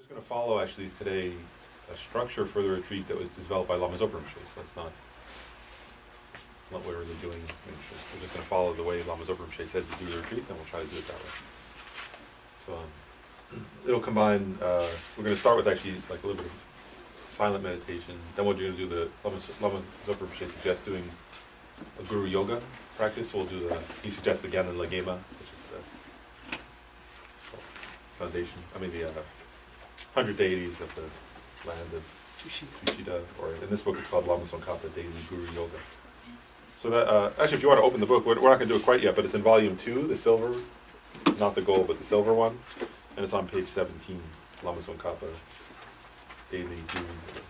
just going to follow actually today a structure for the retreat that was developed by Lama Zopa Rinpoche. So it's not what we're really doing. We're just going to follow the way Lama Zopa Rinpoche said to do the retreat, and we'll try to do it that way. So it'll combine, we're going to start with actually like a little bit of silent meditation. Then we're going to do the, Lama Zopa Rinpoche suggests doing a guru yoga practice. We'll do he suggests the Gyanan Lagema, which is the foundation, the 100 deities of the land of Tushita, or in this book it's called Lama Tsongkhapa Daily Guru Yoga. So that, actually if you want to open the book, we're not going to do it quite yet, but it's in volume 2, the silver, not the gold, but the silver one, and it's on page 17, Lama Tsongkhapa Daily Guru Yoga.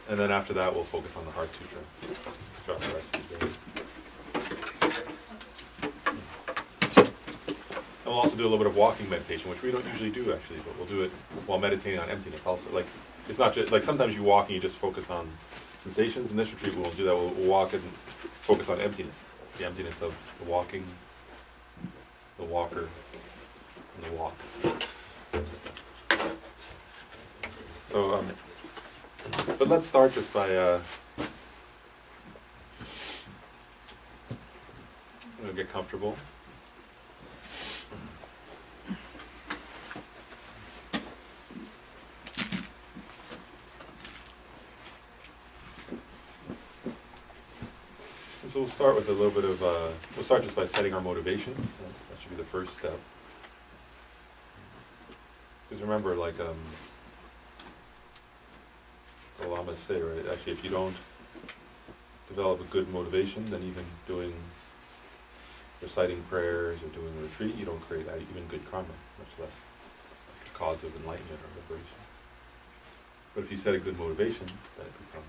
And then after that we'll focus on the Heart Sutra throughout the rest of the day. And we'll also do a little bit of walking meditation, which we don't usually do actually, but we'll do it while meditating on emptiness also. Like, it's not just, like sometimes you walk and you just focus on sensations. In this retreat we won't do that, we'll walk and focus on emptiness. The emptiness of the walking, the walker, and the walk. So, but let's start just by, get comfortable. So we'll start with a little bit of, we'll start just by setting our motivation. That should be the first step. Because remember, like, the Lamas say, right, actually if you don't develop a good motivation, then even reciting prayers or doing a retreat, you don't create even good karma, much less like a cause of enlightenment or liberation. But if you set a good motivation, then it becomes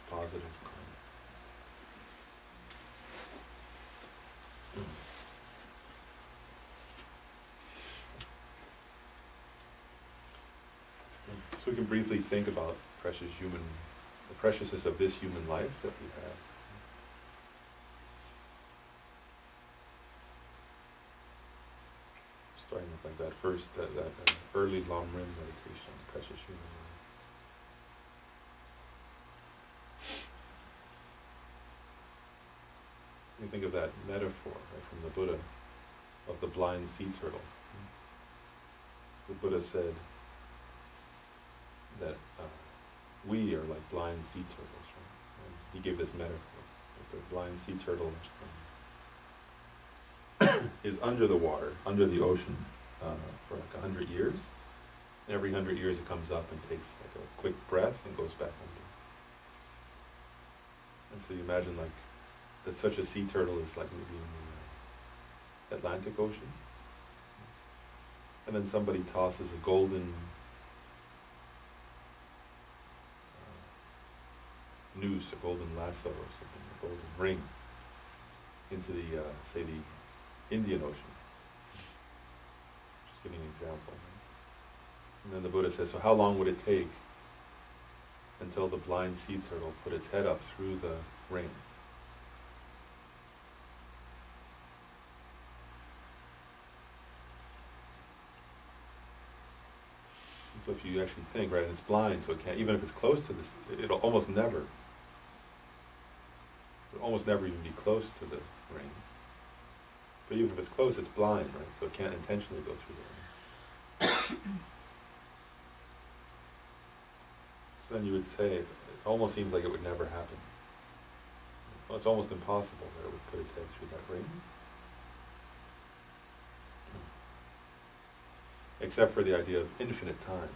a positive karma. So we can briefly think about the preciousness of this human life that we have. Starting with like that first, that early Lam Rim meditation on the precious human life. You think of that metaphor, right, from the Buddha of the blind sea turtle. The Buddha said that we are like blind sea turtles, right? And he gave this metaphor. That the blind sea turtle is under the water, under the ocean, for like 100 years. And every 100 years it comes up and takes like a quick breath and goes back under. And so you imagine like that such a sea turtle is like maybe in the Atlantic Ocean. And then somebody tosses a golden noose, a golden lasso or something, a golden ring into the, say the Indian Ocean. Just giving an example. And then the Buddha says, so how long would it take until the blind sea turtle put its head up through the ring? And so if you actually think, right, and it's blind, so it can't, even if it's close to this, it'll almost never even be close to the ring. But even if it's close, it's blind, right? So it can't intentionally go through the ring. So then you would say, it almost seems like it would never happen. Well, it's almost impossible that it would put its head through that ring. Except for the idea of infinite time.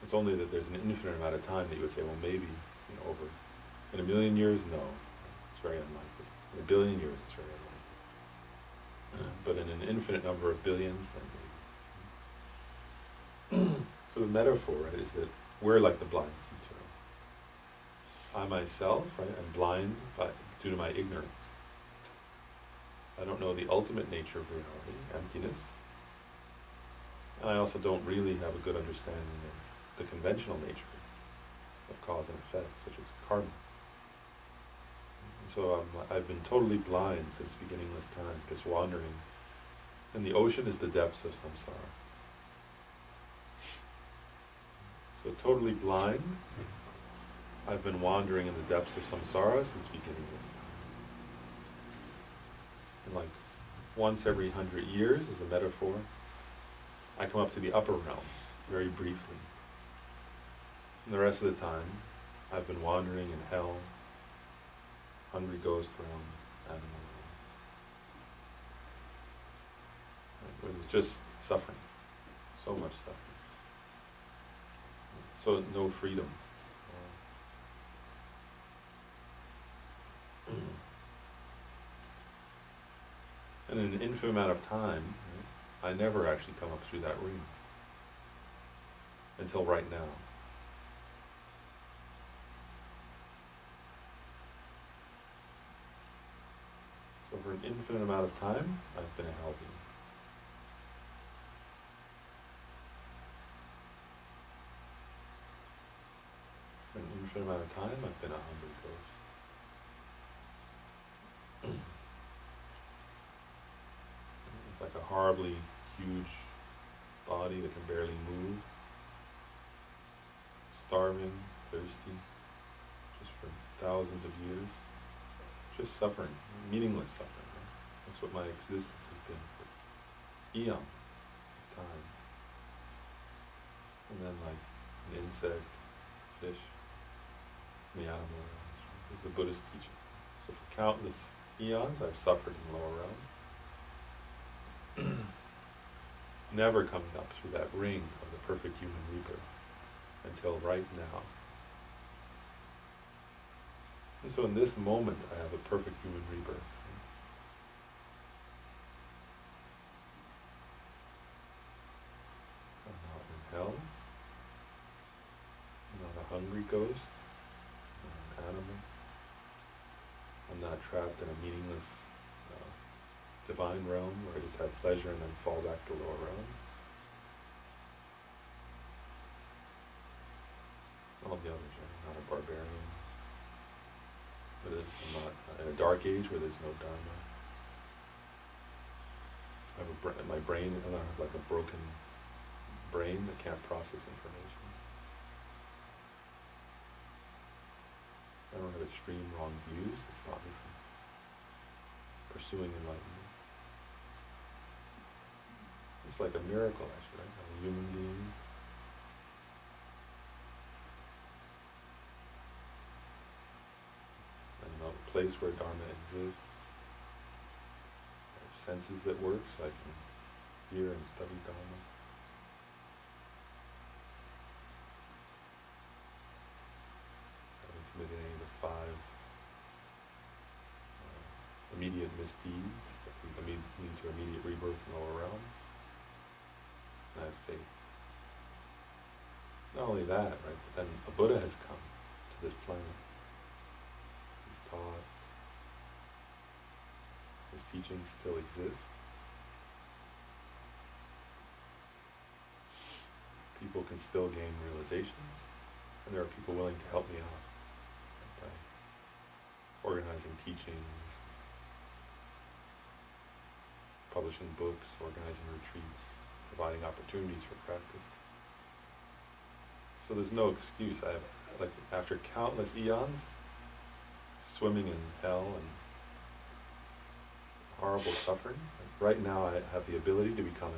It's only that there's an infinite amount of time that you would say, well, maybe, over in 1 million years, no, it's very unlikely. In 1 billion years, it's very unlikely. But in an infinite number of billions, then maybe. So the metaphor, right, is that we're like the blind sea turtle. I myself, right, am blind due to my ignorance. I don't know the ultimate nature of reality, emptiness. And I also don't really have a good understanding of the conventional nature of cause and effect, such as karma. And so I've been totally blind since beginningless time, just wandering. And the ocean is the depths of samsara. So totally blind, I've been wandering in the depths of samsara since beginningless time. And like once every 100 years, as a metaphor, I come up to the upper realms, very briefly. And the rest of the time, I've been wandering in hell, hungry ghost realm, animal realm. Right? It's just suffering, so much suffering. So no freedom. And in an infinite amount of time, right, I never actually come up through that ring until right now. So for an infinite amount of time, I've been a hell being. For an infinite amount of time, I've been a hungry ghost. It's like a horribly huge body that can barely move, starving, thirsty, just for thousands of years, just suffering, meaningless suffering. Right? That's what my existence has been for eons of time. And then like an insect, fish, the animal realms. This is the Buddhist teaching. So for countless eons, I've suffered in lower realms. Never coming up through that ring of the perfect human rebirth until right now. And so in this moment, I have a perfect human rebirth. I'm not in hell. I'm not a hungry ghost. I'm not an animal. I'm not trapped in a meaningless divine realm where I just have pleasure and then fall back to lower realm. All the others, right? I'm not a barbarian. I'm not in a dark age where there's no dharma. I have my brain, I have like a broken brain that can't process information. I don't have extreme wrong views that stop me from pursuing enlightenment. It's like a miracle, actually, right? I'm a human being. I'm in a place where dharma exists. I have senses that work, so I can hear and study dharma. I haven't committed any of the 5 immediate misdeeds that lead to immediate rebirth in the lower realm. I have faith. Not only that, right, but then a Buddha has come to this planet. He's taught. His teachings still exist. People can still gain realizations, and there are people willing to help me out by organizing teachings, publishing books, organizing retreats, providing opportunities for practice. So there's no excuse. I have, like, after countless eons, swimming in hell and horrible suffering, right now I have the ability to become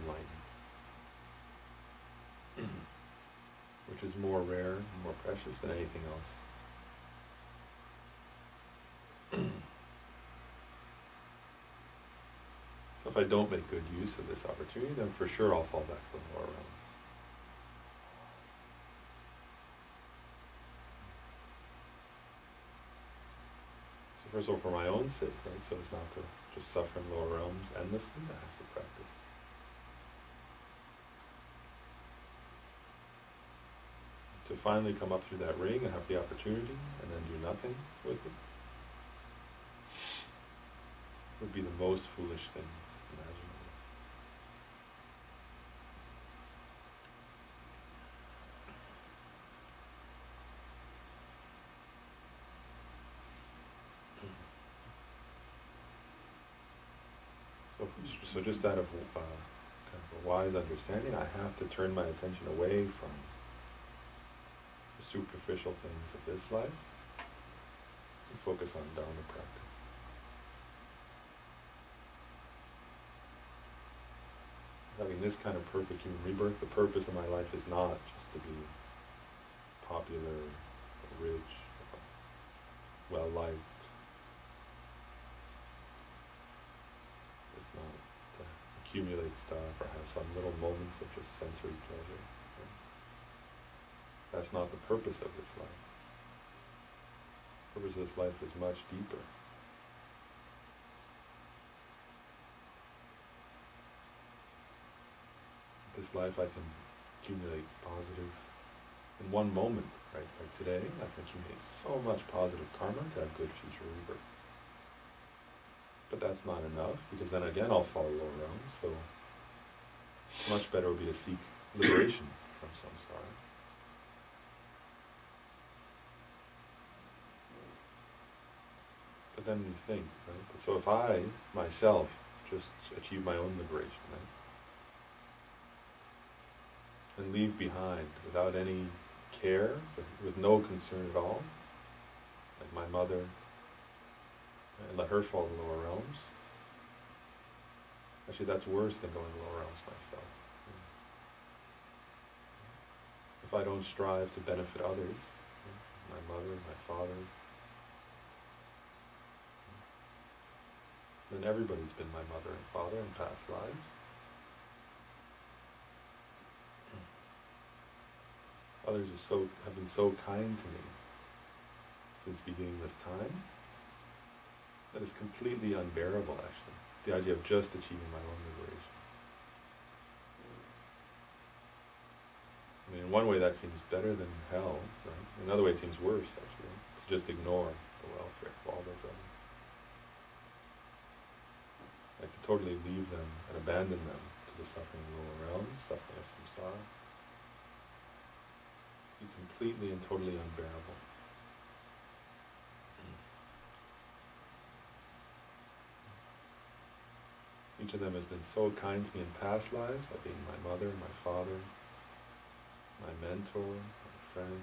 enlightened, which is more rare and more precious than anything else. So if I don't make good use of this opportunity, then for sure I'll fall back to the lower realm. So first of all, for my own sake, right, so as not to just suffer in lower realms endlessly, I have to practice. To finally come up through that ring and have the opportunity and then do nothing with it would be the most foolish thing imaginable. So just out of kind of a wise understanding, I have to turn my attention away from the superficial things of this life and focus on Dharma practice. Having this kind of perfect human rebirth, the purpose of my life is not just to be popular, or rich, or well-liked. It's not to accumulate stuff or have some little moments of just sensory pleasure. Right? That's not the purpose of this life. The purpose of this life is much deeper. This life I can accumulate positive, in one moment, right? Like today, I can accumulate so much positive karma to have good future rebirths. But that's not enough, because then again I'll fall lower realms, so much better would be to seek liberation from samsara. But then you think, right? So if I, myself, just achieve my own liberation, right? And leave behind without any care, with no concern at all, like my mother, and let her fall to lower realms. Actually, that's worse than going to lower realms myself. If I don't strive to benefit others, my mother, my father, then everybody's been my mother and father in past lives. Others have been so kind to me since beginning this time that it's completely unbearable, actually, the idea of just achieving my own liberation. I mean, in one way that seems better than hell, right? In another way it seems worse, actually, to just ignore the welfare of all those others. Like to totally leave them and abandon them to the suffering of lower realms, suffering of samsara. Be completely and totally unbearable. Each of them has been so kind to me in past lives by being my mother, my father, my mentor, my friend.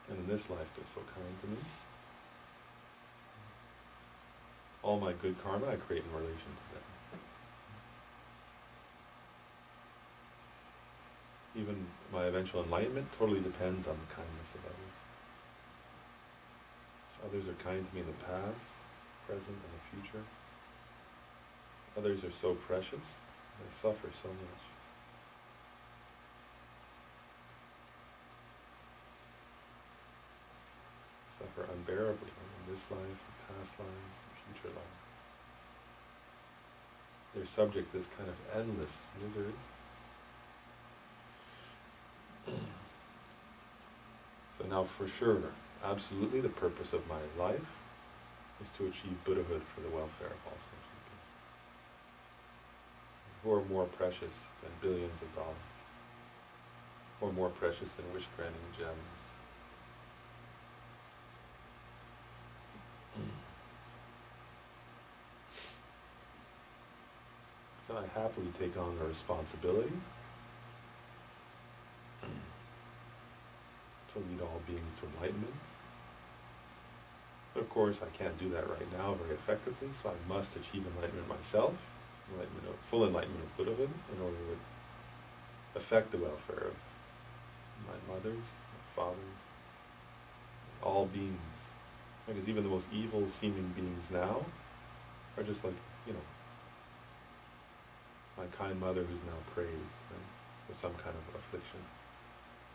And in this life they're so kind to me. All my good karma I create in relation to them. Even my eventual enlightenment totally depends on the kindness of others. Others are kind to me in the past, present, and the future. Others are so precious, they suffer so much. Suffer unbearably in this life, in past lives, and future lives. They're subject to this kind of endless misery. So now for sure, absolutely the purpose of my life is to achieve Buddhahood for the welfare of all sentient beings, who are more precious than billions of dollars, or more precious than wish-granting gems. So I happily take on the responsibility to lead all beings to enlightenment. But of course, I can't do that right now very effectively, so I must achieve enlightenment myself, full enlightenment of Buddhahood, in order to affect the welfare of my mothers, my fathers, all beings. Because even the most evil-seeming beings now are just like, my kind mother who's now praised, right, with some kind of affliction.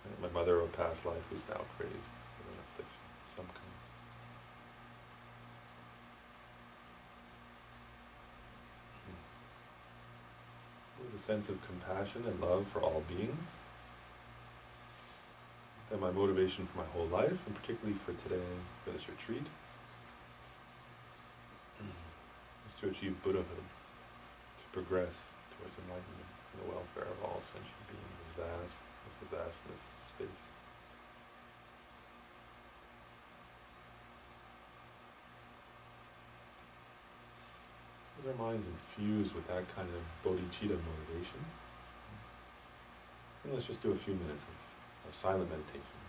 Right? My mother of a past life who's now praised with an affliction, some kind. With a sense of compassion and love for all beings. And my motivation for my whole life, and particularly for today, for this retreat, is to achieve Buddhahood, to progress towards enlightenment and the welfare of all sentient beings, as the vastness of space. Let our minds infused with that kind of bodhicitta motivation. And let's just do a few minutes of silent meditation.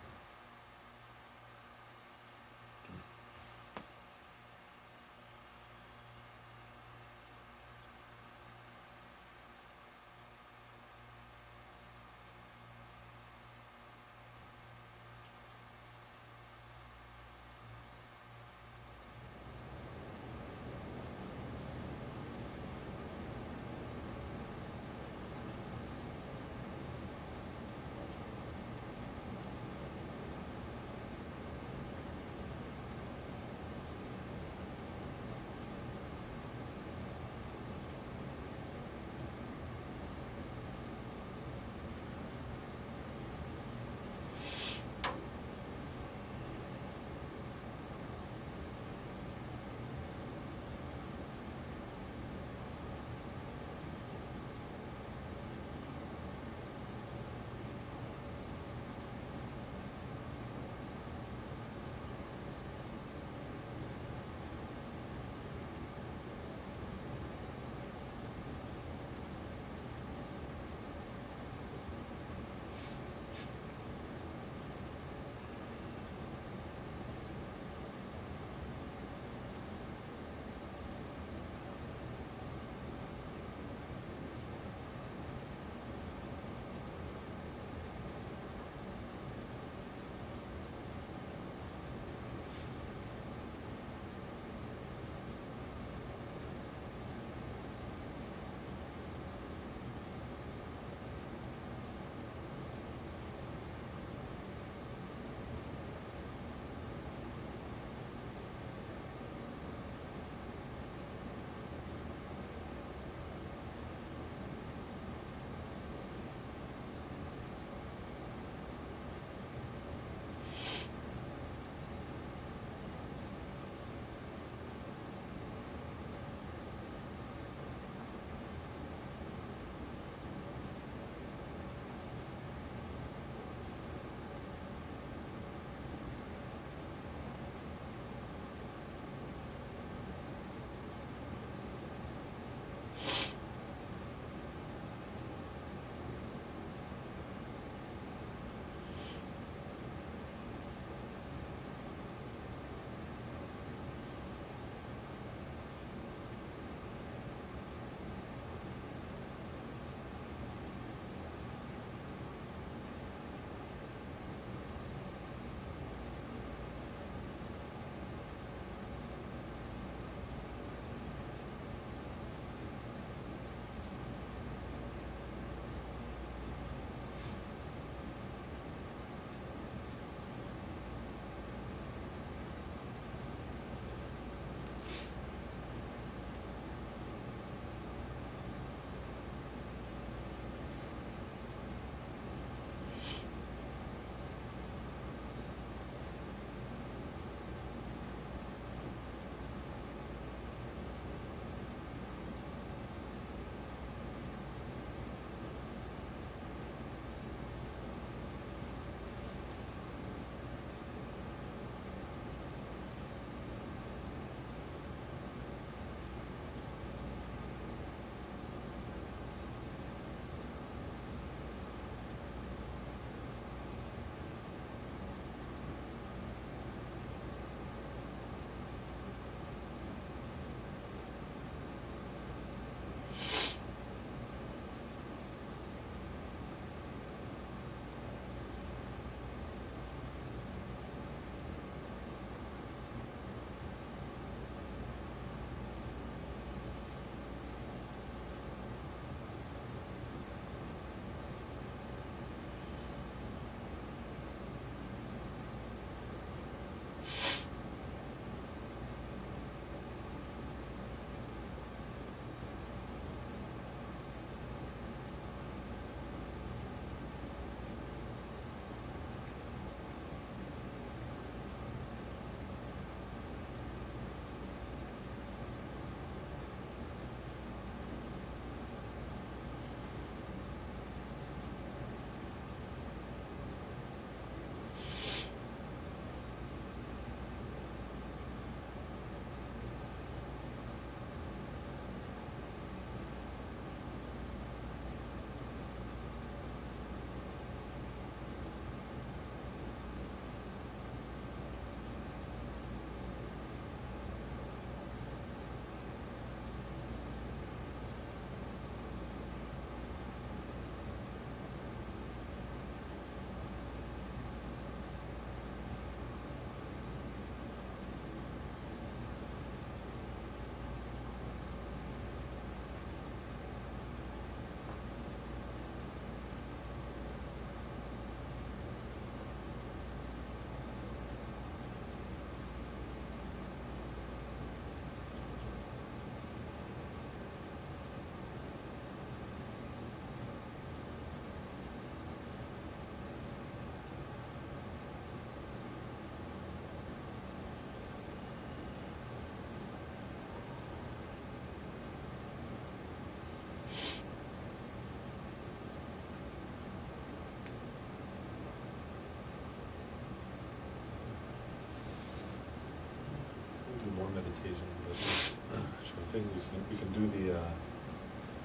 thing is we can do the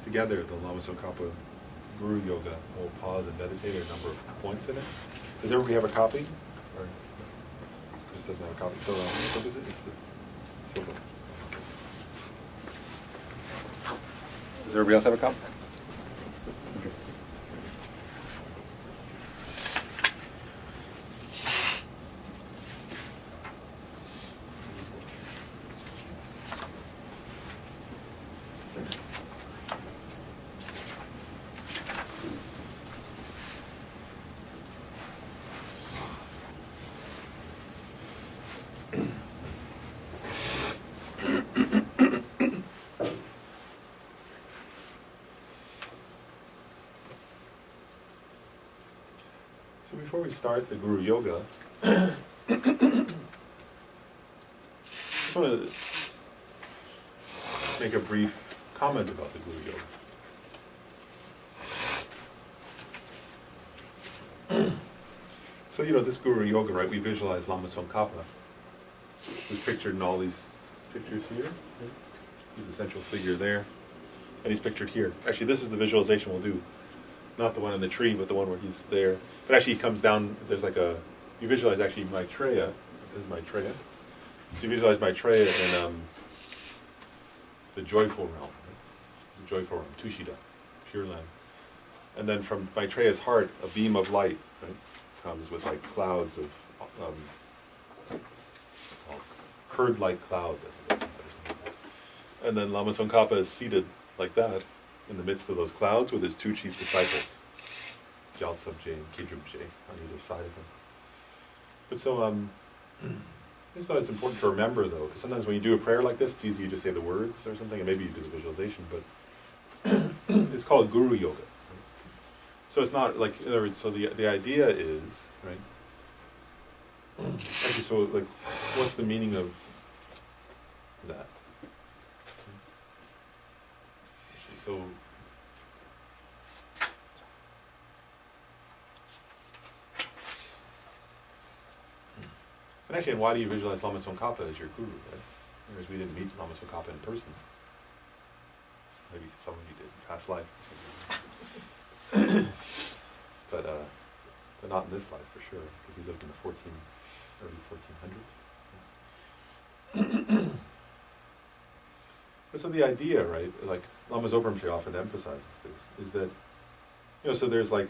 together the Lama Tsongkhapa Guru Yoga. We'll pause and meditate at a number of points in it. Does everybody have a copy? Or Chris doesn't have a copy. So what is it? It's the silver. Does everybody else have a copy? Okay. So before we start the Guru Yoga, I just want to make a brief comment about the Guru Yoga. So, this Guru Yoga, right, we visualize Lama Tsongkhapa, who's pictured in all these pictures here. He's a central figure there, and he's pictured here. Actually, this is the visualization we'll do. Not the one in the tree, but the one where he's there. But actually he comes down, there's you visualize actually Maitreya. This is Maitreya. So you visualize Maitreya in the joyful realm. Right? The joyful realm, Tushita, Pure Land. And then from Maitreya's heart, a beam of light, right, comes with clouds of, curd-like clouds, I think. And then Lama Tsongkhapa is seated like that, in the midst of those clouds with his two chief disciples, Gyaltsab-je and Kidrub-je, on either side of him. But so, I just thought it's important to remember, though, because sometimes when you do a prayer like this, it's easy to just say the words or something, and maybe you do the visualization, but it's called Guru Yoga. Right? So it's not in other words, so the idea is, right, actually, so what's the meaning of that? So, and actually, why do you visualize Lama Tsongkhapa as your guru, right? Whereas we didn't meet Lama Tsongkhapa in person. Maybe some of you did in past life or something. but not in this life for sure, because he lived in the early 1400s. But so the idea, right, Lama Zobrumshe often emphasizes this, is that, so there's an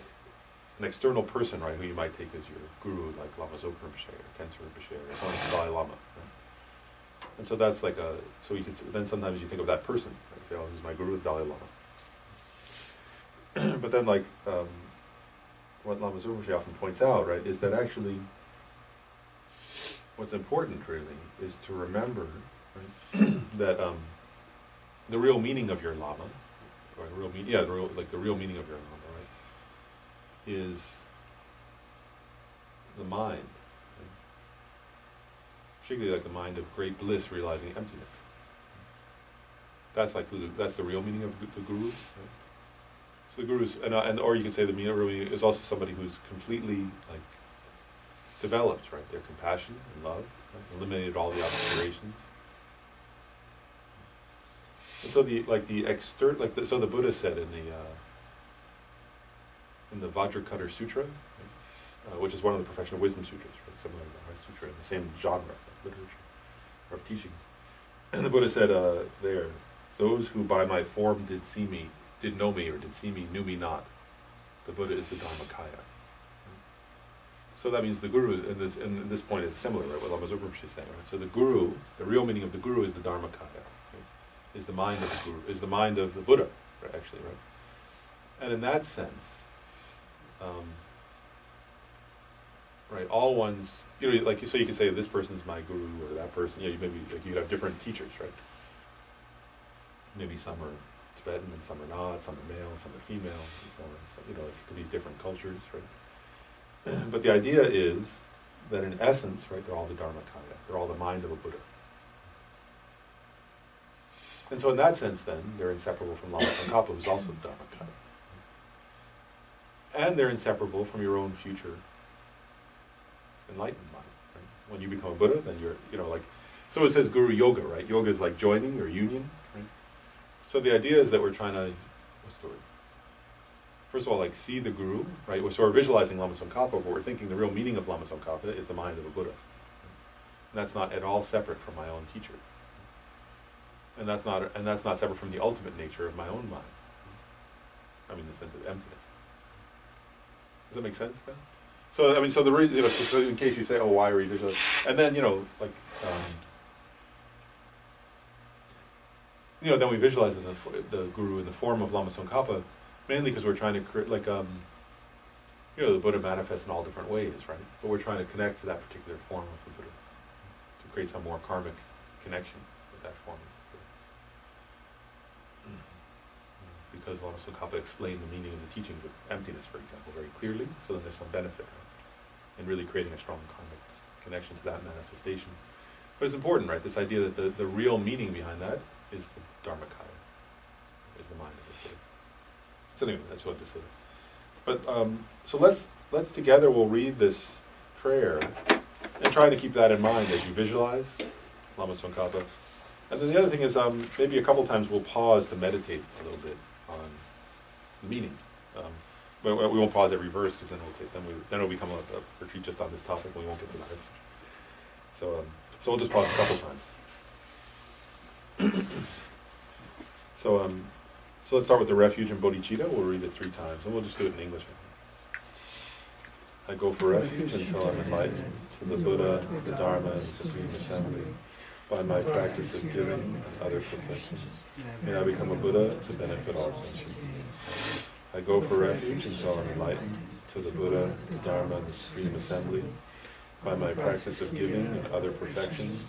external person, right, who you might take as your guru, like Lama Zobrumshe or Tensor Rinpoche or someone like the Dalai Lama. Right? And so that's so you can, then sometimes you think of that person, like say, oh, this is my guru, the Dalai Lama. But then what Lama Zobrumshe often points out, right, is that actually what's important really is to remember, right, that the real meaning of your lama, or the real meaning of your lama, right, is the mind, right? Particularly the mind of great bliss, realizing emptiness. That's that's the real meaning of the guru. Right? So the guru's, or you can say the real meaning is also somebody who's completely developed, right, their compassion and love, right? Eliminated all the obscurations. And so so the Buddha said in the Vajracutter Sutra, right, which is one of the Perfection of Wisdom sutras, right, similar to the Heart Sutra, in the same genre of literature, or of teachings. And the Buddha said those who by my form did know me, or did see me, knew me not. The Buddha is the Dharmakaya. So that means the guru, and this point is similar, right, what Lama Zobrumshe is saying, right? So the guru, the real meaning of the guru is the Dharmakaya. Is the mind of the guru, is the mind of the Buddha, right, actually, right? And in that sense, right, all one's, so you can say this person's my guru, or that person, you maybe you have different teachers, right? Maybe some are Tibetan and some are not, some are male, some are female, and so on. So, it could be different cultures, right? But the idea is that in essence, right, they're all the Dharmakaya, they're all the mind of a Buddha. And so in that sense then, they're inseparable from Lama Tsongkhapa, who's also the Dharmakaya. And they're inseparable from your own future enlightened mind. Right? When you become a Buddha, then you're, so it says Guru Yoga, right? Yoga is like joining or union, right? So the idea is that we're trying to, what's the word? First of all, like see the guru, right? So we're visualizing Lama Tsongkhapa, but we're thinking the real meaning of Lama Tsongkhapa is the mind of a Buddha. And that's not at all separate from my own teacher. And that's not separate from the ultimate nature of my own mind. I mean, the sense of emptiness. Does that make sense, Ben? So, I mean, so the reason, so in case you say, oh, why are you visualizing? And then, like, then we visualize the guru in the form of Lama Tsongkhapa, mainly because we're trying to create, like, the Buddha manifests in all different ways, right? But we're trying to connect to that particular form of the Buddha, to create some more karmic connection with that form of the Buddha. Because Lama Tsongkhapa explained the meaning of the teachings of emptiness, for example, very clearly, so then there's some benefit, right, in really creating a strong karmic connection to that manifestation. But it's important, right, this idea that the real meaning behind that is the Dharmakaya, is the mind of the Buddha. So anyway, that's what I wanted to say. But, so let's together, we'll read this prayer, and try to keep that in mind as you visualize Lama Tsongkhapa. And then the other thing is, maybe a couple times we'll pause to meditate a little bit on the meaning. But we won't pause every verse, because then it'll become a retreat just on this topic, and we won't get to the rest. So we'll just pause a couple times. So let's start with the refuge in bodhicitta. We'll read it 3 times, and we'll just do it in English. I go for refuge until I'm enlightened to the Buddha, the Dharma, and the Supreme Assembly, by my practice of giving and other perfections. May I become a Buddha to benefit all sentient beings. I go for refuge until I'm enlightened to the Buddha, the Dharma, and the Supreme Assembly, by my practice of giving and other perfections.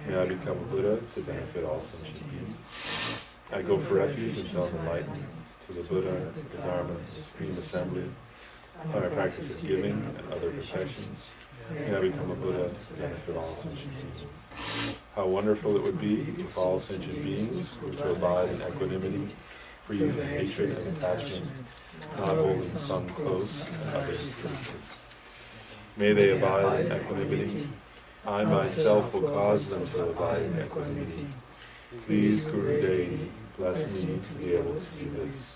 May I become a Buddha to benefit all sentient beings. I go for refuge until I'm enlightened to the Buddha, the Dharma, and the Supreme Assembly, by my practice of giving and other perfections. May I become a Buddha to benefit all sentient beings. How wonderful it would be if all sentient beings were to abide in equanimity, free from hatred and attachment, not holding some close and others distant. May they abide in equanimity. I myself will cause them to abide in equanimity. Please, Guru Devi, bless me to be able to do this.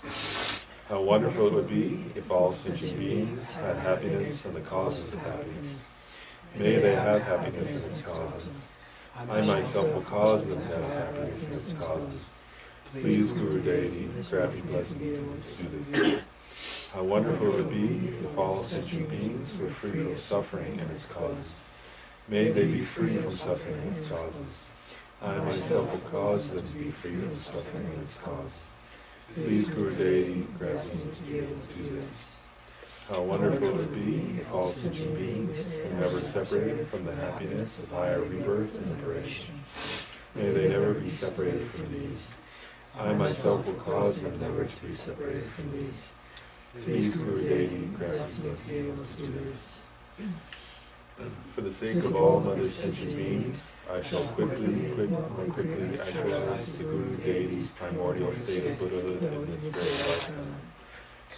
How wonderful it would be if all sentient beings had happiness and the causes of happiness. May they have happiness in its causes. I myself will cause them to have happiness in its causes. Please, Guru Devi, grant me blessing to do this. How wonderful it would be if all sentient beings were free from suffering and its causes. May they be free from suffering and its causes. I myself will cause them to be free from suffering and its causes. Please, Guru Devi, grant me to be able to do this. How wonderful it would be if all sentient beings were never separated from the happiness of higher rebirth and liberation. May they never be separated from these. I myself will cause them never to be separated from these. Please, Guru Devi, grant me to be able to do this. For the sake of all other sentient beings, I shall more quickly actualize the Guru Devi's primordial state of Buddhahood in this very lifetime.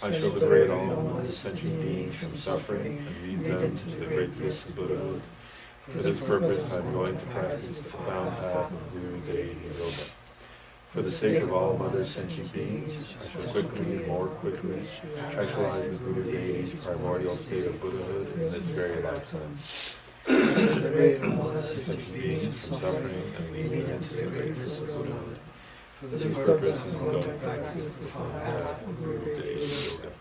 I shall liberate all other sentient beings from suffering and lead them to the great bliss of Buddhahood. For this purpose, I am going to practice the profound path of Guru Devi Yoga. For the sake of all other sentient beings, I shall more quickly actualize the Guru Devi's primordial state of Buddhahood in this very lifetime. Liberate all other sentient beings from suffering and lead them to the great bliss of Buddhahood. For this purpose, I am going to practice the profound path of Guru Devi Yoga.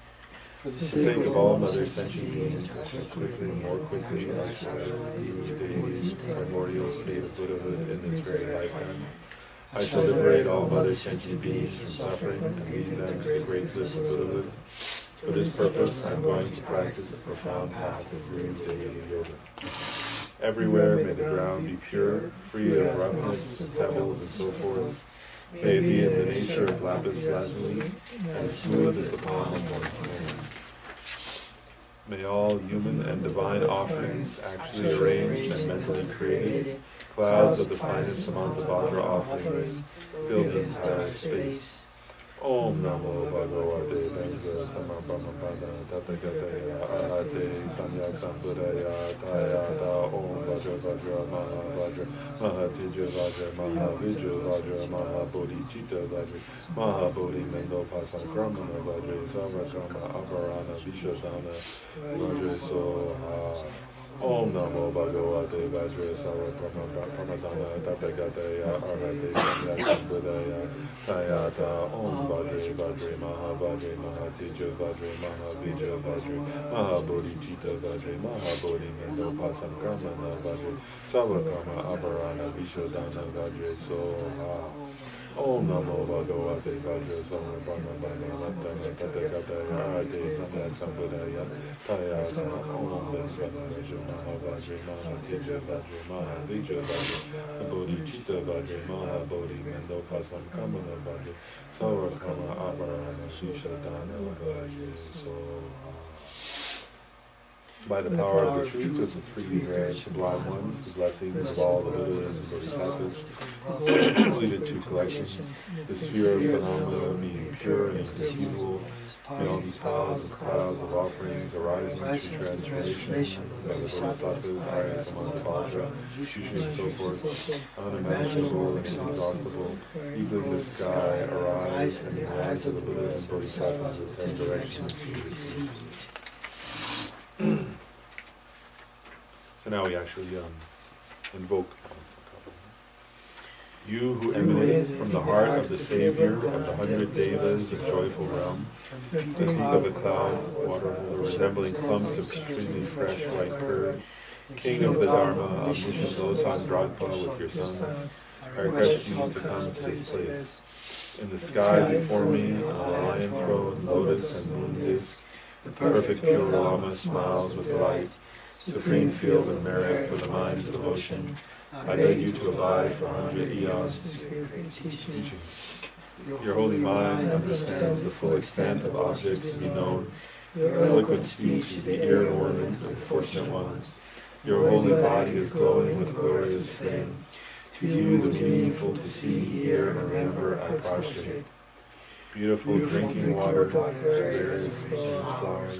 For the sake of all other sentient beings, I shall more quickly actualize the Guru Devi's primordial state of Buddhahood in this very lifetime. I shall liberate all other sentient beings from suffering and lead them to the great bliss of Buddhahood. For this purpose, I am going to practice the profound path of Guru Devi Yoga. Everywhere may the ground be pure, free of roughness and pebbles and so forth. May it be in the nature of lapis lazuli, and smooth as the palm of one's hand. May all human and divine offerings actually arranged and mentally created, clouds of the finest Samantabhadra offerings, fill the entire space. Om Namo Bhagavate Vaisya Samabhamapada Tathagata Arhate Samyak Sambuddhaya Tayata Om Vajra Vajra Maha Vajra Mahatija Vajra Maha Vijra Vajra Maha Bodhicitta Vajra Maha Bodhi Mendo Pasankramana Vajra Savakama Aparana Vishodhana Vajra Soha Om Namo Bhagavate Vajra Sarvapramadana Tathagata Arhate Samyak Sambuddhaya Tayata Om Vajre Vajre Maha Vajre Mahatija Vajre Maha Vijra Vajre Maha Bodhicitta Vajre Maha Bodhi Mendo Pasankramana Vajre Savakama Aparana Vishodhana Vajre Soha Om Namo Bhagavate Vajra Sarvapramadana Tathagata Arhate Samyak Sambuddhaya Tayata Om Vajra Maha Vajre Mahatija Vajre Maha Vijra Vajre Bodhicitta Vajre Maha Bodhi Mendo Pasankramana Vajre Savakama Aparana Vishodhana Vajre Soha. By the power of the truth of the three rare sublime ones, the blessings of all the Buddhas and Bodhisattvas, completed two collections, the sphere of phenomena being pure and inconceivable, may all these piles of clouds of offerings arising to transformation by the Bodhisattvas, Arya Samantabhadra, Shushin and so forth, unimaginable and inexhaustible, even the sky arise and the eyes of the Buddhas and Bodhisattvas with 10 directions to receive. So now we actually invoke you who emanate from the heart of the Savior of the 100 Devas of joyful realm, the peak of a cloud, water holder resembling clumps of extremely fresh white curd, King of the Dharma, omniscient Losang Dragpa with your sons, I request you to come to this place. In the sky before me, on a lion throne, lotus and moon disk, the perfect pure Lama smiles with delight, supreme field of merit for the mind's devotion. I beg you to abide for 100 eons. Teachings. Your holy mind understands the full extent of objects to be known. Your eloquent speech is the ear ornament of the fortunate ones. Your holy body is glowing with glorious fame. To you the meaningful to see, hear, and remember I prostrate. Beautiful drinking water, various flowers,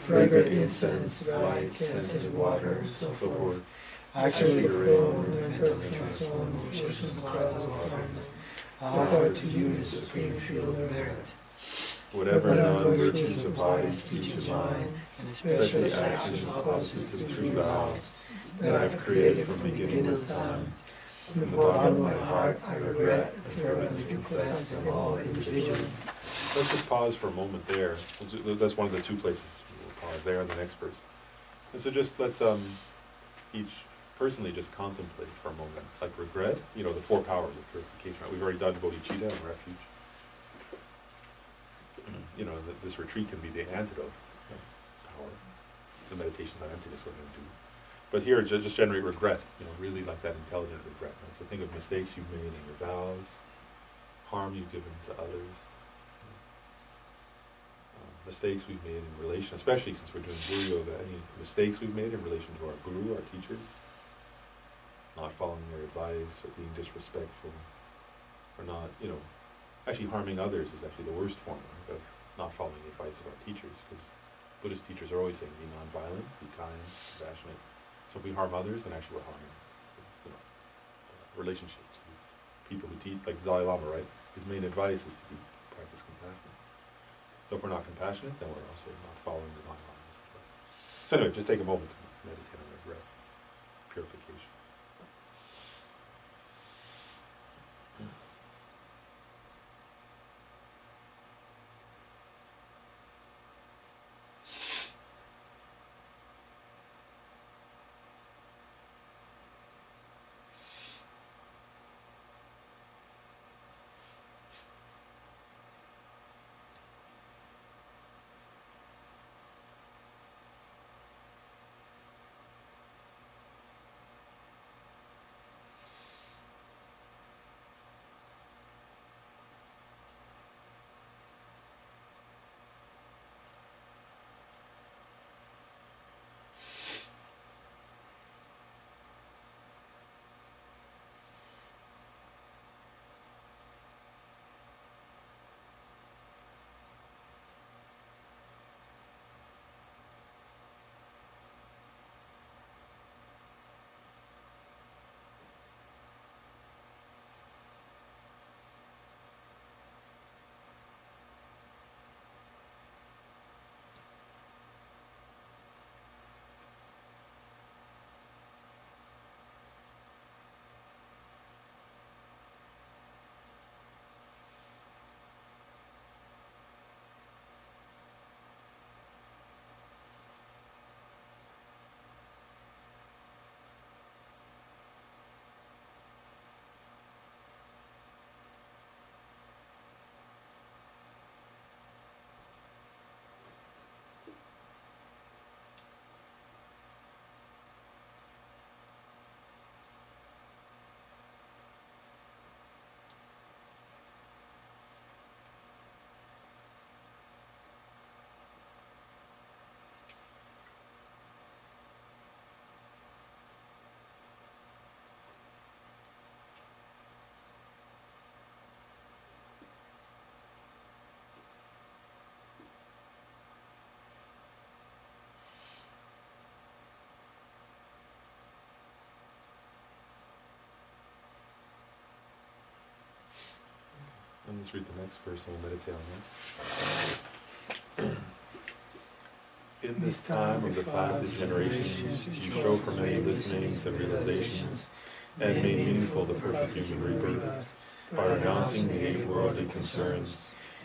fragrant incense, light, scented water, so forth. Actually reformed and mentally transformed oceans and clouds of offerings. I offer to you the supreme field of merit. Whatever non-virtues of body, speech, and mind, and especially actions opposite to the true vows that I have created from beginning of time, from the bottom of my heart I regret and fervently confess them all individually. Let's just pause for a moment there. That's one of the two places. We'll pause there in the next verse. And so just let's each personally just contemplate for a moment, like regret, the 4 powers of purification. Right? We've already done bodhicitta and refuge. This retreat can be the antidote power. The meditations on emptiness we're going to do. But here, just generate regret, really like that intelligent regret. Right? So think of mistakes you've made in your vows, harm you've given to others, mistakes we've made in relation, especially since we're doing Guru Yoga, any mistakes we've made in relation to our Guru, our teachers, not following their advice or being disrespectful, or not, actually harming others is actually the worst form of not following the advice of our teachers, because Buddhist teachers are always saying be nonviolent, be kind, compassionate. So if we harm others, then actually we're harming, relationships. People who teach, like Dalai Lama, right? His main advice is to practice compassion. So if we're not compassionate, then we're also not following the Dalai Lama. So anyway, just take a moment to meditate on regret, purification. let's read the next verse and we'll meditate on that. In this time of the 5 generations, you show for many listenings and realizations, and made meaningful the perfect human rebirth, by renouncing the 8 worldly concerns,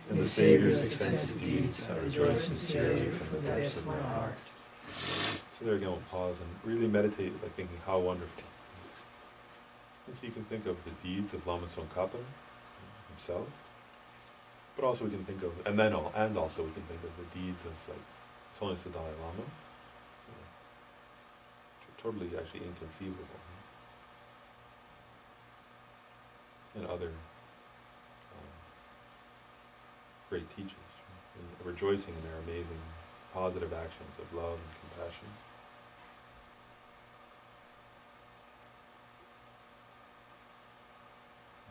and the Savior's extensive deeds. I rejoice sincerely from the depths of my heart. So there again, we'll pause and really meditate by thinking how wonderful. And so you can think of the deeds of Lama Tsongkhapa himself, but also we can think of, also we can think of the deeds of like His Holiness the Dalai Lama, which are totally actually inconceivable, and other great teachers, and rejoicing in their amazing positive actions of love and compassion.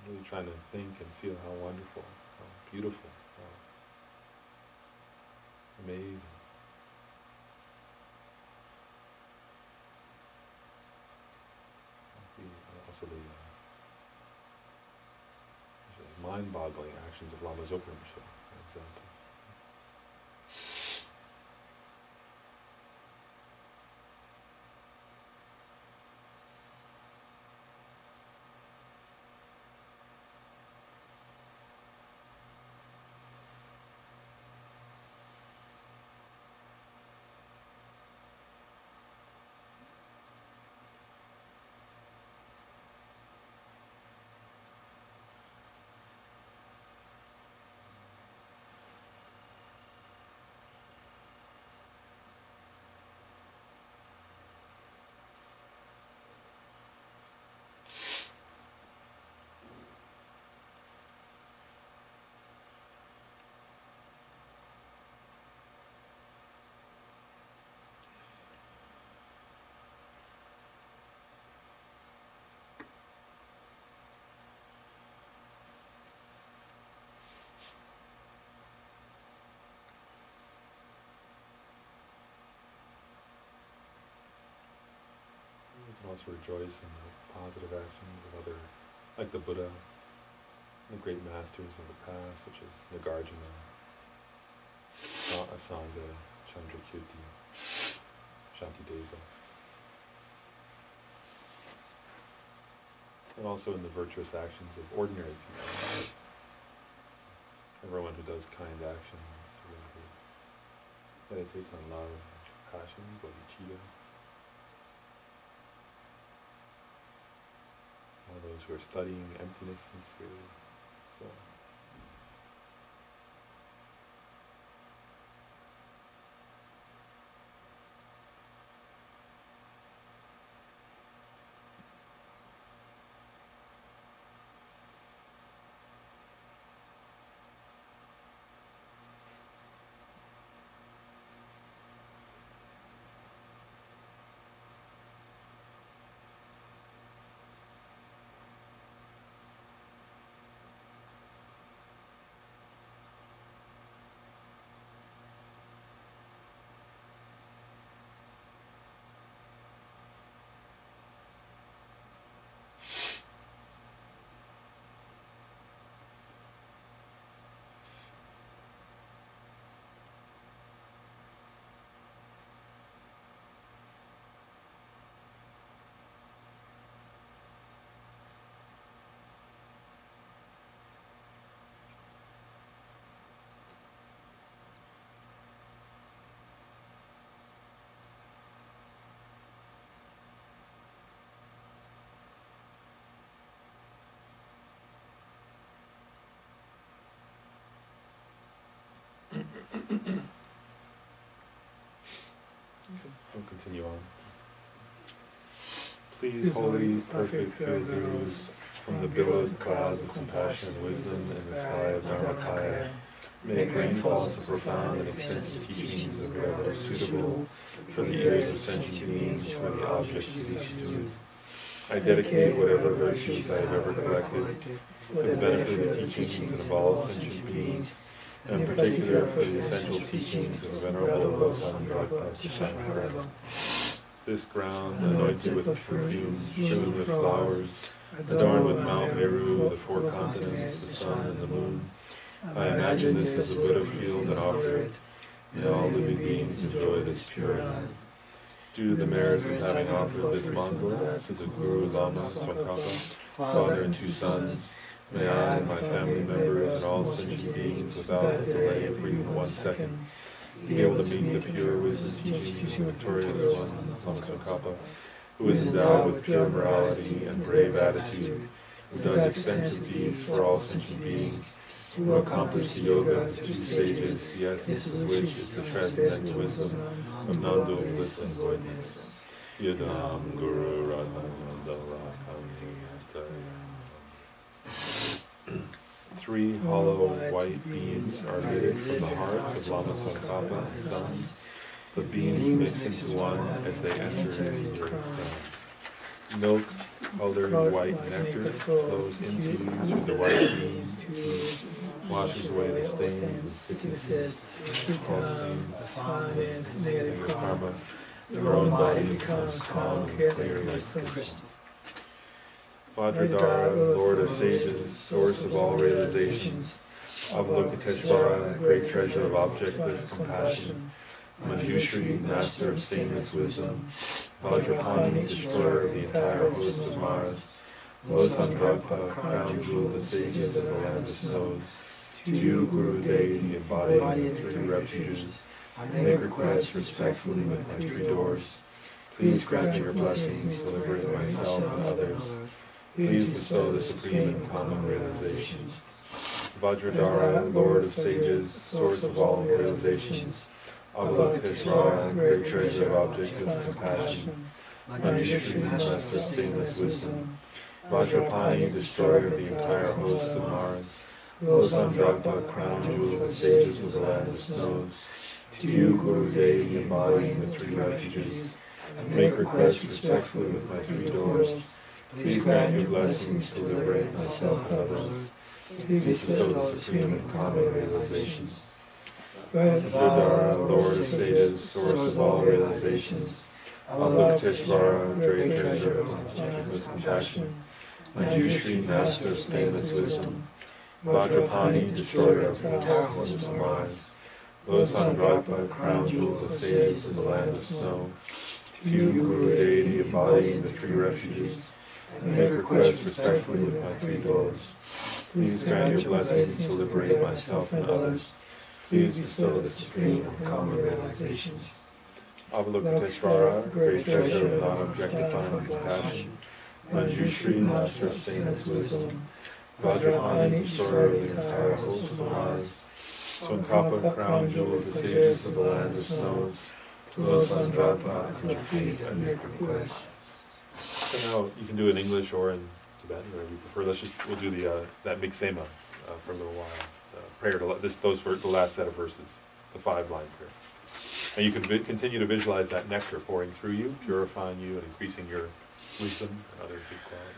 Really trying to think and feel how wonderful, how beautiful, how amazing. Also the mind-boggling actions of Lama Zopa Rinpoche, for example. We can also rejoice in the positive actions of other, like the Buddha, the great masters of the past, such as Nagarjuna, Asanga, Chandrakirti, Shantideva. And also in the virtuous actions of ordinary people. Everyone who does kind actions, who meditates on love and compassion, bodhicitta. All those who are studying emptiness sincerely. So. We'll continue on. Please, holy, perfect, pure Gurus, from the billowed clouds of compassion and wisdom in the sky of Dharmakaya, make rainfalls of profound and extensive teachings of prayer that is suitable for the ears of sentient beings who are the objects of these students. I dedicate whatever virtues I have ever collected for the benefit of the teachings of all sentient beings, and in particular for the essential teachings of Venerable Losang. This ground, anointed with perfume, strewn with flowers, adorned with Mount Meru, the 4 continents, the sun and the moon, I imagine this as a Buddha field and offer it. May all living beings enjoy this pure land. Due to the merits of having offered this mangala to the Guru, Lama, Tsongkhapa, Father and two sons, may I and my family members and all sentient beings without delay for even 1 second be able to meet the pure wisdom teachings of the victorious one, Lama Tsongkhapa, who is endowed with pure morality and brave attitude, who does extensive deeds for all sentient beings, who accomplished the yoga of the 2 stages, the essence of which is the transcendental wisdom of non-dual bliss and voidness. Yadam Guru Radhanandalakam. 3 hollow white beams are emitted from the hearts of Lama Tsongkhapa and sons. The beams mix into one as they enter into the earth. Milk-colored white nectar flows into through the white beams, washes away the stains and sicknesses, all stains, negative karma. Your own body becomes calm and clear like crystal. Vajradhara, Lord of sages, source of all realizations, Avalokiteshvara, great treasure of objectless compassion, Manjushri, master of stainless wisdom, Vajrapani, destroyer of the entire host of Maras, Losamdragpa, crown jewel of the sages of the land of snows, to you, Guru Deity, embodied the 3 refuges, I make requests respectfully with my 3 doors. Please grant your blessings to liberate myself and others. Please bestow the supreme and common realizations. Vajradhara, Lord of sages, source of all realizations, Avalokiteshvara, great treasure of objectless compassion, Manjushri, master of stainless wisdom, Vajrapani, destroyer of the entire host of Maras, Losamdragpa, crown jewel of the sages of the land of snows, to you, Guru Deity, embodying the 3 refuges, I make requests respectfully with my 3 doors. Please grant your blessings to liberate myself and others. Please bestow the supreme and common realizations. Vajradhara, Lord of sages, source of all realizations, Avalokiteshvara, great treasure of objectless compassion, Manjushri, master of stainless wisdom, Vajrapani, destroyer of the entire host of Maras, Losamdragpa, crown jewel of the sages of the land of snow, to you, Guru Deity, embodying the 3 refuges, I make requests respectfully with my 3 doors. Please grant your blessings to liberate myself and others. Please bestow the supreme and common realizations. Avalokiteshvara, great treasure of non-objectifying compassion, Manjushri, master of stainless wisdom, Vajrapani, destroyer of the entire host of Maras, Tsongkhapa, crown jewel of the sages of the land of snows, to Losamdragpa, at your feet I make requests. So now you can do it in English or in Tibetan, whatever you prefer. We'll do the that Miksema for a little while. Prayer to those for the last set of verses, the 5-line prayer. And you can continue to visualize that nectar pouring through you, purifying you and increasing your wisdom and other good qualities.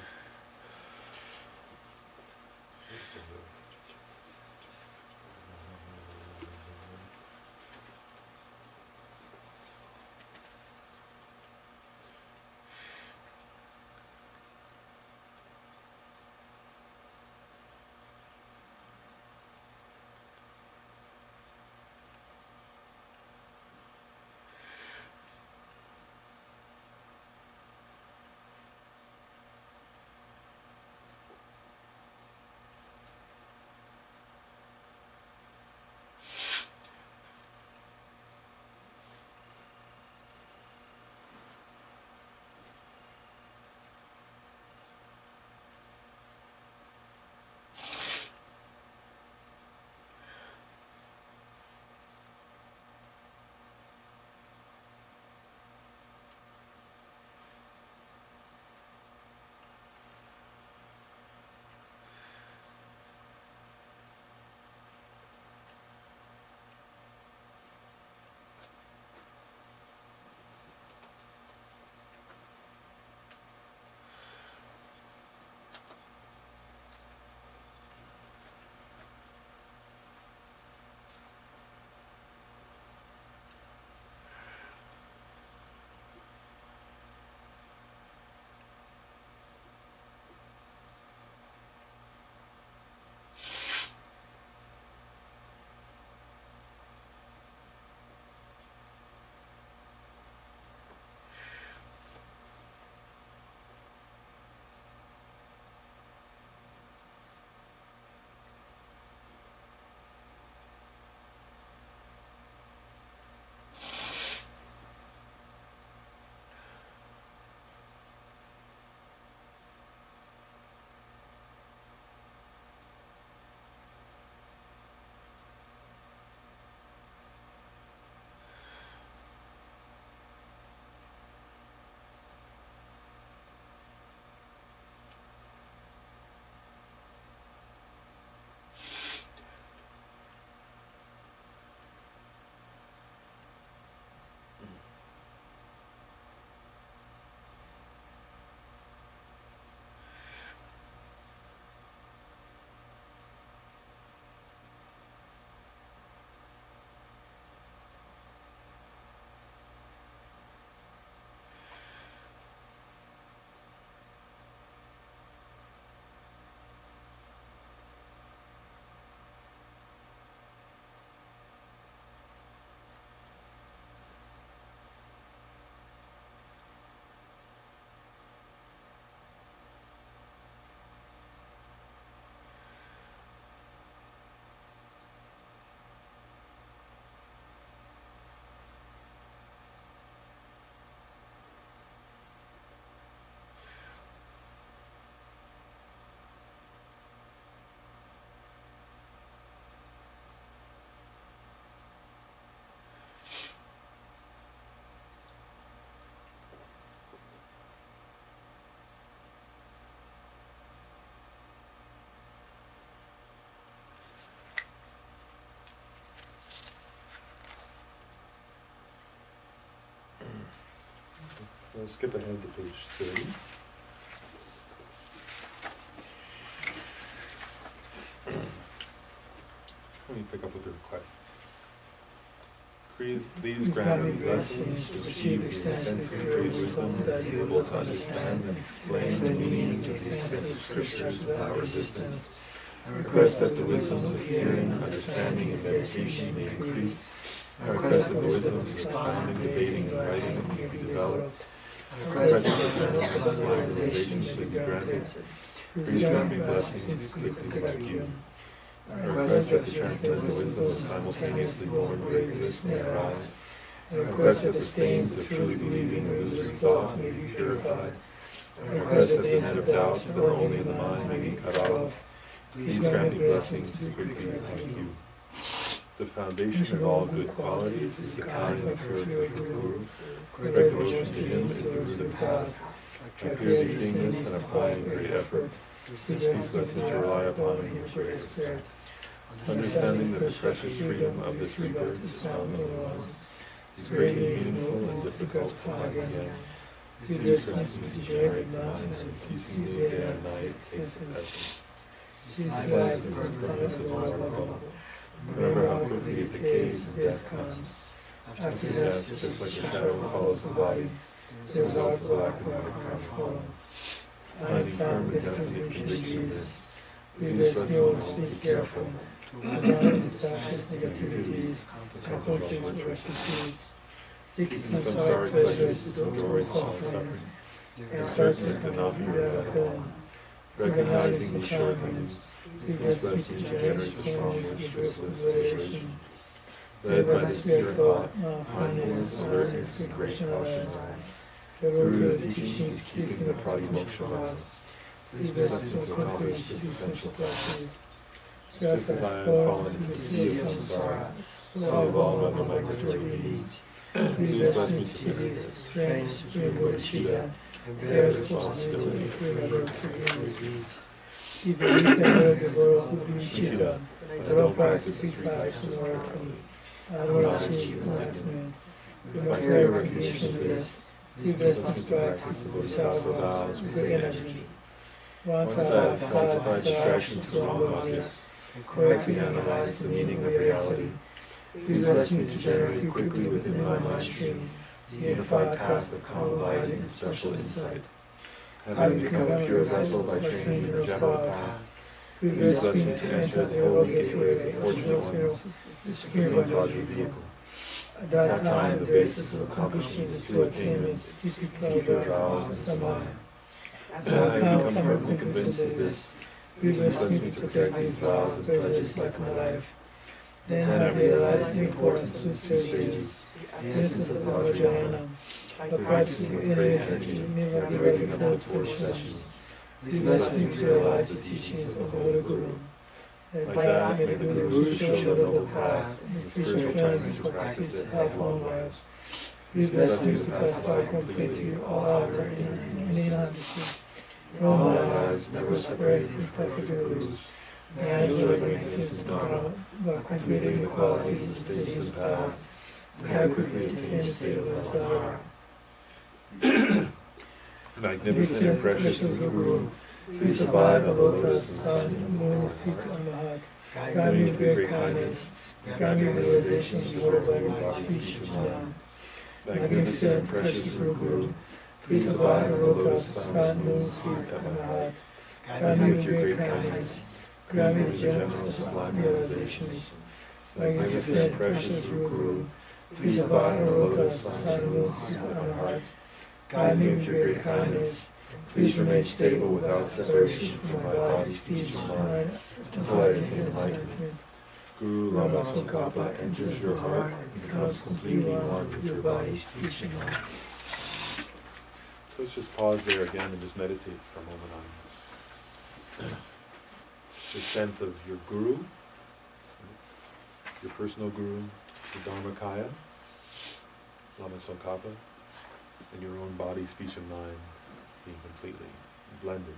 So skip ahead to page 30. Let me pick up with the request. Please grant me blessings to achieve the extensive great wisdom that is able to understand and explain the meanings of the extensive scriptures without resistance. I request that the wisdoms of hearing, understanding, and meditation may increase. I request that the wisdoms of expounding, debating, and writing may be developed. I request that the channels of my relations may be granted. Please grant me blessings quickly like you. I request that the transcendental wisdom of simultaneously born great bliss may arise. I request that the stains of truly believing and illusory thought may be purified. I request that the net of doubts that are only in the mind may be cut off. Please grant me blessings quickly like you. The foundation of all good qualities is the kind and pure Guru. Great devotion to him is the root of path. I appear seeing this and applying great effort. Please bless me to rely upon him with great respect. Understanding that the precious freedom of this rebirth is found in the one is greatly meaningful and difficult to find again. Please grant me to generate mind and ceasingly day and night takes its essence. This life is unremarkable. Remember how quickly it decays and death comes. After death, just like a shadow follows the body, there is also black and white crown fallen. Finding firm and definite conviction of this, please let me always be careful to avoid the fascist negativities, accomplish virtuous deeds, seeking samsara pleasures to avoid suffering, and certain to not be without home. Recognizing these shortcomings, please bless me to generate the strongest bliss liberation. Led by the spirit of thought, mindfulness, alertness, and great caution, through the teachings keeping the pratimoksha laws, please bless me to accomplish this essential practice. Just as I have fallen into the sea of samsara, so I evolve under migratory needs. Please bless me to see this strange supreme bodhicitta and bear responsibility for the work of human. Even if I know the world of bodhicitta, I don't practice three types of morality. I don't achieve enlightenment. With my clear recognition of this, please bless me to practice the bodhisattva vows with great energy. Once I have classified distractions to wrong objects, and correctly analyze the meaning of reality, please bless me to generate quickly within my mind stream the unified path of calm abiding and special insight. Having become a pure vessel by training in the general path, please bless me to enter the holy gateway of the fortunate ones, the supreme Vajra vehicle. At that time, the basis of accomplishing the two attainments is keep your vows and samadhi. As I become firmly convinced of this, please bless me to protect these vows and pledges like my life. Then I realize the importance of the two stages, the essence of the Vajrayana, by practicing with great energy, never breaking up into 4 sessions. Please bless me to realize the teachings of the Holy Guru. Like that, may the Guru show the noble path and the spiritual friends who practice it have long lives. Please bless me to pacify completely all outer and inner attitudes. In all my lives, never separate from perfect Gurus. May I enjoy the magnificence of Dharma by completing the qualities and stages of the paths. May I quickly attain the state of Dharma. Magnificent and precious Guru, please abide the lotus, sun, moon, seat on the heart. Guide me with great kindness. Grant me realization of your language, speech, and mind. Magnificent and precious Guru, please abide the lotus, sun, moon, seat on the heart. Guide me with your great kindness. Grant me the generous and sublime realizations. Magnificent and precious Guru, please abide the lotus, sun, moon, seat on the heart. Guide me with your great kindness. Please remain stable without separation from my body, speech, and mind until I attain enlightenment. Guru Lama Tsongkhapa enters your heart and becomes completely one with your body, speech, and mind. So let's just pause there again and just meditate for a moment on the sense of your Guru, your personal Guru, the Dharmakaya, Lama Tsongkhapa, and your own body, speech, and mind being completely blended.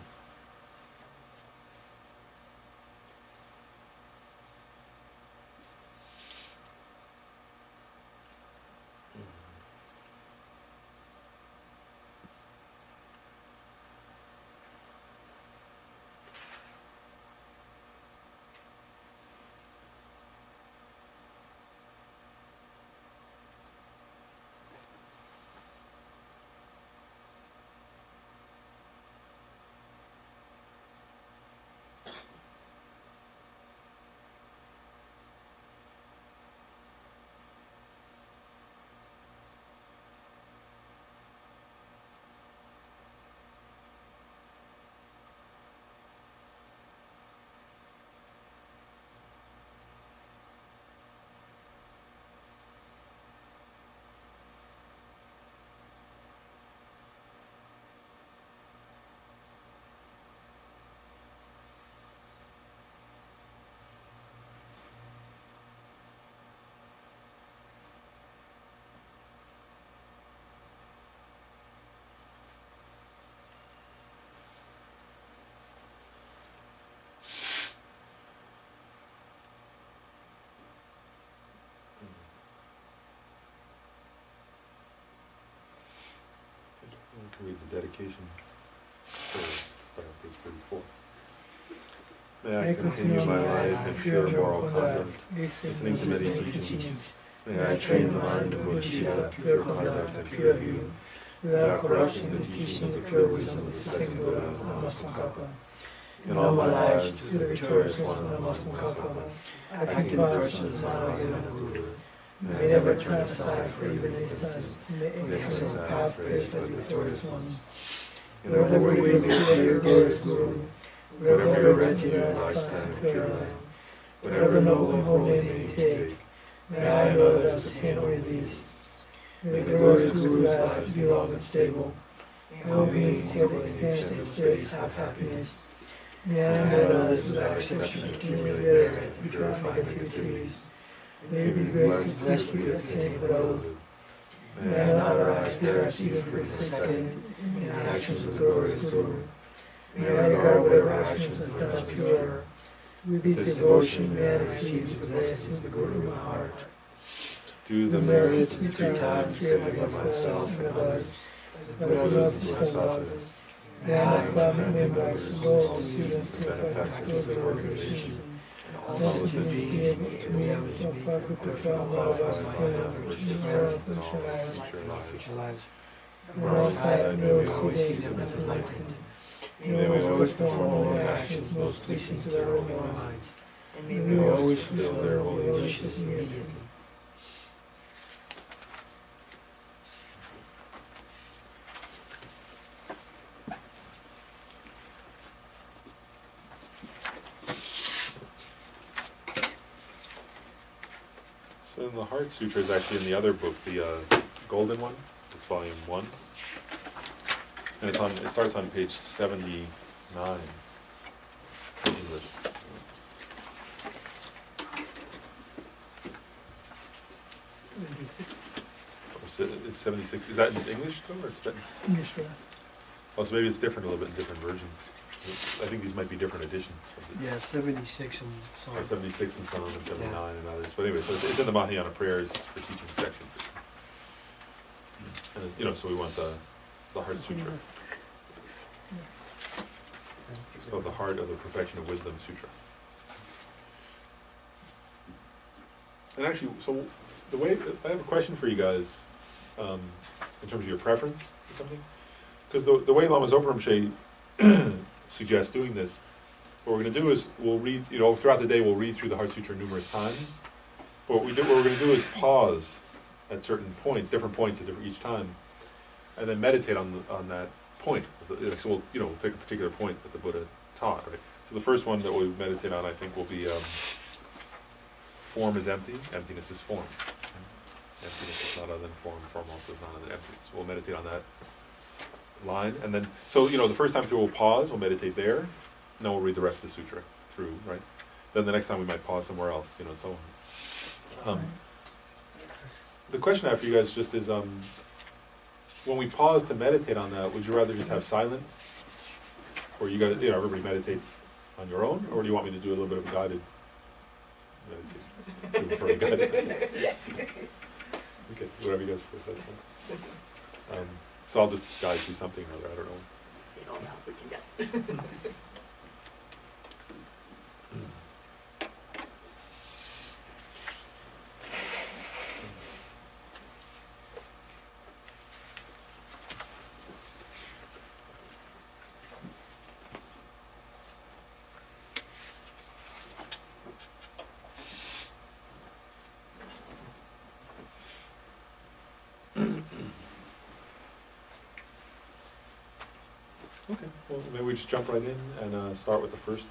dedication. Start on page 34. May I continue my life in pure moral conduct, listening to many teachings. May I train the mind of Bodhisattva, pure conduct and pure view, without corrupting the teaching of the pure wisdom of the second Buddha, Lama Tsongkhapa. In all my lives, to the victorious one, Lama Tsongkhapa, I take the persons of my Guru. May never turn aside for even instant from the excellent path raised by the victorious ones. In whatever way we hear glorious Guru, whatever regular lifestyle of pure life, whatever noble and holy name we take, may I know that I obtain only these. May the glorious Guru's life be long and stable. May all beings equally extend his grace have happiness. May I and others without exception accumulate merit and purify negativities. May we be graced to bless we obtain below. May I not arise there even for a second in the actions of the glorious Guru. May I regard whatever actions as done as pure. With this devotion may I receive the blessings of the Guru in my heart. Do the merits of 3 times given by myself and others, by the Buddhas and Bodhisattvas. May I flatter members of all the students who practice global organization. Also to be able to be able to perfect profound love of my own, which is world and future lives. From all sight may we always see them as enlightened. May we always perform all actions most pleasing to their own minds. And may we always fulfill their holy wishes immediately. So the Heart Sutra is actually in the other book, the golden one. It's volume 1, and it starts on page 79 in English. Is 76? Is that in English too, or Tibetan? English, right? Oh, so maybe it's different a little bit in different versions. I think these might be different editions. Yeah, 76 and so on. 76 and some, and 79 and others. But anyway, so it's in the Mahayana prayers for teaching section. And so we want the Heart Sutra. It's called the Heart of the Perfection of Wisdom Sutra. And actually, so the way I have a question for you guys, in terms of your preference or something, because the way Lama Zopa Rinpoche suggests doing this, what we're going to do is we'll read, throughout the day we'll read through the Heart Sutra numerous times. But what we're going to do is pause at certain points, different points at each time, and then meditate on that point. So we'll pick a particular point that the Buddha taught. Right. So the first one that we'll meditate on, I think, will be form is empty, emptiness is form. Emptiness is not other than form, form also is not other than emptiness. We'll meditate on that line, and then the first time through we'll pause, we'll meditate there, and then we'll read the rest of the sutra through, right? Then the next time we might pause somewhere else, so on. The question I have for you guys just is, when we pause to meditate on that, would you rather just have silent, or you guys, everybody meditates on your own, or do you want me to do a little bit of a guided meditation? Okay, whatever you guys prefer, that's fine. So I'll just guide through something or other, I don't know. You know how we can get. Okay, well, maybe we just jump right in and start with the first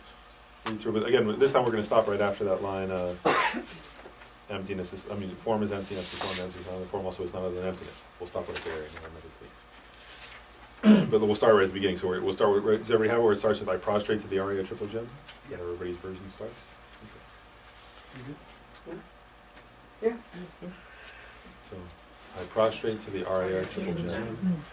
read through. But again, this time we're going to stop right after that line. Emptiness is, form is empty, emptiness is one, emptiness is another, form also is none other than emptiness. We'll stop right there and meditate. But we'll start right at the beginning. So we'll start with, does everybody have where it starts with I prostrate to the Arya Triple Gem? Yeah. Everybody's version starts? Okay. Yeah. So, I prostrate to the Arya Triple Gem.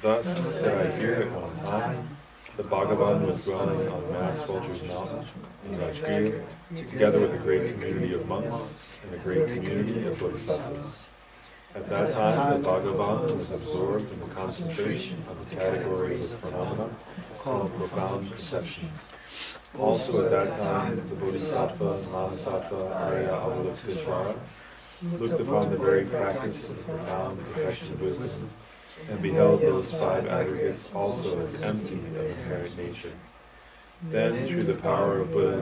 Thus did I hear at one time, the Bhagavan was dwelling on Mass Vulture's Mountain in Rajgir, together with a great community of monks and a great community of bodhisattvas. At that time, the Bhagavan was absorbed in the concentration of the categories of phenomena called profound perceptions. Also at that time, the Bodhisattva, Mahasattva, Arya Avalokiteshvara looked upon the very practice of profound perfection of wisdom, and beheld those five aggregates also as empty of inherent nature. Then, through the power of Buddha,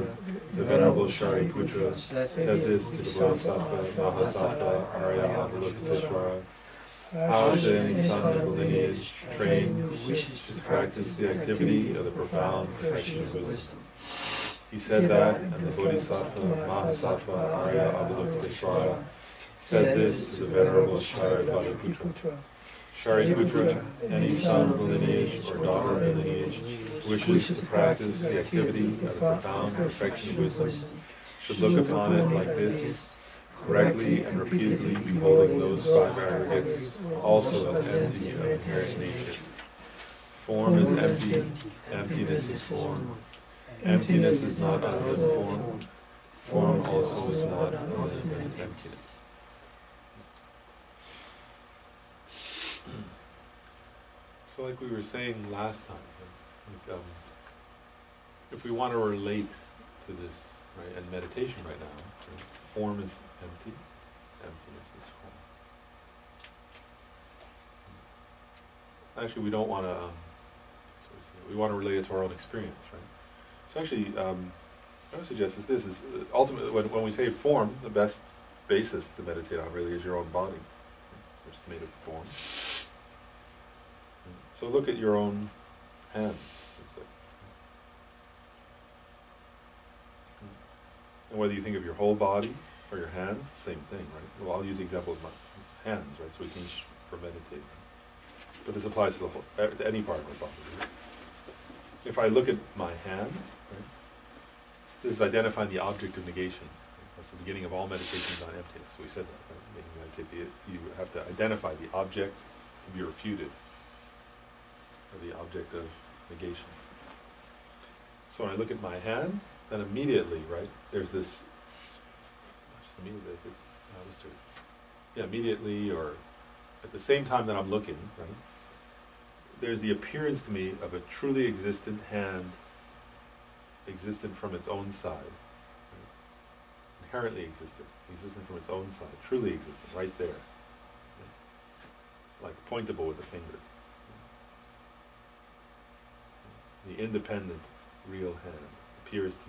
the Venerable Shariputra said this to the Bodhisattva, Mahasattva, Arya Avalokiteshvara: how should any son of the lineage train who wishes to practice the activity of the profound perfection of wisdom? He said that, and the Bodhisattva, Mahasattva, Arya Avalokiteshvara said this to the Venerable Shariputra. Shariputra, any son of the lineage or daughter of the lineage who wishes to practice the activity of the profound perfection of wisdom should look upon it like this, correctly and repeatedly beholding those five aggregates also as empty of inherent nature. Form is empty, emptiness is form. Emptiness is not other than form. Form also is not other than emptiness. So like we were saying last time, if we want to relate to this, right, and meditation right now, right, form is empty, emptiness is form. Actually, we don't want to, we want to relate it to our own experience, right? So actually, I would suggest is this, is ultimately, when we say form, the best basis to meditate on really is your own body, which is made of form. So look at your own hands. And whether you think of your whole body or your hands, same thing, right? Well, I'll use the example of my hands, right? So we can each for meditating. But this applies to the whole, to any part of my body. Right? If I look at my hand, right, this is identifying the object of negation. Right? That's the beginning of all meditations on emptiness. So we said that, right? You have to identify the object to be refuted, or the object of negation. So when I look at my hand, then immediately, right, there's this, not just immediately, immediately, or at the same time that I'm looking, right, there's the appearance to me of a truly existent hand, existent from its own side, right? Inherently existent from its own side, truly existent, right there, right? Like pointable with a finger. The independent, real hand appears to me.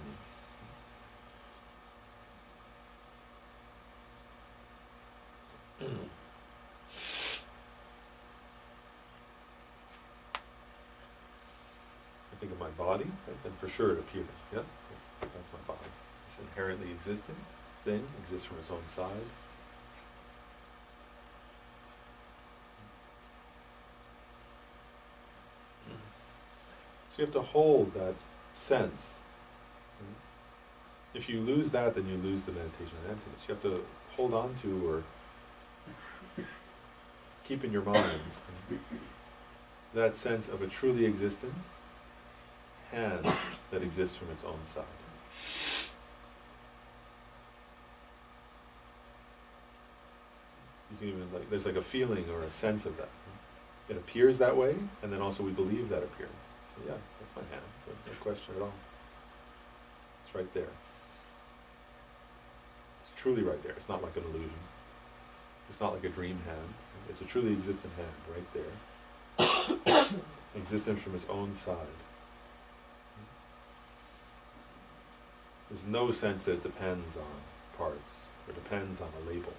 I think of my body, right? Then for sure it appears. Yeah, that's my body. It's inherently existent thing, exists from its own side. So you have to hold that sense. If you lose that, then you lose the meditation on emptiness. You have to hold on to or keep in your mind that sense of a truly existent hand that exists from its own side. You can even, like, there's like a feeling or a sense of that. It appears that way, and then also we believe that appearance. So yeah, that's my hand. No question at all. It's right there. It's truly right there. It's not like an illusion. It's not like a dream hand. It's a truly existent hand right there. Existent from its own side. There's no sense that it depends on parts or depends on a label.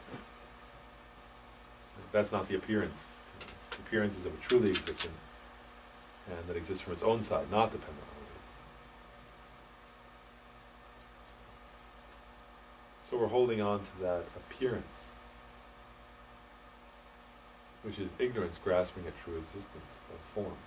That's not the appearance. The appearance is of a truly existent hand that exists from its own side, not dependent on a label. So we're holding on to that appearance, which is ignorance grasping at true existence of form.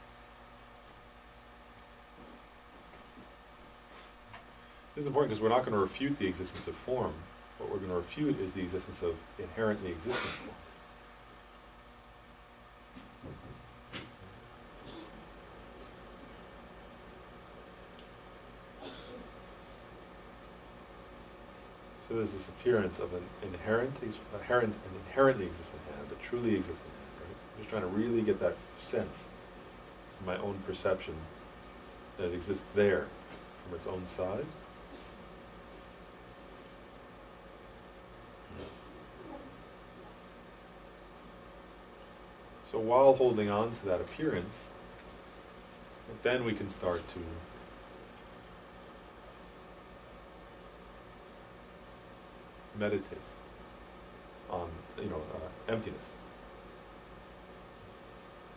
This is important because we're not going to refute the existence of form. What we're going to refute is the existence of inherently existent form. So there's this appearance of an inherently existent hand, a truly existent hand, right? I'm just trying to really get that sense in my own perception that it exists there from its own side. So while holding on to that appearance, then we can start to meditate on, emptiness.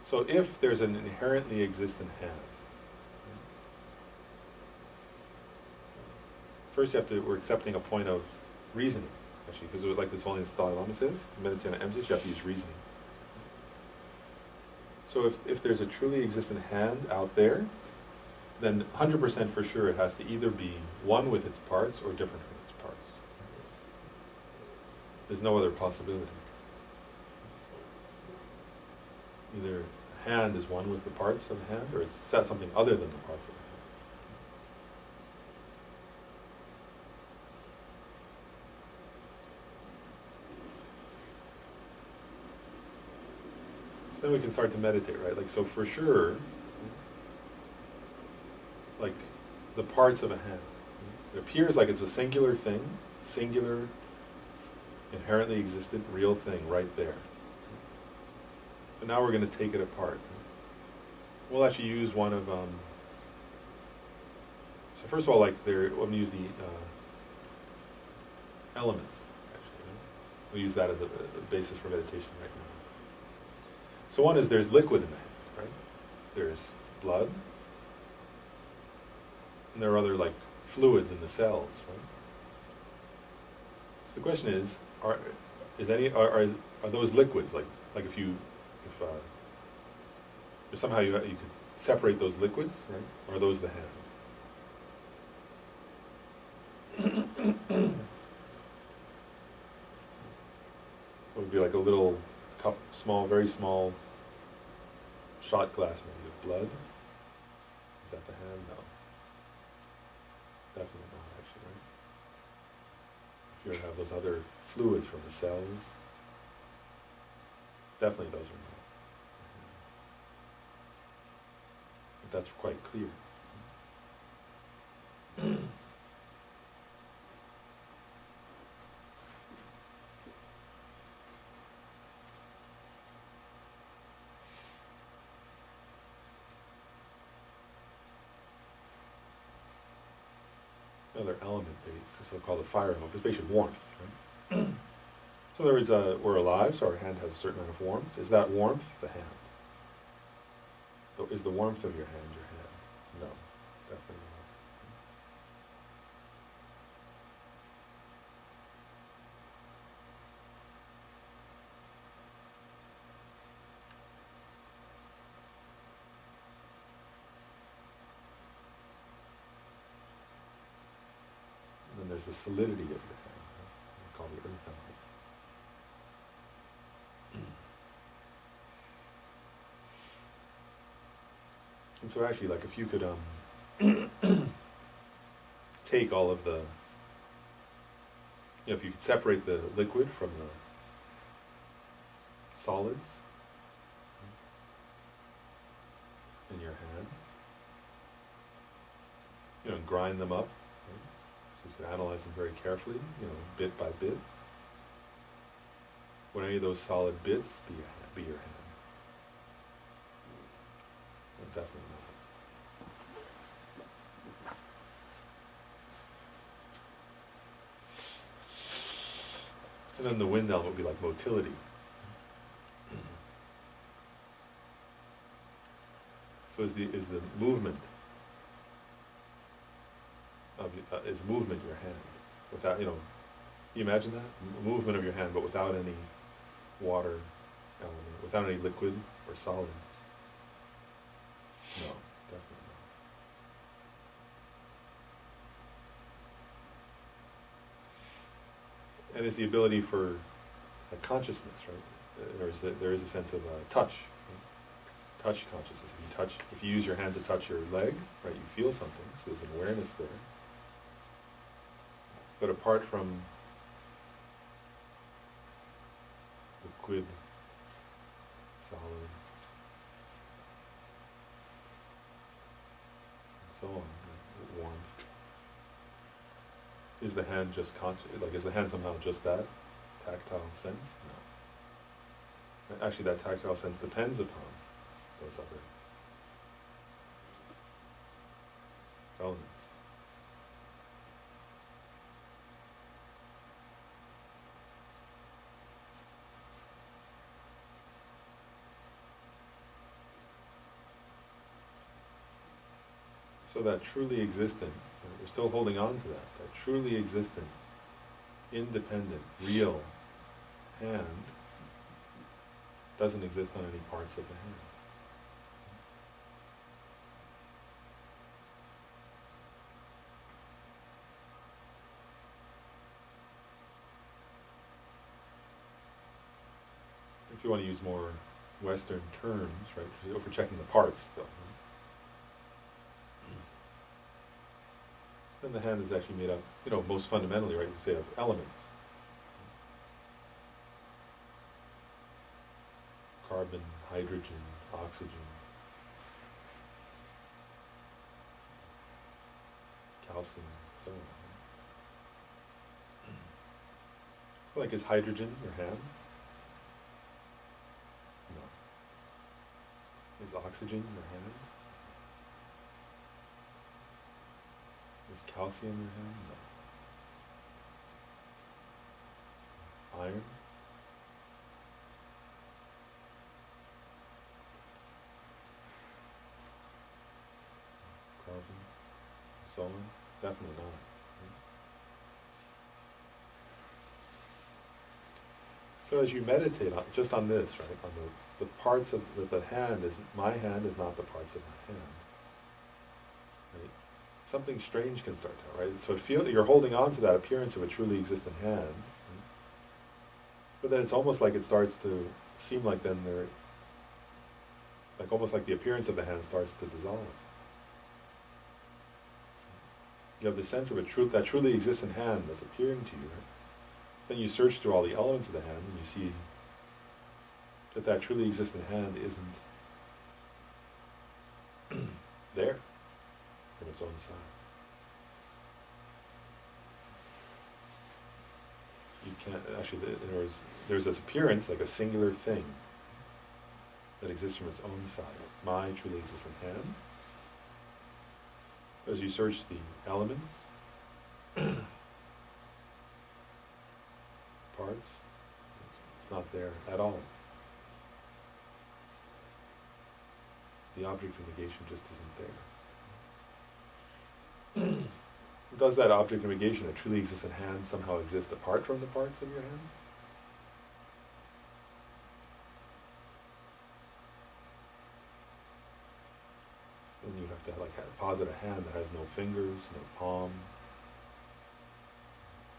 So if there's an inherently existent hand, first we're accepting a point of reasoning, actually, because like this Holiness Dalai Lama says, meditate on emptiness, you have to use reasoning. So if there's a truly existent hand out there, then 100% for sure it has to either be one with its parts or different from its parts. There's no other possibility. Either a hand is one with the parts of a hand, or it's something other than the parts of a hand. So then we can start to meditate, right? Like, so for sure, like the parts of a hand, it appears like it's a singular thing, singular, inherently existent, real thing right there. But now we're going to take it apart. We'll actually use one of, so first of all, like we're going to use the elements, actually. We'll use that as a basis for meditation right now. So one is there's liquid in the hand, right? There's blood, and there are other like fluids in the cells, right? So the question is, are those liquids like if somehow you could separate those liquids, right? Or are those the hand? So it would be like a little cup, very small shot glass maybe of blood. Is that the hand? No. Definitely not, actually, right? If you have those other fluids from the cells, definitely those are not. But that's quite clear. Another element, so-called the fire element, is basically warmth. Right? So there is we're alive, so our hand has a certain amount of warmth. Is that warmth the hand? So is the warmth of your hand your hand? No, definitely not. And then there's the solidity of your hand, right? Called the earth element. And so actually, like if you could take all of the, if you could separate the liquid from the solids in your hand, and grind them up, right? So you could analyze them very carefully, bit by bit. Would any of those solid bits be your hand? No, definitely not. And then the wind element would be like motility. So is the movement of is movement your hand without you imagine that movement of your hand, but without any water element, without any liquid or solids? No, definitely not. And it's the ability for a consciousness, right? There is a sense of touch, right? Touch consciousness. If you use your hand to touch your leg, right, you feel something, so there's an awareness there. But apart from liquid so on, warmth. Is the hand just is the hand somehow just that tactile sense? No. Actually, that tactile sense depends upon those other elements. So that truly existent, we're still holding on to that truly existent, independent, real hand doesn't exist on any parts of the hand. If you want to use more Western terms, right, we're checking the parts still. Right? Then the hand is actually made up, most fundamentally, right, we say of elements. Carbon, hydrogen, oxygen, calcium, so on. So like, is hydrogen your hand? No. Is oxygen your hand? Is calcium your hand? No. Iron? Carbon? So on? Definitely not. So as you meditate just on this, right, on the parts of the hand, my hand is not the parts of my hand. Right? Something strange can start to, right? So you're holding on to that appearance of a truly existent hand, right? But then it's almost like it starts to seem like almost like the appearance of the hand starts to dissolve. You have the sense of that truly existent hand that's appearing to you, right? Then you search through all the elements of the hand and you see that truly existent hand isn't there from its own side. You can't, actually, in other words, there's this appearance, like a singular thing, that exists from its own side. My truly existent hand. As you search the elements, parts, it's not there at all. The object of negation just isn't there. Does that object of negation, a truly existent hand, somehow exist apart from the parts of your hand? So then you have to posit a hand that has no fingers, no palm,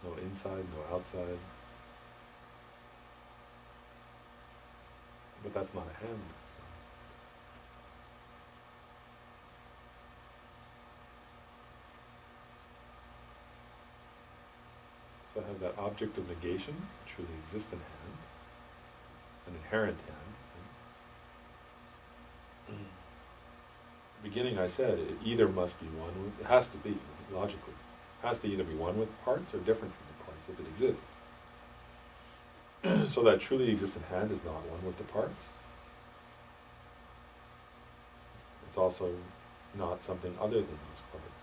no inside, no outside. But that's not a hand. So I have that object of negation, a truly existent hand, an inherent hand. Beginning, I said, it either must be one with, it has to be, logically, it has to either be one with the parts or different from the parts if it exists. So that truly existent hand is not one with the parts. It's also not something other than those parts.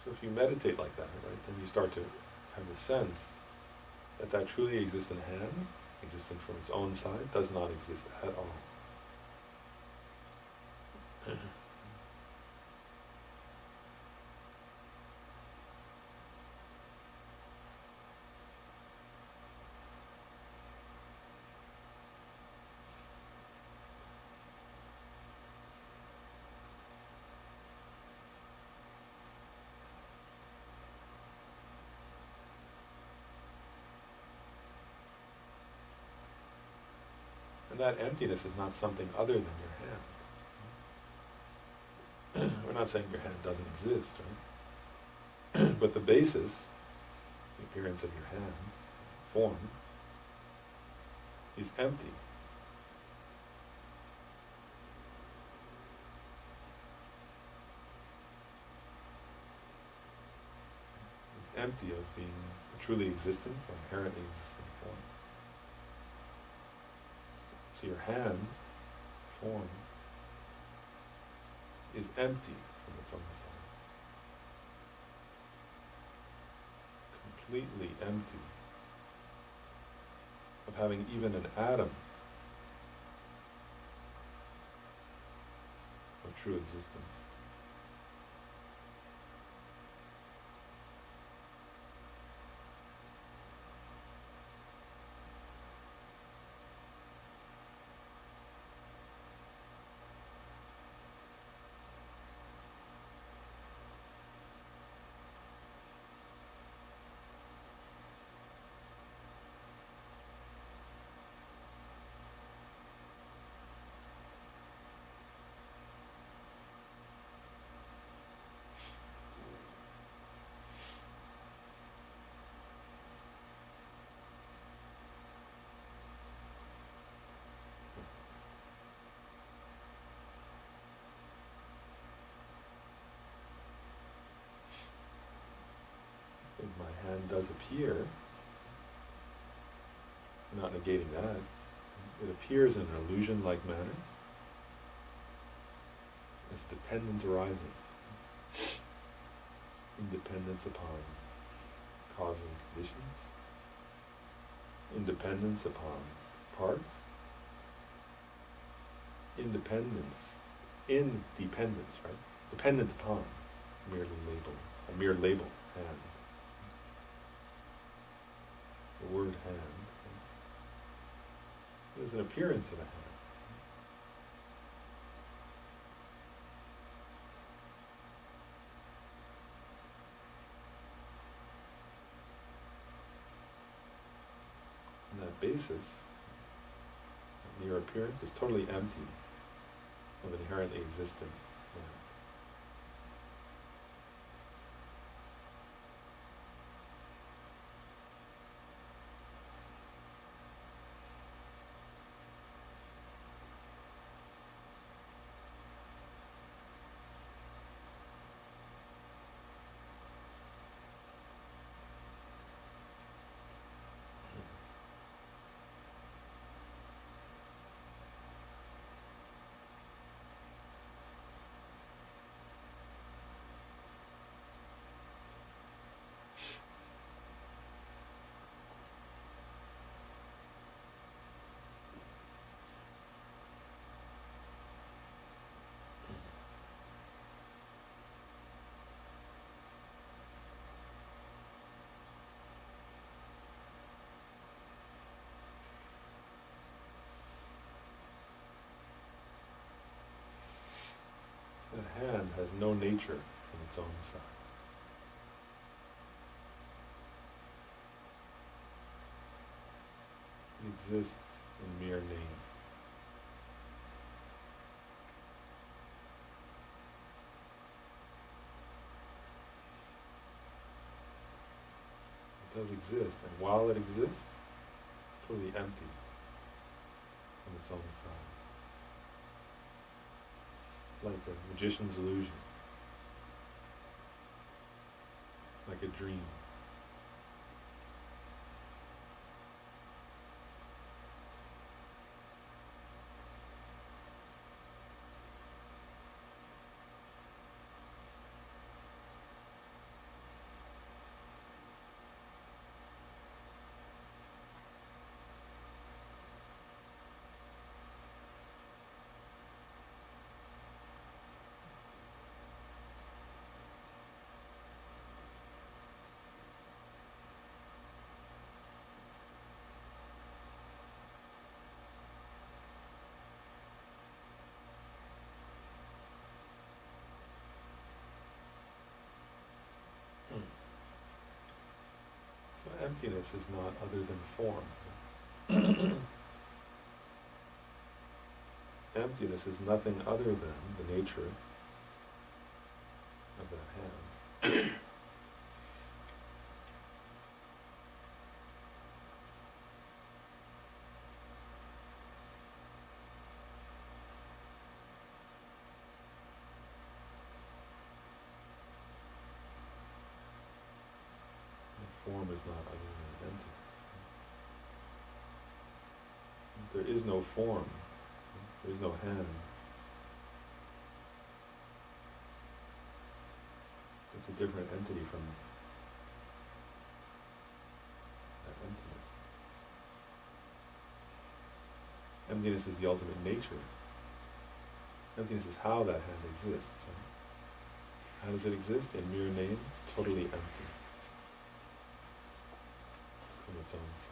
So if you meditate like that, right, then you start to have the sense that truly existent hand, existing from its own side, does not exist at all. And that emptiness is not something other than your hand. We're not saying your hand doesn't exist, right? But the basis, the appearance of your hand, form, is empty. It's empty of being a truly existent or inherently existent form. So your hand, form, is empty from its own self. Completely empty of having even an atom of true existence. And my hand does appear, I'm not negating that, it appears in an illusion-like manner. It's dependent arising, independence upon cause and conditions, independence upon parts, independence, right? Dependent upon a mere label, hand. The word hand. There's an appearance of a hand. On that basis, mere appearance is totally empty of inherently existent man. The hand has no nature in its own side. It exists in mere name. It does exist, and while it exists, it's totally empty on its own side. Like a magician's illusion, like a dream. So emptiness is not other than form. Emptiness is nothing other than the nature of that hand. is not other than emptiness. There is no form. There is no hand. It's a different entity from that emptiness. Emptiness is the ultimate nature. Emptiness is how that hand exists. Right? How does it exist? In mere name, totally empty from its own side.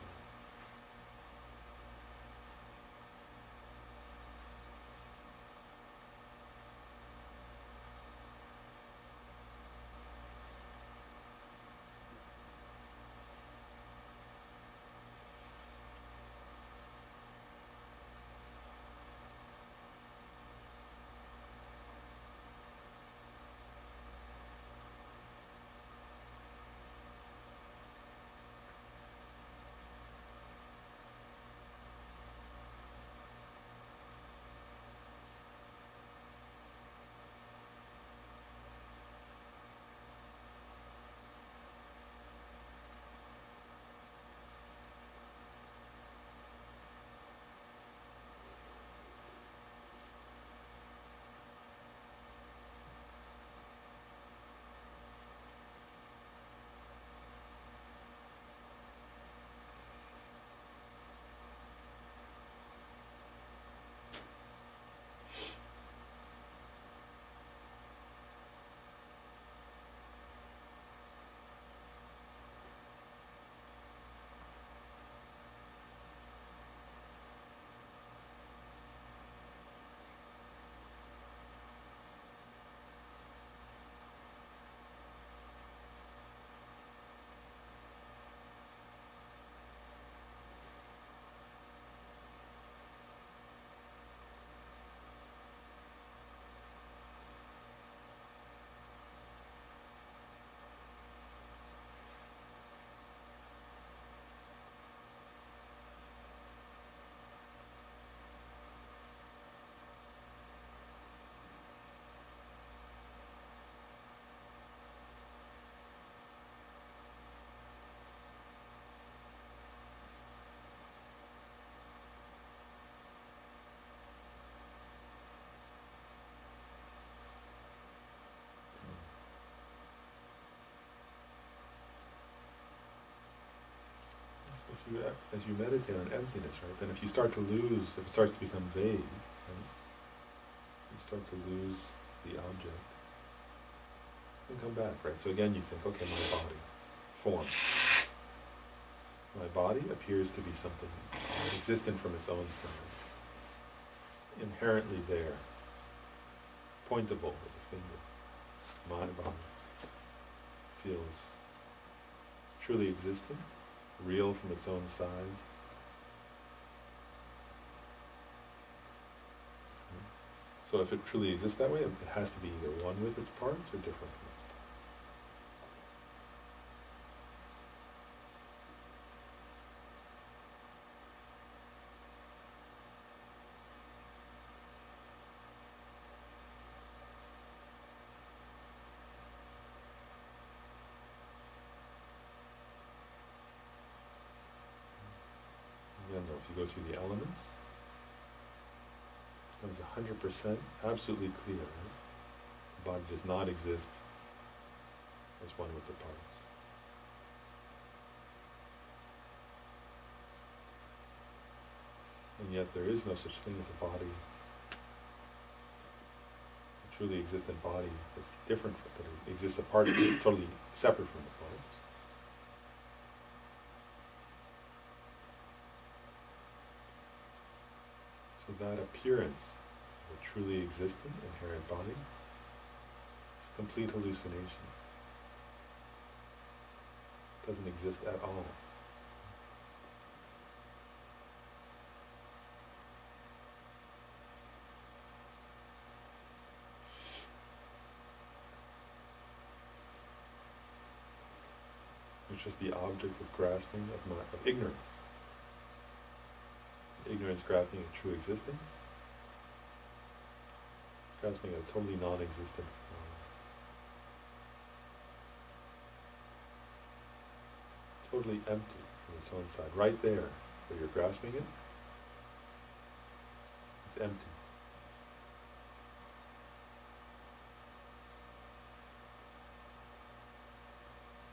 As you meditate on emptiness, right, then if you start to lose, if it starts to become vague, right, you start to lose the object, then come back, right? So again you think, okay, my body, form. My body appears to be something existent from its own side, inherently there, pointable with the finger. My body feels truly existent, real from its own side. So if it truly exists that way, it has to be either one with its parts or different from its parts. Again, though, if you go through the elements, it becomes 100% absolutely clear, right? The body does not exist as one with the parts. And yet there is no such thing as a body, a truly existent body that's different, but it exists apart, totally separate from the parts. So that appearance of a truly existent, inherent body is a complete hallucination. It doesn't exist at all. It's just the object of grasping of ignorance. Ignorance grasping at true existence. It's grasping at a totally non-existent totally empty from its own side. Right there, where you're grasping it, it's empty.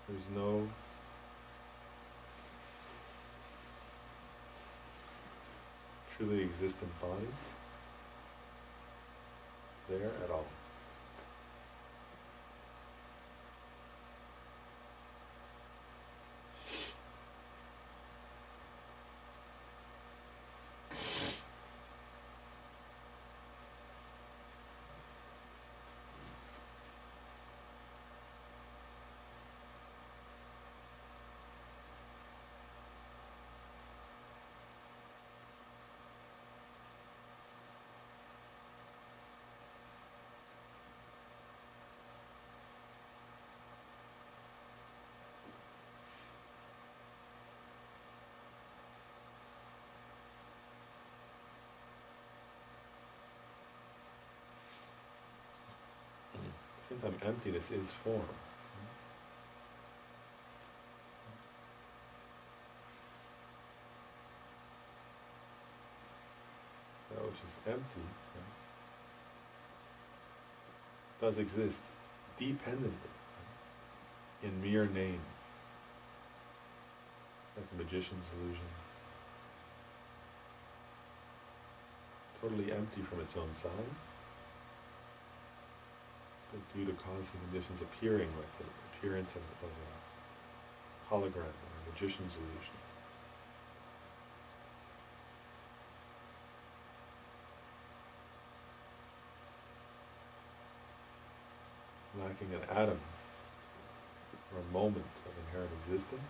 There's no truly existent body there at all. Sometimes emptiness is form. So that which is empty does exist dependently in mere name, like the magician's illusion. Totally empty from its own side, but due to causing conditions appearing like the appearance of a hologram or a magician's illusion. Lacking an atom or a moment of inherent existence.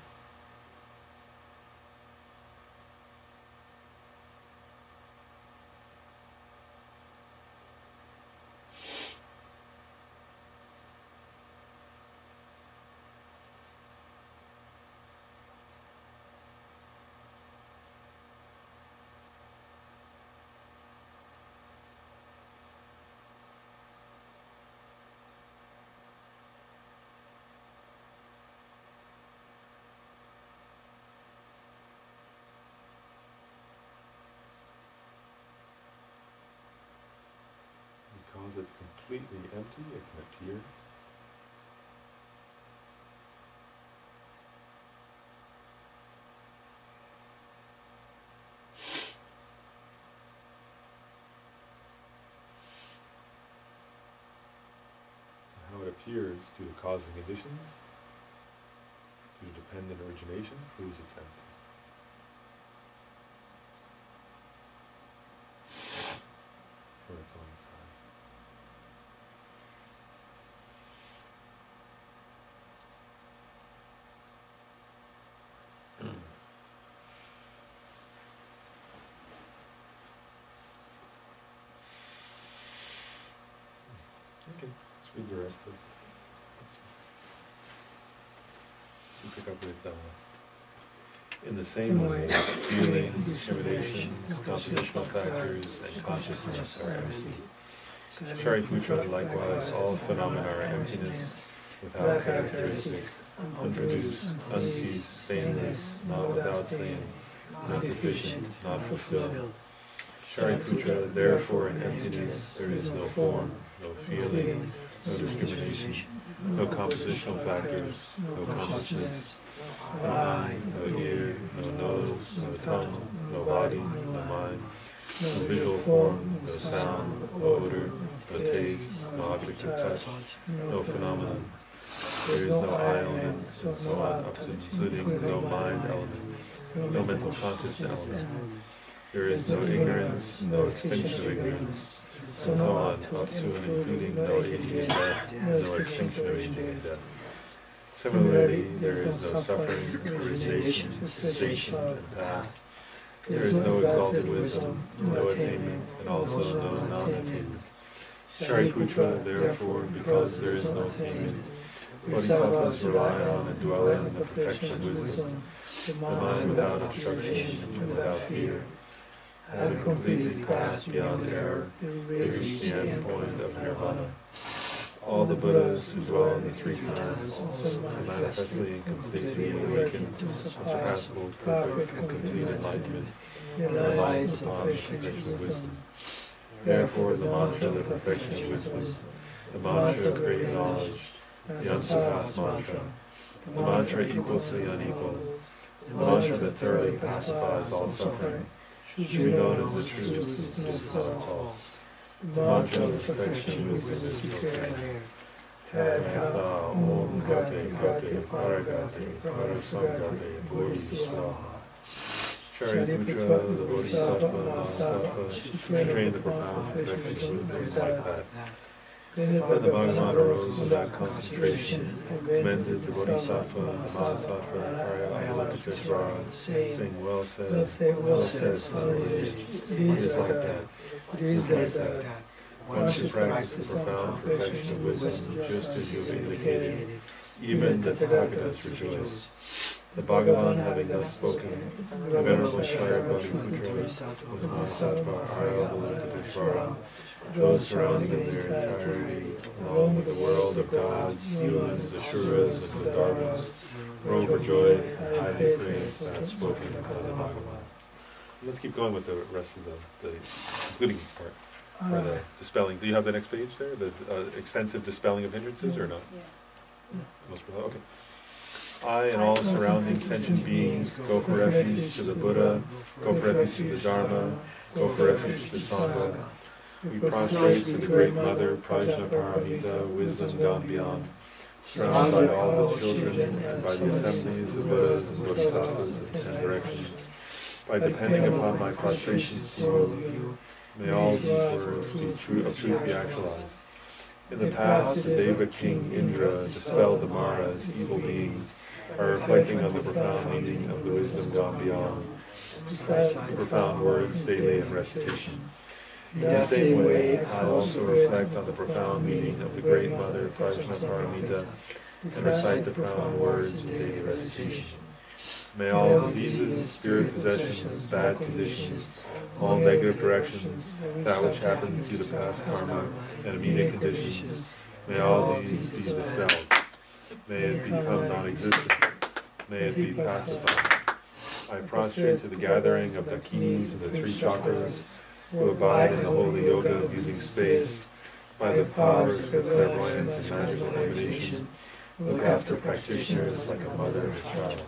Because it's completely empty, it can appear. And how it appears due to causing conditions, due to dependent origination, proves it's empty. From its own side. Okay, let's read the rest of it. We pick up with, in the same way, feelings, discriminations, compositional factors, and consciousness are empty. Shariputra, likewise, all phenomena are emptiness, without characteristics, unproduced, unceased, stainless, not without stain, not deficient, not fulfilled. Shariputra, therefore in emptiness there is no form, no feeling, no discrimination, no compositional factors, no consciousness, no eye, no ear, no nose, no tongue, no body, no mind, no visual form, no sound, no odor, no taste, no object of touch, no phenomenon. There is no I element, and so on, up to including no mind element, no mental conscious element. There is no ignorance, no extinction of ignorance, and so on, up to and including no aging and death, no extinction of aging and death. Similarly, there is no suffering, origination, cessation, and path. There is no exalted wisdom, no attainment, and also no non-attainment. Shariputra, therefore, because there is no attainment, bodhisattvas rely on and dwell in the perfection of wisdom, the mind without obstruction and without fear. Having completely passed beyond error, they reach the end point of nirvana. all the Buddhas who dwell in the three times, are manifestly and completely awakened, unsurpassable, perfect, and complete enlightenment, and reliance upon the perfection of wisdom. Therefore, the mantra of the perfection of wisdom, the mantra of great knowledge, the unsurpassed mantra, the mantra equal to the unequal, the mantra that thoroughly pacifies all suffering, should be known as the truth, is not false. The mantra of the perfection of wisdom is declared. Tata Om Gate Gate Paragate Parasangate Bodhi Swaha. Shariputra, the Bodhisattva, Mahasattva, trained the profound perfection of wisdom like that. Then the Bhagavan arose in that concentration, commended the Bodhisattva, the Mahasattva, Avalokiteshvara, saying, well said, son of the age. It is like that. It is like that. One should practice the profound perfection of wisdom, just as you have indicated, even that the Bhagavats rejoice. The Bhagavan, having thus spoken, the Venerable Shariputra, with the Mahasattva, Avalokiteshvara, those surrounding in their entirety, along with the world of gods, humans, the Shuras, and the Dharmas, were overjoyed and highly praised that spoken by the Bhagavan. Let's keep going with the rest of the concluding part. Or the dispelling. Do you have the next page there? The extensive dispelling of hindrances, or not? Yeah. Okay. I and all surrounding sentient beings go for refuge to the Buddha, go for refuge to the Dharma, go for refuge to the Sangha. We prostrate to the Great Mother, Prajnaparamita, wisdom gone beyond, surrounded by all the children and by the assemblies of Buddhas and Bodhisattvas of the 10 directions. By depending upon my prostrations to you, may all these words of truth be actualized. In the past, the Deva king Indra dispelled the Maras, evil beings, by reflecting on the profound meaning of the wisdom gone beyond, the profound words daily in recitation. In the same way, I also reflect on the profound meaning of the Great Mother Prajnaparamita and recite the profound words in daily recitation. May all diseases, spirit possessions, bad conditions, all negative directions, that which happens due to past karma and immediate conditions, may all these be dispelled. May it become non-existent. May it be pacified. I prostrate to the gathering of the keys and the 3 chakras, who abide in the holy yoga of using space, by the powers of clairvoyance and magical emanation, look after practitioners like a mother and a child.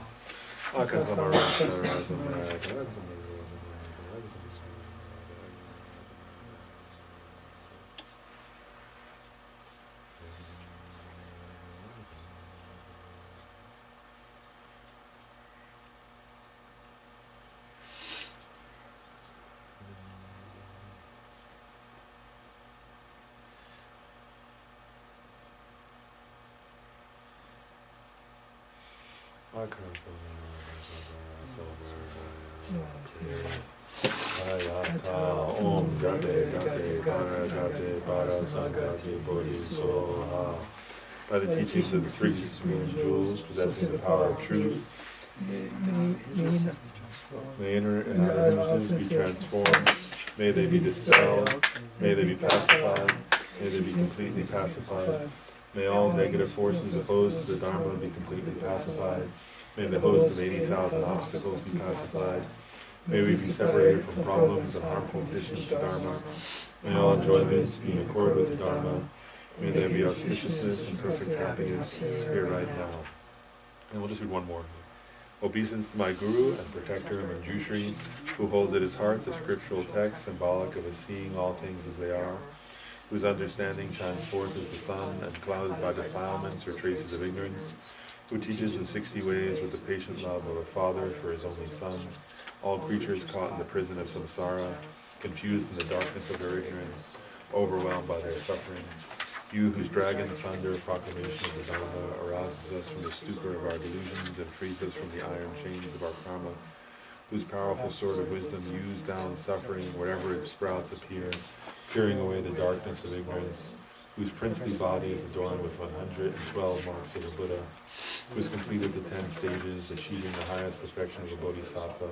Om Gate Gate Paragate Parasangate Bodhi Swaha. By the teachings of the 3 supreme jewels possessing the power of truth, may inner and outer hindrances be transformed, may they be dispelled, may they be pacified, may they be completely pacified. May all negative forces opposed to the Dharma be completely pacified. May the host of 80,000 obstacles be pacified. May we be separated from problems and harmful conditions to Dharma. May all enjoyments be in accord with the Dharma. May there be auspiciousness and perfect happiness here right now. And we'll just read one more. Obeisance to my Guru and Protector Manjushri, who holds at his heart the scriptural text symbolic of his seeing all things as they are, whose understanding shines forth as the sun and clouded by defilements or traces of ignorance, who teaches the 60 ways with the patient love of a father for his only son, all creatures caught in the prison of samsara, confused in the darkness of their ignorance, overwhelmed by their suffering. You whose dragon thunder proclamation of the Dharma arouses us from the stupor of our delusions and frees us from the iron chains of our karma, whose powerful sword of wisdom hews down suffering wherever its sprouts appear, clearing away the darkness of ignorance, whose princely body is adorned with 112 marks of the Buddha, who has completed the 10 stages, achieving the highest perfection of a bodhisattva,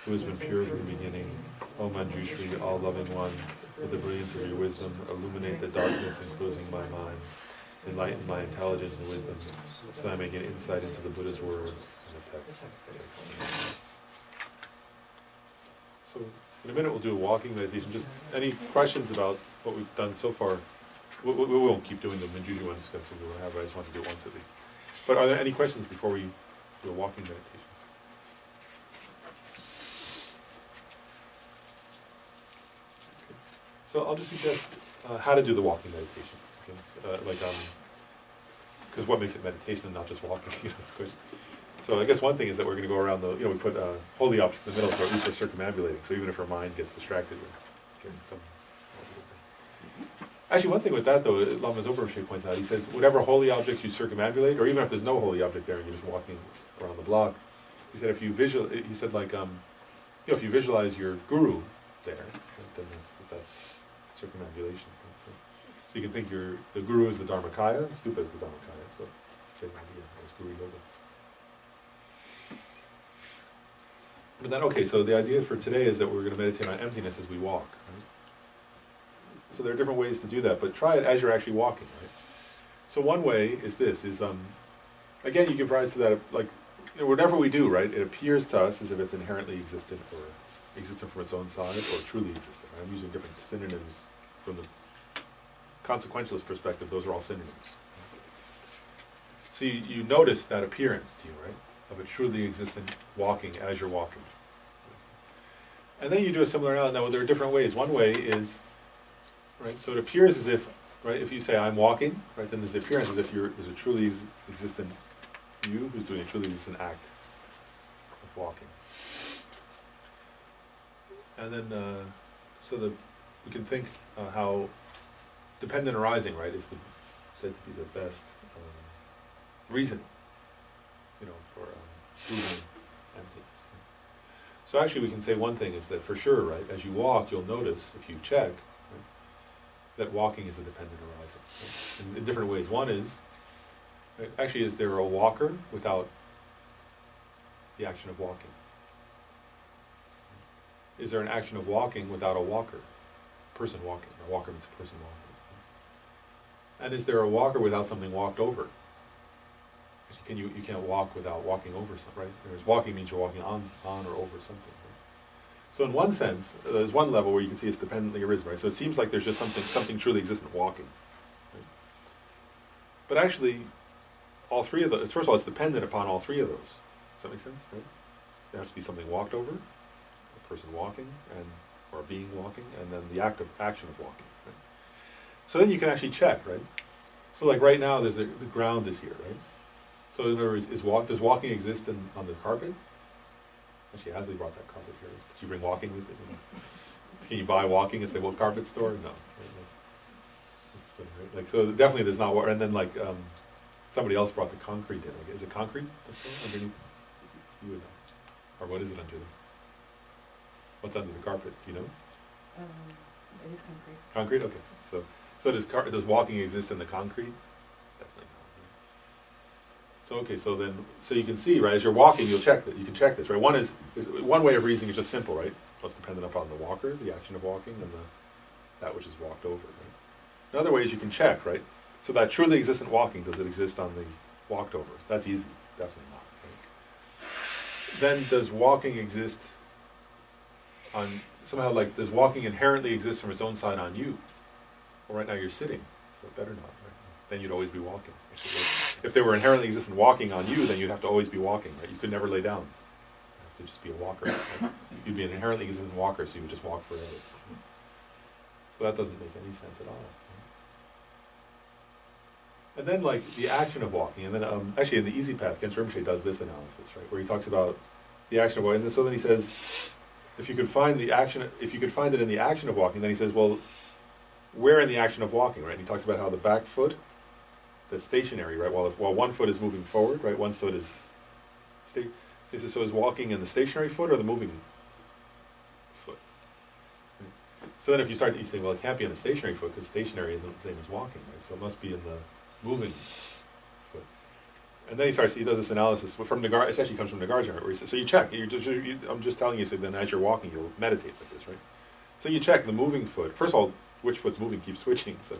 who has been pure from the beginning. O Manjushri, all-loving one, with the brilliance of your wisdom, illuminate the darkness enclosing my mind. enlighten my intelligence and wisdom, so I may gain insight into the Buddha's words and the text. So in a minute we'll do a walking meditation. Just any questions about what we've done so far? We won't keep doing the Manjuju ones because we will have. I just want to do it once at least. But are there any questions before we do a walking meditation? So I'll just suggest how to do the walking meditation. Okay? Because what makes it meditation and not just walking? Is the question. So I guess one thing is that we're going to go around the, we put a holy object in the middle, so at least we're circumambulating. So even if our mind gets distracted, we're getting some. Actually, one thing with that though, Lama Zopa points out, he says whatever holy objects you circumambulate, or even if there's no holy object there and you're just walking around the block, he said if you if you visualize your guru there, then that's circumambulation. So you can think the guru is the Dharmakaya, the stupa is the Dharmakaya. So same idea as guru yoga. But then, okay, so the idea for today is that we're going to meditate on emptiness as we walk. Right? So there are different ways to do that, but try it as you're actually walking. Right? So one way is this: again, you give rise to that, whatever we do, right? It appears to us as if it's inherently existent or existent from its own side, or truly existent. Right? I'm using different synonyms from the consequentialist perspective. Those are all synonyms. So you notice that appearance to you, right? Of a truly existent walking as you're walking. And then you do a similar analysis. Now there are different ways. One way is, right, so it appears as if, right, if you say I'm walking, right, then there's the appearance as if there's a truly existent you who's doing a truly existent act of walking. And then, we can think how dependent arising, right, is said to be the best reason, for proving emptiness. So actually we can say one thing is that for sure, right, as you walk, you'll notice, if you check, right, that walking is a dependent arising. Right? In different ways. One is, right, actually, is there a walker without the action of walking? Is there an action of walking without a walker? Person walking. A walker means a person walking. And is there a walker without something walked over? You can't walk without walking over something, right? Whereas walking means you're walking on or over something. Right? So in one sense, there's one level where you can see it's dependently arisen, right? So it seems like there's just something truly existent walking. Right? But actually, all three of those, first of all, it's dependent upon all three of those. Does that make sense? Right? There has to be something walked over, a person walking, or a being walking, and then the action of walking. Right? So then you can actually check, right? So like right now, the ground is here, right? So in other words, does walking exist on the carpet? Actually, Hasley brought that carpet here. Did you bring walking with it? Can you buy walking at the carpet store? No. Right? So definitely there's not water. And then somebody else brought the concrete in. Is it concrete underneath? You would know. Or what is it under there? What's under the carpet? Do you know? It is concrete. Concrete? Okay. So does walking exist in the concrete? Definitely not. Right? So you can see, right, as you're walking, you'll check that. You can check this, right? One way of reasoning is just simple, right? What's dependent upon the walker, the action of walking, and that which is walked over, right? In other ways, you can check, right? So that truly existent walking, does it exist on the walked over? That's easy. Definitely not. Right? Then does walking exist on, somehow does walking inherently exist from its own side on you? Well, right now you're sitting, so it better not, right? Then you'd always be walking. If there were inherently existent walking on you, then you'd have to always be walking, right? You could never lay down. You have to just be a walker. Right? You'd be an inherently existent walker, so you would just walk forever. So that doesn't make any sense at all. Right? And then the action of walking, and then actually in the Easy Path, Gens Rinpoche does this analysis, right? Where he talks about the action of walking. And so then he says, if you could find it in the action of walking, then he says, well, where in the action of walking, right? And he talks about how the back foot, that's stationary, right? While one foot is moving forward, right? One foot is so he says, so is walking in the stationary foot or the moving foot? Right? So then if you start, you say, well, it can't be in the stationary foot because stationary isn't the same as walking, right? So it must be in the moving foot. And then he does this analysis from Nagarjuna. It actually comes from Nagarjuna, where he says, so you check. I'm just telling you, so then as you're walking, you'll meditate like this, right? So you check the moving foot. First of all, which foot's moving keeps switching. So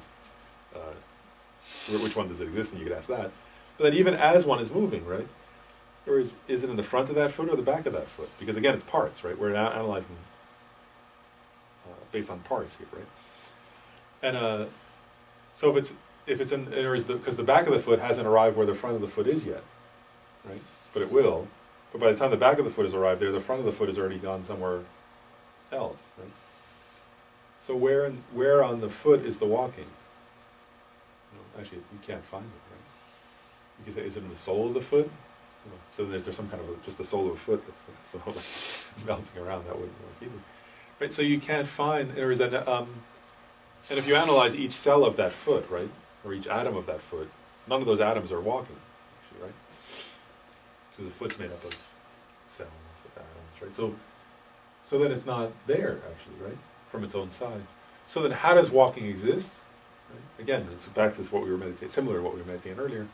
which one does it exist in? You could ask that. But then even as one is moving, right? Or is it in the front of that foot or the back of that foot? Because again, it's parts, right? We're now analyzing based on parts here, right? And so if it's in, or is because the back of the foot hasn't arrived where the front of the foot is yet, right? But it will. But by the time the back of the foot has arrived there, the front of the foot has already gone somewhere else, right? So where on the foot is the walking? Actually, you can't find it, right? You can say, is it in the sole of the foot? So there's some kind of just the sole of a foot that's so bouncing around. That wouldn't work either, right? So you can't find, or is that, and if you analyze each cell of that foot, right, or each atom of that foot, none of those atoms are walking, actually, right? Because the foot's made up of cells, of atoms, right? So then it's not there, actually, right, from its own side. So then how does walking exist? Right? Again, it's back to what we were meditating, similar to what we were meditating earlier.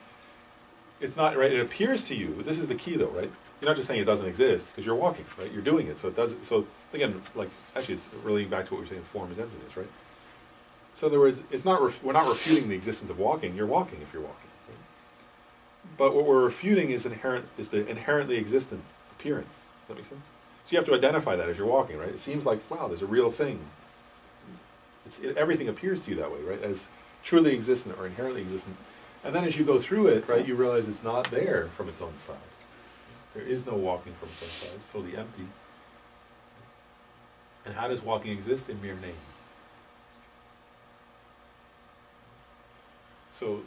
It's not, right, it appears to you, this is the key though, right? You're not just saying it doesn't exist, because you're walking, right? You're doing it, so it does, so again, like, actually it's relating back to what we were saying, form is emptiness, right? So in other words, it's not, we're not refuting the existence of walking, you're walking if you're walking, right? But what we're refuting is the inherently existent appearance. Does that make sense? So you have to identify that as you're walking, right? It seems like, wow, there's a real thing. Everything appears to you that way, right? As truly existent or inherently existent. And then as you go through it, right, you realize it's not there from its own side. There is no walking from its own side. It's totally empty. And how does walking exist? In mere name. So,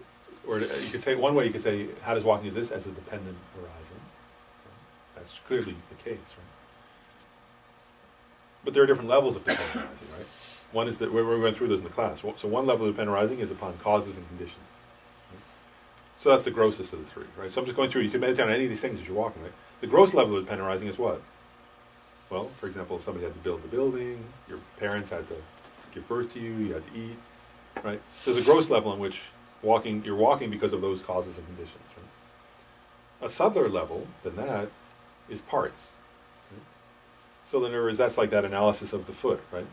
or you could say, one way you could say, how does walking exist? As a dependent arising. That's clearly the case, right? But there are different levels of dependent arising, right? One is that we're going through this in the class. So one level of dependent arising is upon causes and conditions. Right? So that's the grossest of the three, right? So I'm just going through. You can meditate on any of these things as you're walking, right? The gross level of dependent arising is what? Well, for example, somebody had to build the building. Your parents had to give birth to you. You had to eat, right? So there's a gross level in which you're walking because of those causes and conditions. Right? A subtler level than that is parts. Right? So in other words, that's like that analysis of the foot, right?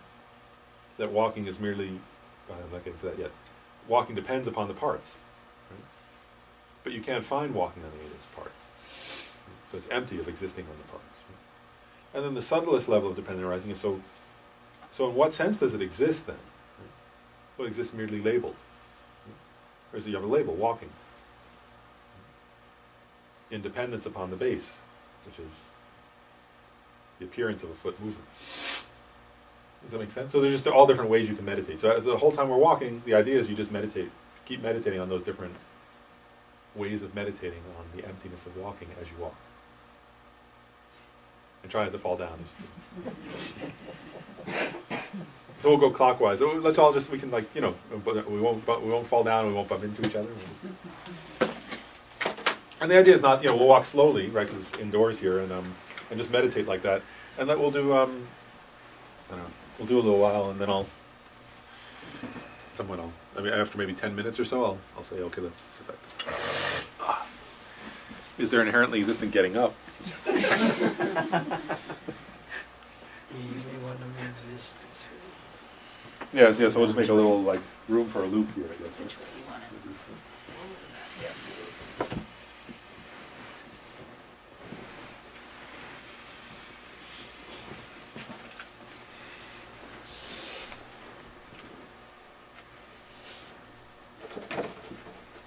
That walking is merely, I'm not getting to that yet. Walking depends upon the parts, right? But you can't find walking on any of those parts. Right? So it's empty of existing on the parts. Right? And then the subtlest level of dependent arising is so in what sense does it exist then? Right? Well, it exists merely labeled. Right? Or is it you have a label, walking? In dependence upon the base, which is the appearance of a foot moving. Does that make sense? So there's just all different ways you can meditate. So the whole time we're walking, the idea is you just meditate, keep meditating on those different ways of meditating on the emptiness of walking as you walk. And try not to fall down. So we'll go clockwise. So let's all just, we can we won't fall down, we won't bump into each other. And the idea is not, we'll walk slowly, right, because it's indoors here, and just meditate like that. And that we'll do, I don't know, we'll do a little while, and then after maybe 10 minutes or so, I'll say, okay, let's sit back. Is there inherently existent getting up? You may want to move this. Yeah, so we'll just make a little, room for a loop here, I guess.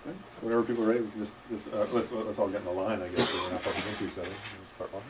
Right? Whenever people are ready, we can just let's all get in a line, I guess, so we're not bumping into each other. Start walking.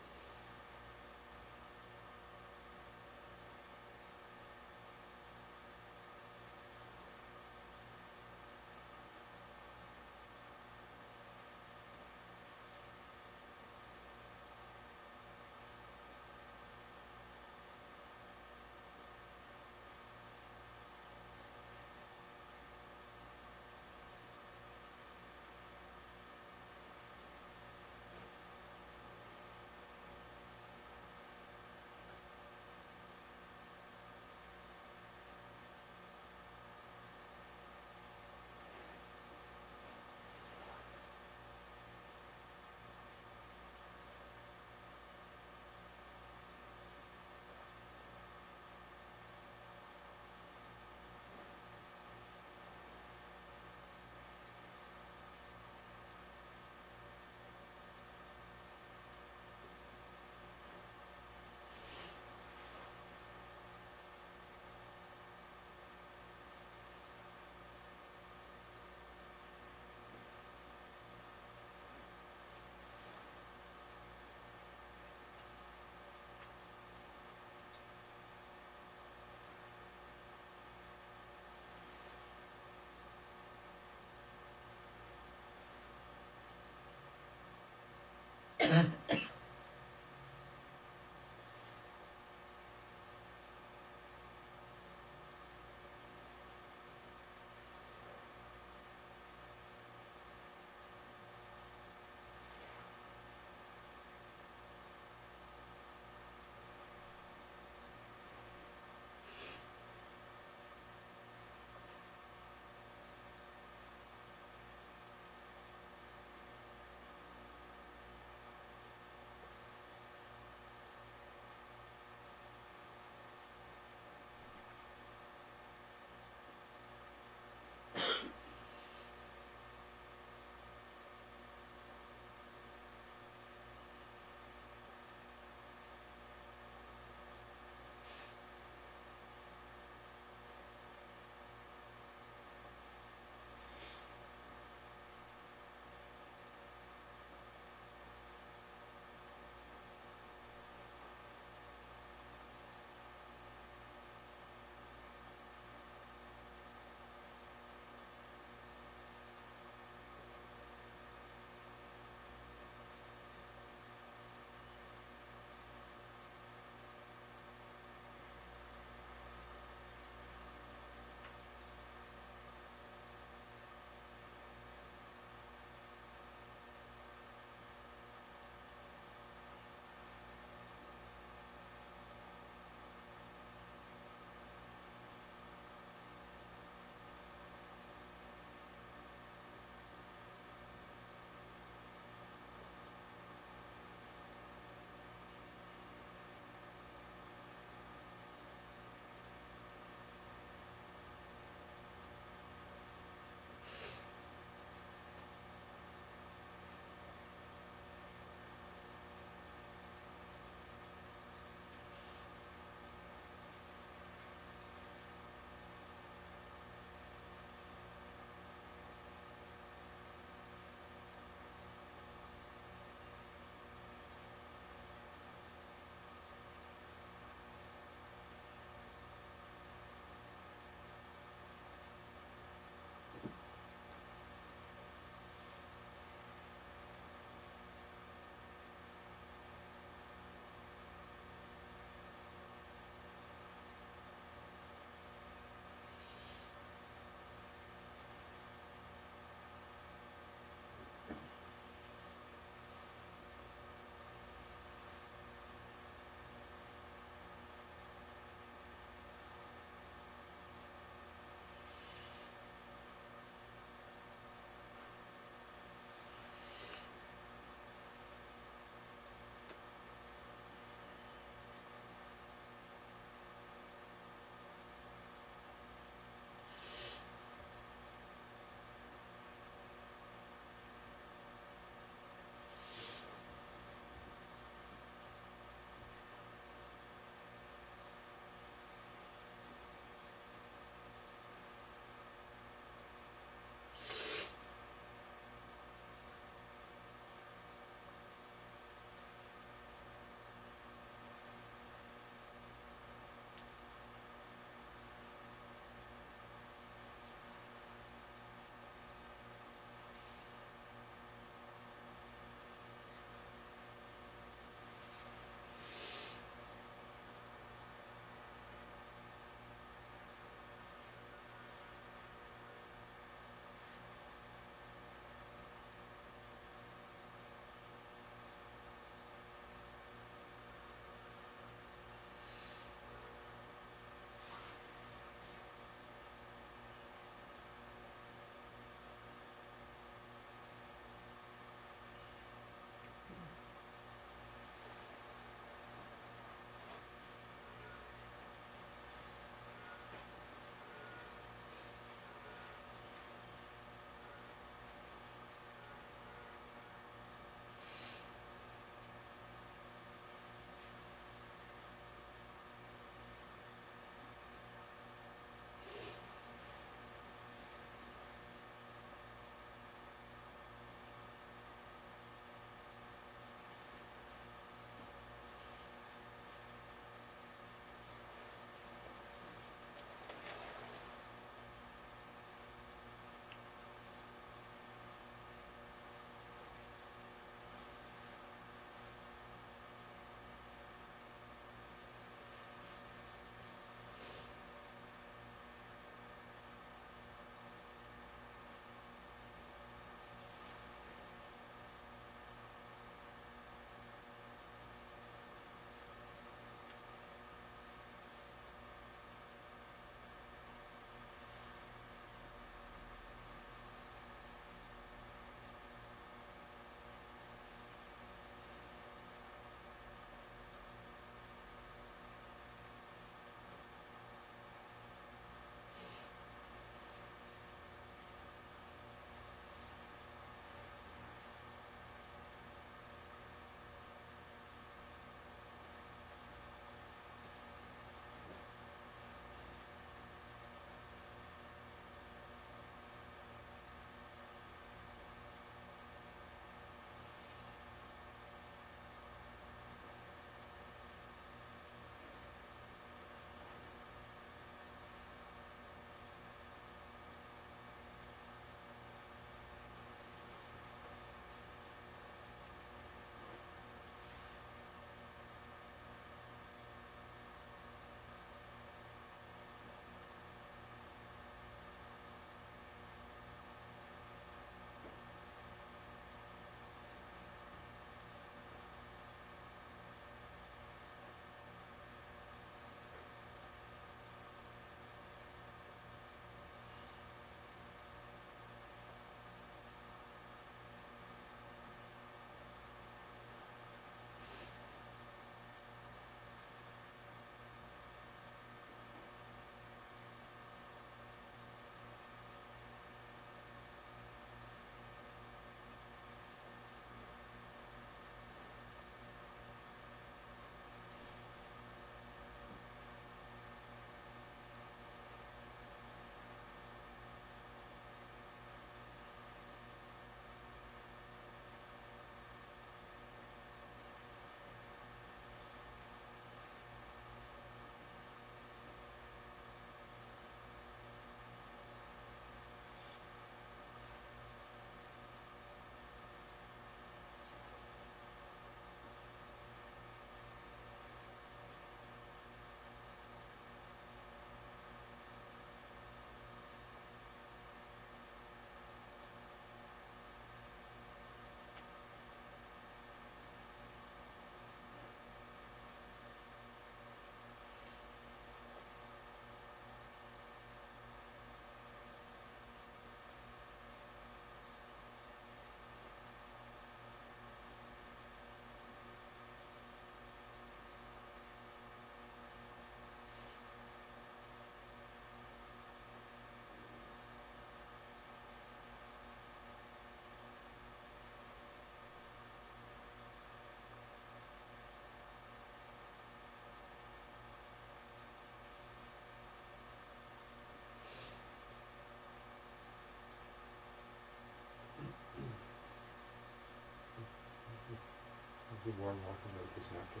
Do warm walking meditation after.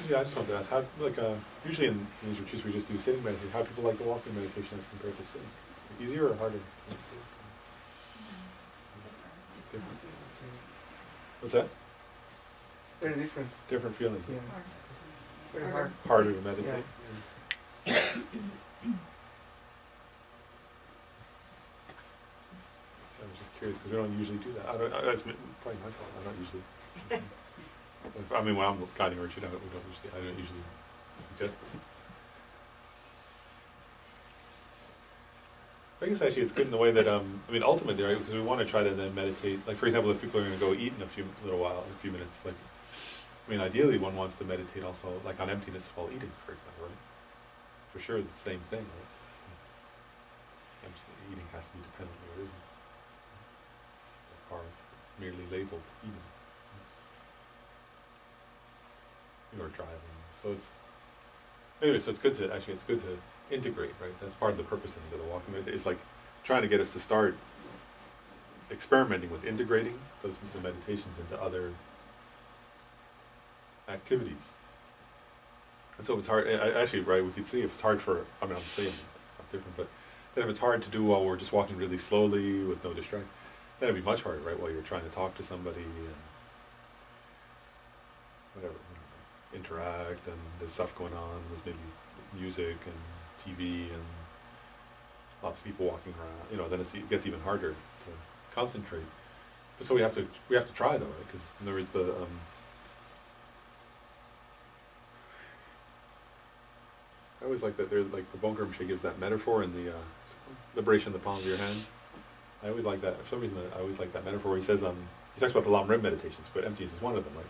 Yeah, I just wanted to ask how, like, usually in these retreats we just do sitting meditation. How people like the walking meditation as compared to sitting? Easier or harder? Different. What's that? Very different. Different feeling. Yeah. Hard. Very hard. Harder to meditate. Yeah. I was just curious because we don't usually do that. I don't. That's probably my fault. I don't usually. I mean, when I'm guiding a retreat, I don't usually suggest it. I guess actually it's good in the way that I mean, ultimately, right? Because we want to try to then meditate. Like, for example, if people are going to go eat in a few minutes, like, I mean, ideally, one wants to meditate also, like, on emptiness while eating, for example, right? For sure, it's the same thing, right? Eating has to be dependent on what isn't. Or merely labeled eating. Or driving. So it's anyway. So it's good to integrate, right? That's part of the purpose of the walking meditation. It's like trying to get us to start experimenting with integrating the meditations into other activities. And so if it's hard, actually, right? We could see if it's hard for. I mean, I'm saying I'm different, but then if it's hard to do while we're just walking really slowly with no distraction, then it'd be much harder, right? While you're trying to talk to somebody and whatever. Interact, and there's stuff going on, there's maybe music and TV and lots of people walking around, then it gets even harder to concentrate. But so we have to try though, right? Because in other words, I always like that there's like the Bhangra Rinpoche gives that metaphor in the liberation in the palm of your hand. I always like that. For some reason, I always like that metaphor where he says, he talks about the Lam Rim meditations, but emptiness is one of them, right?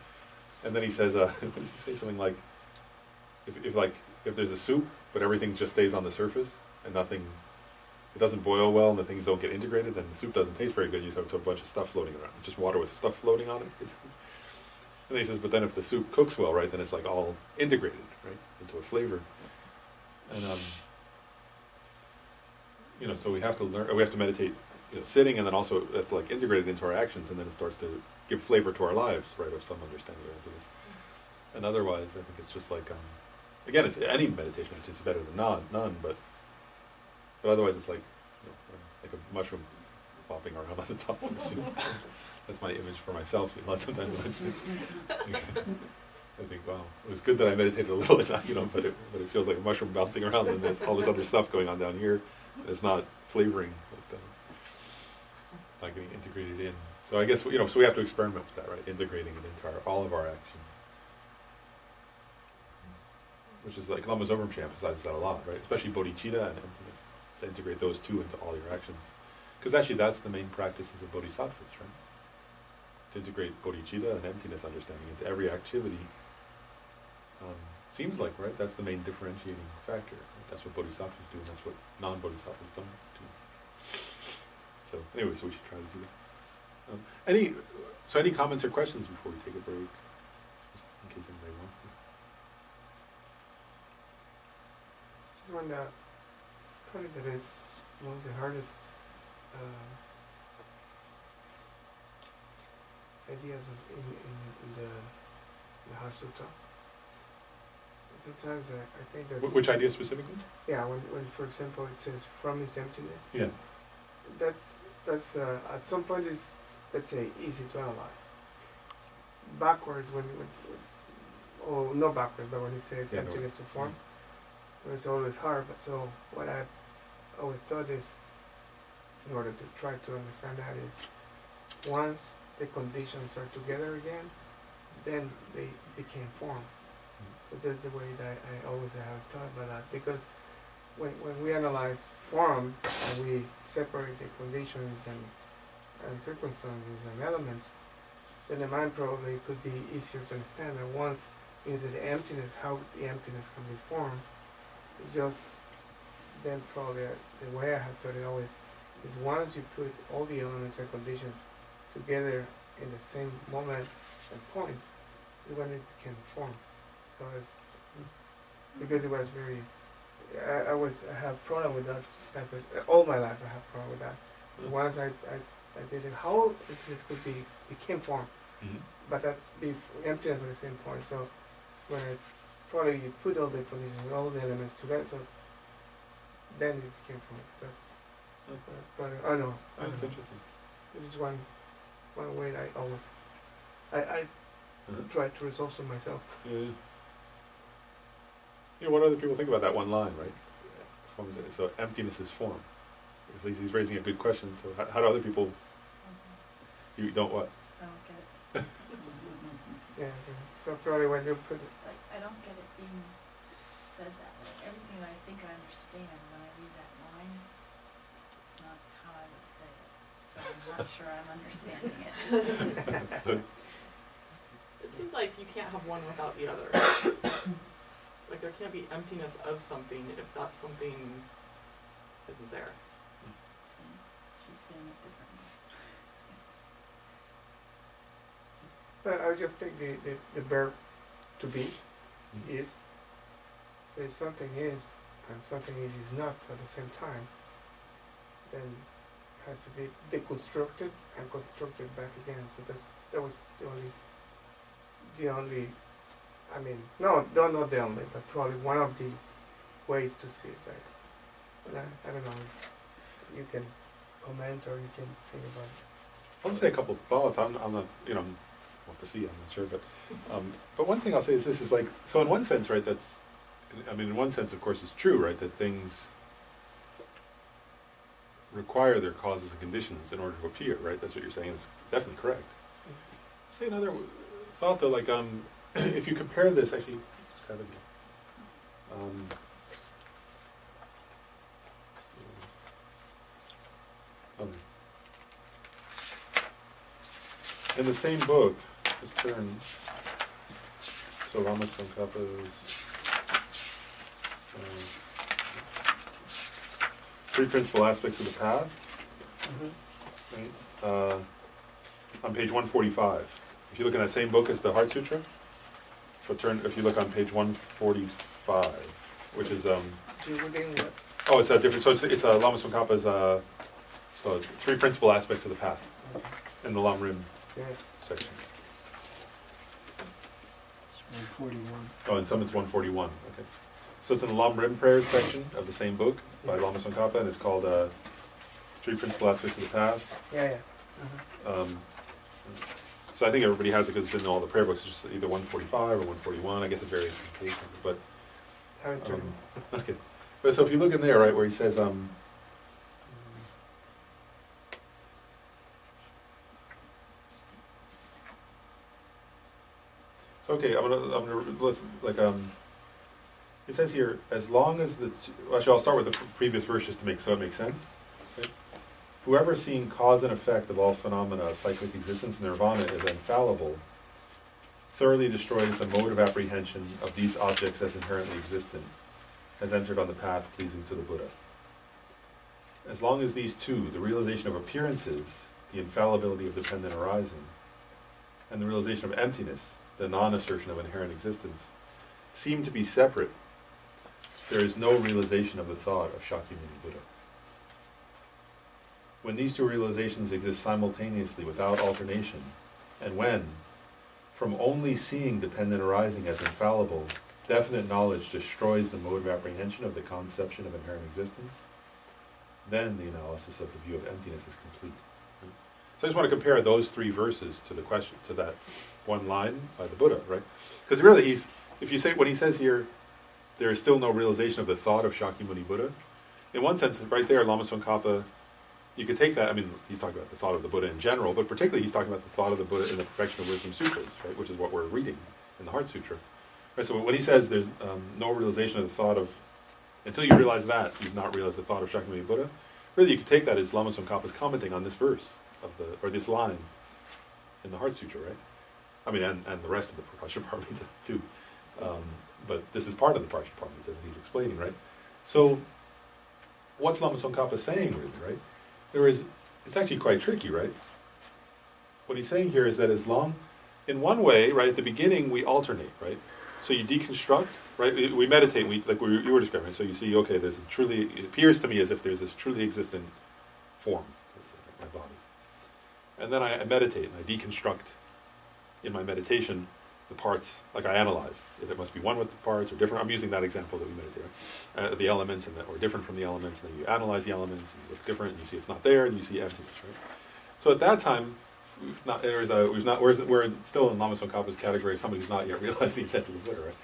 And then he says, what does he say? Something like, if there's a soup, but everything just stays on the surface and it doesn't boil well and the things don't get integrated, then the soup doesn't taste very good. You just have a bunch of stuff floating around, just water with stuff floating on it. And then he says, but then if the soup cooks well, right, then it's like all integrated, right, into a flavor. And so we have to learn. We have to meditate, sitting, and then also have to integrate it into our actions, and then it starts to give flavor to our lives, right, of some understanding of this. And otherwise, I think it's just like, again, it's any meditation, it's better than none, but otherwise it's like a mushroom popping around on the top of the soup. That's my image for myself. Sometimes I think, wow, it was good that I meditated a little bit, but it feels like a mushroom bouncing around, and there's all this other stuff going on down here, and it's not flavoring, it's not getting integrated in. So I guess, so we have to experiment with that, right? Integrating it into all of our action. Which is like Lama Zopa Rinpoche emphasizes that a lot, right? Especially bodhicitta and emptiness. To integrate those two into all your actions. Because actually that's the main practices of bodhisattvas, right? To integrate bodhicitta and emptiness understanding into every activity. Seems like, right? That's the main differentiating factor. Right? That's what bodhisattvas do, and that's what non-bodhisattvas don't do. So anyway, so we should try to do that. Any comments or questions before we take a break? Just in case anybody wants to. Just one that probably that is one of the hardest ideas in the Heart Sutta. Sometimes I think that Which idea specifically? yeah, when for example it says from is emptiness. Yeah. That's at some point is, let's say, easy to analyze. Backwards or not backwards, but when it says emptiness to form, it's always hard. But so what I always thought is, in order to try to understand that, is once the conditions are together again, then they became form. So that's the way that I always have thought about that, because when we analyze form and we separate the conditions and circumstances and elements, then the mind probably could be easier to understand. And once into the emptiness, how the emptiness can be formed, it's just then probably the way I have thought it always is once you put all the elements and conditions together in the same moment and point, is when it became formed. So it's because it was very, I have problem with that passage. All my life I have problem with that. So once I did it, how emptiness could be became form, but that's be emptiness at the same point. So it's when it probably you put all the conditions, all the elements together, so then it became form. That's probably, I know. That's interesting. This is one way I always I try to resolve to myself. Yeah. You know, what other people think about that one line, right? Form is- So emptiness is form. Because he's raising a good question. So how do other people? You don't what? I don't get it. Yeah. So probably when you put it, Like, I don't get it being said that way. Everything that I think I understand when I read that line, it's not how I would say it. So I'm not sure I'm understanding it. So, It seems like you can't have one without the other. Like there can't be emptiness of something if that something isn't there. See, she's seeing it differently. I would just take the verb to be is. So if something is and something is not at the same time, then it has to be deconstructed and constructed back again. So that was the only. I mean, no, not the only, but probably one of the ways to see it, right? But I don't know if you can comment or you can think about it. I'll just say a couple of thoughts. I'm not, you know, we'll have to see. I'm not sure, but one thing I'll say is this is like, so in one sense, right? That's, I mean, in one sense, of course, it's true, right? That things require their causes and conditions in order to appear, right? That's what you're saying. It's definitely correct. I'll say another thought though, like if you compare this, actually, just have it here. Okay. In the same book, just turn to Ramos von Kappa's Three Principal Aspects of the Path, right? On page 145. If you look in that same book as the Heart Sutra, so if you look on page 145, which is oh, it's a different. So it's Lama Tsongkhapa's so Three Principal Aspects of the Path in the Lam Rim section. It's 141. Oh, and some it's 141. Okay, so it's in the Lam Rim Prayers section of the same book by Lama Tsongkhapa, and it's called Three Principal Aspects of the Path. Yeah. So I think everybody has it because it's in all the prayer books. It's just either 145 or 141. I guess it varies from page number, but okay. But so if you look in there, right, where he says so okay, I'm gonna listen, like it says here, as long as actually I'll start with the previous verse just to make so it makes sense. Okay? Whoever seeing cause and effect of all phenomena of cyclic existence and nirvana is infallible, thoroughly destroys the mode of apprehension of these objects as inherently existent, has entered on the path pleasing to the Buddha. As long as these two, the realization of appearances, the infallibility of dependent arising, and the realization of emptiness, the non-assertion of inherent existence, seem to be separate, there is no realization of the thought of Shakyamuni Buddha. When these two realizations exist simultaneously without alternation, and when, from only seeing dependent arising as infallible, definite knowledge destroys the mode of apprehension of the conception of inherent existence, then the analysis of the view of emptiness is complete. So I just want to compare those three verses to the question, to that one line by the Buddha, right? Because really, if you say, when he says here, there is still no realization of the thought of Shakyamuni Buddha, in one sense, right there, Lama Tsongkhapa, you could take that, I mean, he's talking about the thought of the Buddha in general, but particularly he's talking about the thought of the Buddha in the Perfection of Wisdom Sutras, right, which is what we're reading in the Heart Sutra. Right, so when he says there's no realization of the thought of Until you realize that, you've not realized the thought of Shakyamuni Buddha. Really, you could take that as Lama Tsongkhapa's commenting on this verse or this line in the Heart Sutra, right? I mean, and the rest of the Prakasaparamita too. But this is part of the Prakasaparamita that he's explaining, right? So, what's Lama Tsongkhapa saying, really, right? It's actually quite tricky, right? What he's saying here is that as long, in one way, right, at the beginning we alternate, right? So you deconstruct, right? We meditate, you were describing. So you see, okay, it appears to me as if there's this truly existent form, let's say, like my body. And then I meditate and I deconstruct in my meditation the parts, like I analyze. If it must be one with the parts or different. I'm using that example that we meditate, right? The elements or different from the elements, and then you analyze the elements and you look different and you see it's not there and you see emptiness, right? So at that time, we're still in Lama Tsongkhapa's category of somebody who's not yet realized the intent of the Buddha, right?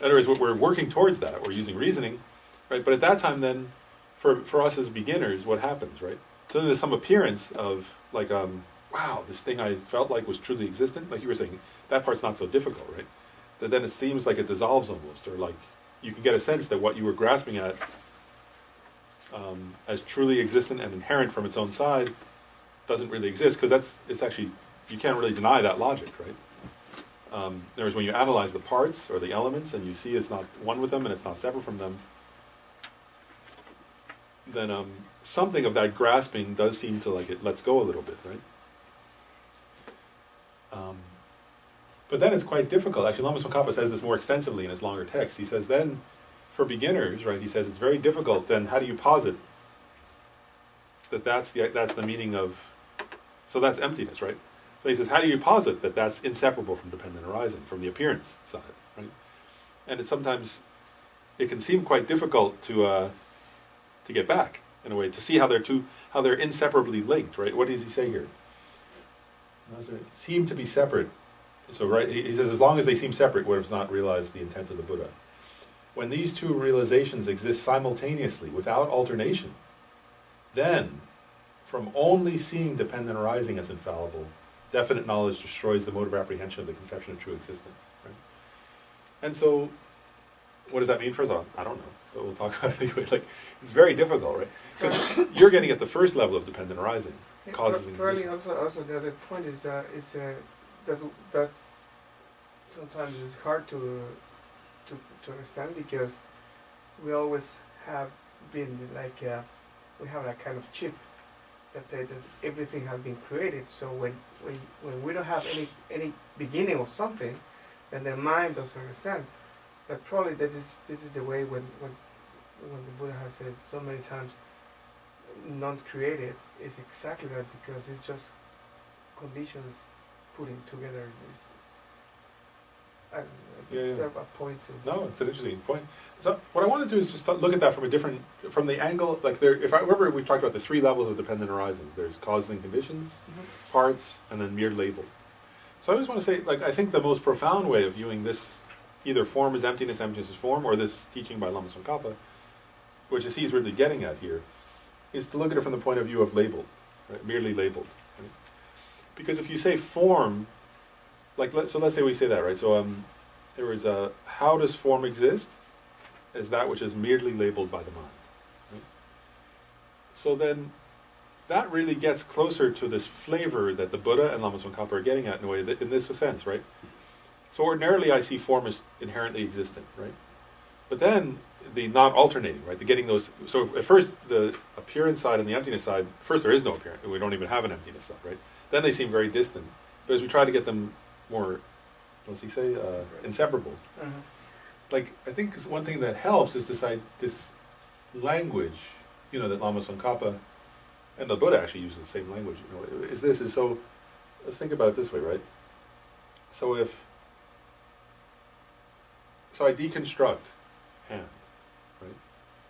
In other words, we're working towards that. We're using reasoning, right? But at that time, then, for us as beginners, what happens, right? So then there's some appearance of like, wow, this thing I felt like was truly existent. Like you were saying, that part's not so difficult, right? That then it seems like it dissolves almost, or like you can get a sense that what you were grasping at as truly existent and inherent from its own side doesn't really exist, because it's actually, you can't really deny that logic, right? In other words, when you analyze the parts or the elements and you see it's not one with them and it's not separate from them, then something of that grasping does seem to like it lets go a little bit, right? But then it's quite difficult. Actually, Lama Tsongkhapa says this more extensively in his longer text. He says then, for beginners, right, he says it's very difficult. Then how do you posit that that's the meaning of, so that's emptiness, right? So he says, how do you posit that that's inseparable from dependent arising, from the appearance side, right? And it can seem quite difficult to get back, in a way, to see how they're inseparably linked, right? What does he say here? Seem to be separate. So, right, he says, as long as they seem separate, one has not realized the intent of the Buddha. When these two realizations exist simultaneously, without alternation, then, from only seeing dependent arising as infallible, definite knowledge destroys the mode of apprehension of the conception of true existence. Right? And so, what does that mean? First of all, I don't know, but we'll talk about it anyway. Like, it's very difficult, right? Because you're getting at the first level of dependent arising, causes and Probably conditions. also the other point is that's sometimes it's hard to understand, because we always have been like we have a kind of chip that says everything has been created. So when we don't have any beginning of something, then the mind doesn't understand. But probably this is the way when the Buddha has said so many times, non-created is exactly that, because it's just conditions putting together. I don't know, it's a point to. No, it's an interesting point. So what I want to do is just look at that from the angle, like if I remember, we talked about the three levels of dependent arising. There's causes and conditions, parts, and then mere label. So I just want to say, like, I think the most profound way of viewing this, either form is emptiness, emptiness is form, or this teaching by Lama Tsongkhapa, which is he's really getting at here, is to look at it from the point of view of labeled, right? Merely labeled. Right? Because if you say form, so let's say we say that, right? So there is how does form exist? As that which is merely labeled by the mind. Right? So then, that really gets closer to this flavor that the Buddha and Lama Tsongkhapa are getting at in a way, in this sense, right? So ordinarily I see form as inherently existent, right? But then the not alternating, right? The getting those. So at first the appearance side and the emptiness side. First there is no appearance. We don't even have an emptiness side, right? Then they seem very distant. But as we try to get them more, what's he say, inseparable. Like, I think one thing that helps is this language, that Lama Tsongkhapa and the Buddha actually use the same language. So let's think about it this way, right? So I deconstruct hand, right?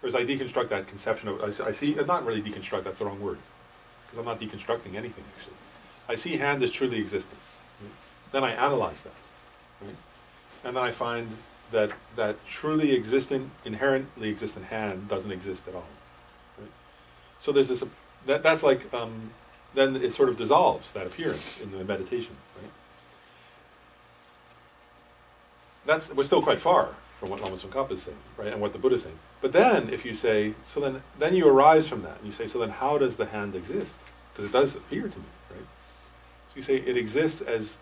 Or as I deconstruct that conception of, I see, not really deconstruct, that's the wrong word, because I'm not deconstructing anything actually. I see hand as truly existent. Right? Then I analyze that, right? And then I find that truly existent, inherently existent hand doesn't exist at all. Right? So there's this, that's like, then it sort of dissolves, that appearance in the meditation. Right? We're still quite far from what Lama Tsongkhapa is saying, right, and what the Buddha is saying. But then, if you say, so then you arise from that, and you say, so then how does the hand exist? Because it does appear to me, right? So you say it exists as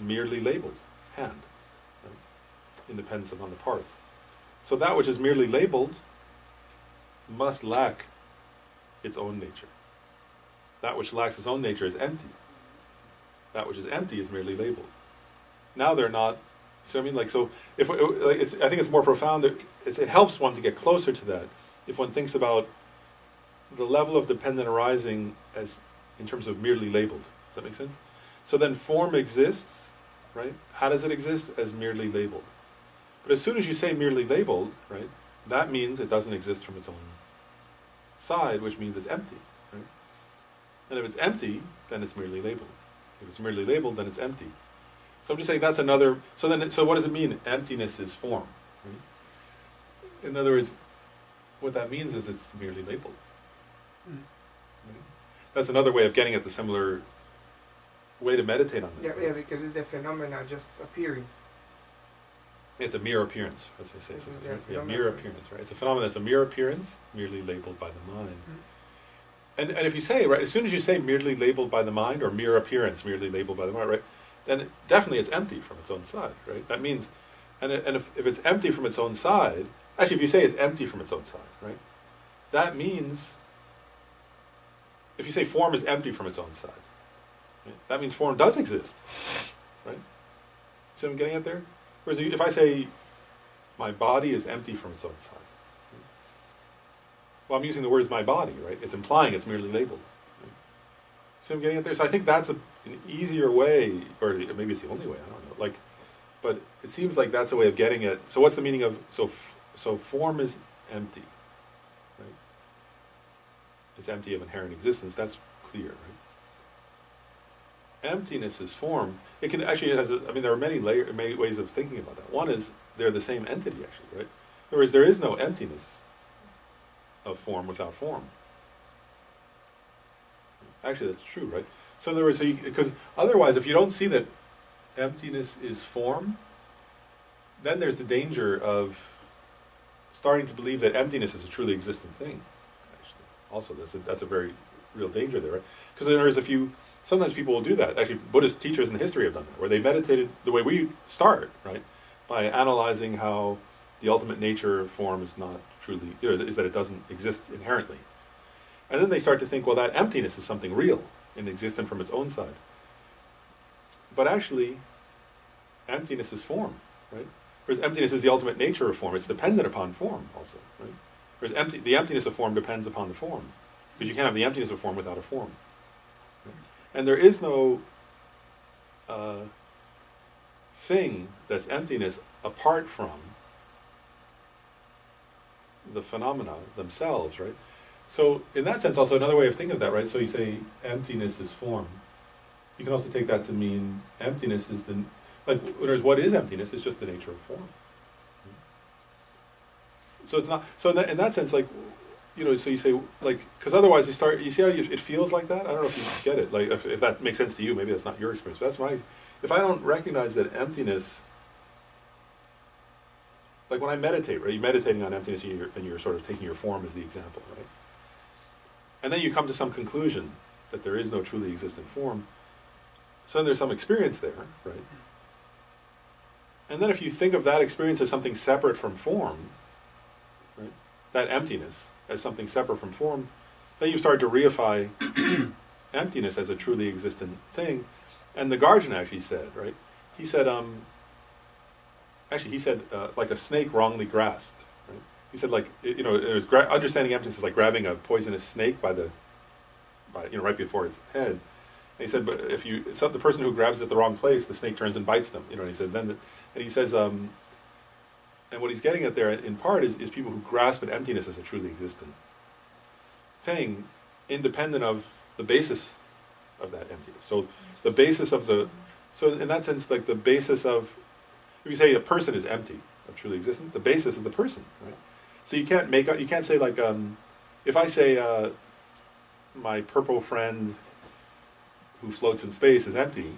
merely labeled hand, right? Independence upon the parts. So that which is merely labeled must lack its own nature. That which lacks its own nature is empty. That which is empty is merely labeled. Now they're not. So I mean, like, so if like, I think it's more profound. It helps one to get closer to that if one thinks about the level of dependent arising as in terms of merely labeled. Does that make sense? So then form exists, right? How does it exist? As merely labeled. But as soon as you say merely labeled, right, that means it doesn't exist from its own side, which means it's empty, right? And if it's empty, then it's merely labeled. If it's merely labeled, then it's empty. So I'm just saying that's another. So what does it mean? Emptiness is form. Right? In other words, what that means is it's merely labeled. Right? That's another way of getting at the similar way to meditate on that. Yeah, because it's the phenomena just appearing. It's a mere appearance, as I say. This is Something, the right? Yeah, phenomenon. mere appearance, right? It's a phenomenon that's a mere appearance, merely labeled by the mind. And if you say, right, as soon as you say merely labeled by the mind, or mere appearance, merely labeled by the mind, right, then definitely it's empty from its own side, right? That means, and if it's empty from its own side, actually if you say it's empty from its own side, right, that means, if you say form is empty from its own side, right, that means form does exist, right? See what I'm getting at there? Whereas if I say my body is empty from its own side, right, well, I'm using the words my body, right? It's implying it's merely labeled. Right? So I'm getting at there. So I think that's an easier way, or maybe it's the only way. I don't know. Like, but it seems like that's a way of getting at. So what's the meaning of so form is empty, right? It's empty of inherent existence. That's clear, right? Emptiness is form. It can actually there are many ways of thinking about that. One is they're the same entity, actually, right? In other words, there is no emptiness of form without form. Actually, that's true, right? So in other words, because otherwise, if you don't see that emptiness is form, then there's the danger of starting to believe that emptiness is a truly existent thing. Actually, also that's a very real danger there, right? Because in other words, sometimes people will do that. Actually, Buddhist teachers in history have done that, where they meditated the way we start, right, by analyzing how the ultimate nature of form is not truly, is that it doesn't exist inherently. And then they start to think, well, that emptiness is something real and existent from its own side. But actually, emptiness is form, right? Whereas emptiness is the ultimate nature of form. It's dependent upon form also, right? Whereas the emptiness of form depends upon the form. Because you can't have the emptiness of form without a form. Right? And there is no thing that's emptiness apart from the phenomena themselves, right? So in that sense, also another way of thinking of that, right? So you say emptiness is form. You can also take that to mean emptiness is what is emptiness? It's just the nature of form. So it's not. So in that sense, like, so you say, like, because otherwise you see how it feels like that. I don't know if you get it. Like, if that makes sense to you, maybe that's not your experience. But that's if I don't recognize that emptiness. Like when I meditate, right? You're meditating on emptiness, and you're sort of taking your form as the example, right? And then you come to some conclusion that there is no truly existent form. So then there's some experience there, right? And then if you think of that experience as something separate from form, right? That emptiness as something separate from form, then you start to reify emptiness as a truly existent thing. And the Guardian actually said, right? He said, like a snake wrongly grasped. Right? He said, like, it was understanding emptiness is like grabbing a poisonous snake by right before its head. And he said, but if the person who grabs it at the wrong place, the snake turns and bites them. And he said, and he says, and what he's getting at there, in part, is people who grasp at emptiness as a truly existent thing, independent of the basis of that emptiness. So the basis of so in that sense, like the basis of. If you say a person is empty, or truly existent, the basis is the person, right? So you can't say like, if I say my purple friend who floats in space is empty,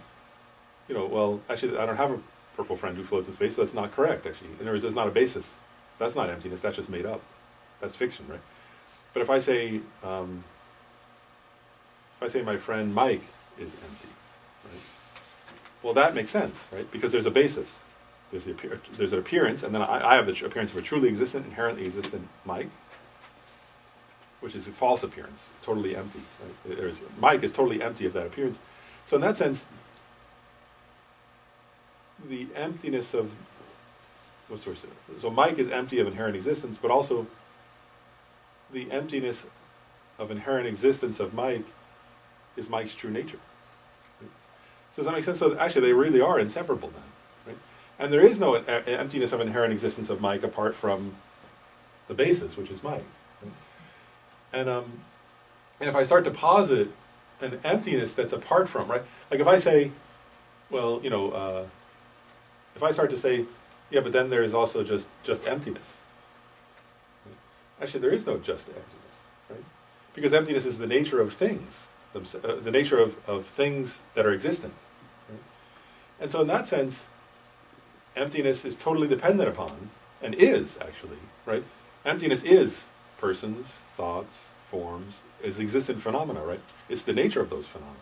well, actually I don't have a purple friend who floats in space. So that's not correct, actually. In other words, there's not a basis. That's not emptiness. That's just made up. That's fiction, right? But if I say my friend Mike is empty, right? Well, that makes sense, right? Because there's a basis. There's an appearance, and then I have the appearance of a truly existent, inherently existent Mike, which is a false appearance, totally empty. Right? Mike is totally empty of that appearance. So in that sense, the emptiness of so Mike is empty of inherent existence, but also the emptiness of inherent existence of Mike is Mike's true nature. Right? So does that make sense? So actually, they really are inseparable then. Right? And there is no emptiness of inherent existence of Mike apart from the basis, which is Mike. Right? And if I start to posit an emptiness that's apart from, right? Like if I say, well, if I start to say, yeah, but then there is also just emptiness. Actually, there is no just emptiness, right? Because emptiness is the nature of things, the nature of things that are existent. Right? And so in that sense, emptiness is totally dependent upon, and is actually, right? Emptiness is persons, thoughts, forms, is existent phenomena, right? It's the nature of those phenomena.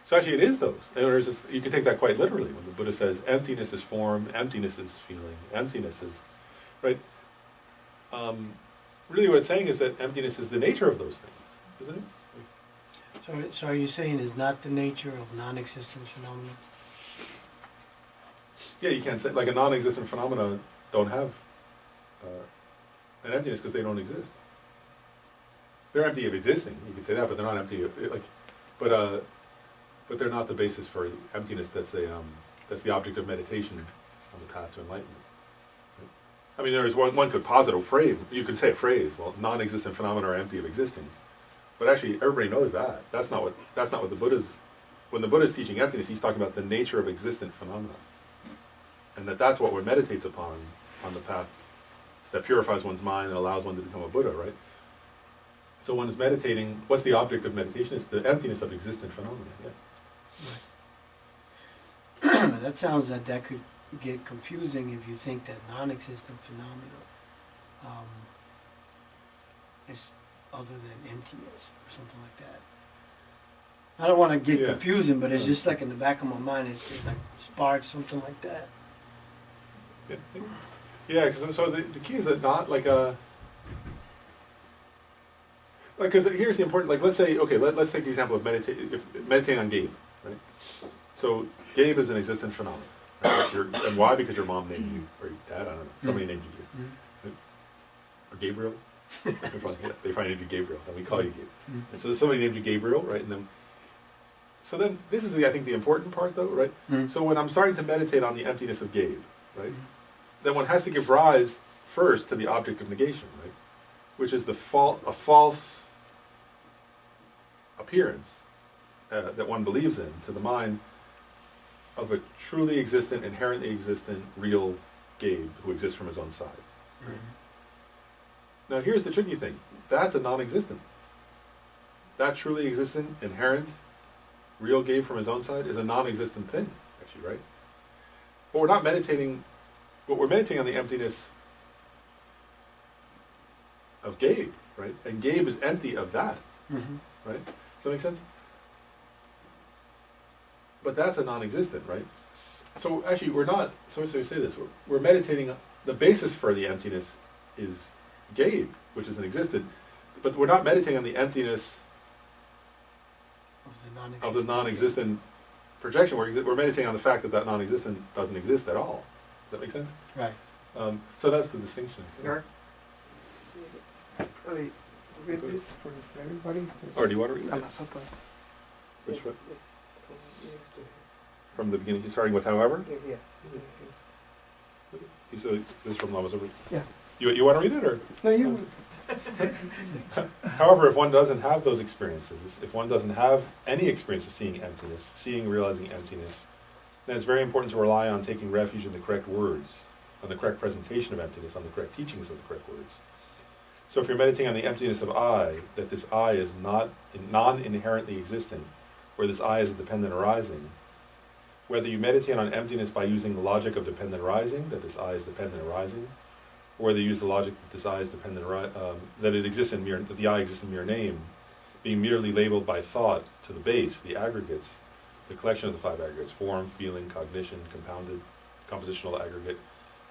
So actually it is those. In other words, you can take that quite literally when the Buddha says emptiness is form, emptiness is feeling, emptiness is, right? Really what it's saying is that emptiness is the nature of those things, isn't it? So are you saying is not the nature of non-existent phenomena? Yeah, you can't say, like a non-existent phenomena don't have an emptiness because they don't exist. They're empty of existing, you could say that, but they're not empty of, but they're not the basis for emptiness. That's the object of meditation on the path to enlightenment. Right? I mean, there's one could posit a phrase. You could say a phrase. Well, non-existent phenomena are empty of existing. But actually, everybody knows that. That's not what the Buddha's. When the Buddha's teaching emptiness, he's talking about the nature of existent phenomena, and that's what one meditates upon on the path that purifies one's mind and allows one to become a Buddha. Right. So one is meditating. What's the object of meditation? It's the emptiness of existent phenomena. Yeah. Right. That sounds like that could get confusing if you think that non-existent phenomena is other than emptiness or something like that. I don't want to get confusing, but it's just like in the back of my mind, it's like sparks, something like that. Yeah, because so the key is that not like a. Like, because here's the important, like, let's say, okay, let's take the example of meditating on Gabe, right? So, Gabe is an existent phenomenon, right? And why? Because your mom named you, or your dad, I don't know, somebody named you Gabe. Right? Or Gabriel? They finally named you Gabriel, and we call you Gabe. And so somebody named you Gabriel, right? And then, so then, this is, I think, the important part, though, right? So when I'm starting to meditate on the emptiness of Gabe, right? Then one has to give rise, first, to the object of negation, right? Which is a false appearance that one believes in to the mind of a truly existent, inherently existent, real Gabe who exists from his own side. Right? Now here's the tricky thing. That's a non-existent. That truly existent, inherent, real Gabe from his own side is a non-existent thing, actually, right? But we're not meditating, but we're meditating on the emptiness of Gabe, right? And Gabe is empty of that, right? Does that make sense? But that's a non-existent, right? So actually, we're not. So I say this: we're meditating. The basis for the emptiness is Gabe, which is an existent, but we're not meditating on the emptiness of the non-existent projection. We're meditating on the fact that that non-existent doesn't exist at all. Does that make sense? Right. So that's the distinction. Really, read this for everybody. Or do you want to read I'm it? a supper. Which one? Yes. From the beginning, starting with however? Yeah. So this is from Lama's over. Yeah. You want to read it, or? No, you. However, if one doesn't have those experiences, if one doesn't have any experience of seeing emptiness, realizing emptiness, then it's very important to rely on taking refuge in the correct words, on the correct presentation of emptiness, on the correct teachings of the correct words. So if you're meditating on the emptiness of I, that this I is non-inherently existent, where this I is a dependent arising, Whether you meditate on emptiness by using the logic of dependent arising, that this I is dependent arising, or whether you use the logic that this I is dependent that it exists in mere, that the I exists in mere name, being merely labeled by thought to the base, the aggregates, the collection of the five aggregates: form, feeling, cognition, compounded, compositional aggregate,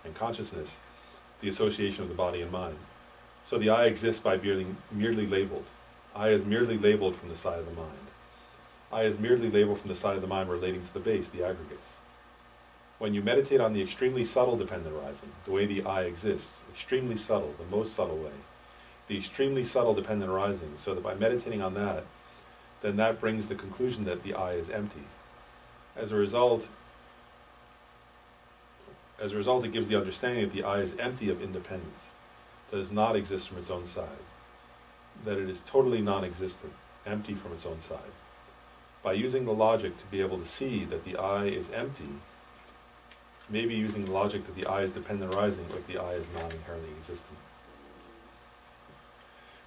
and consciousness, the association of the body and mind. So the I exists by merely labeled. I is merely labeled from the side of the mind. I is merely labeled from the side of the mind relating to the base, the aggregates. When you meditate on the extremely subtle dependent arising, the way the I exists, extremely subtle, the most subtle way, the extremely subtle dependent arising, so that by meditating on that, then that brings the conclusion that the I is empty. As a result, it gives the understanding that the I is empty of independence, that does not exist from its own side, that it is totally non-existent, empty from its own side. By using the logic to be able to see that the I is empty, maybe using the logic that the I is dependent arising, like the I is non-inherently existent.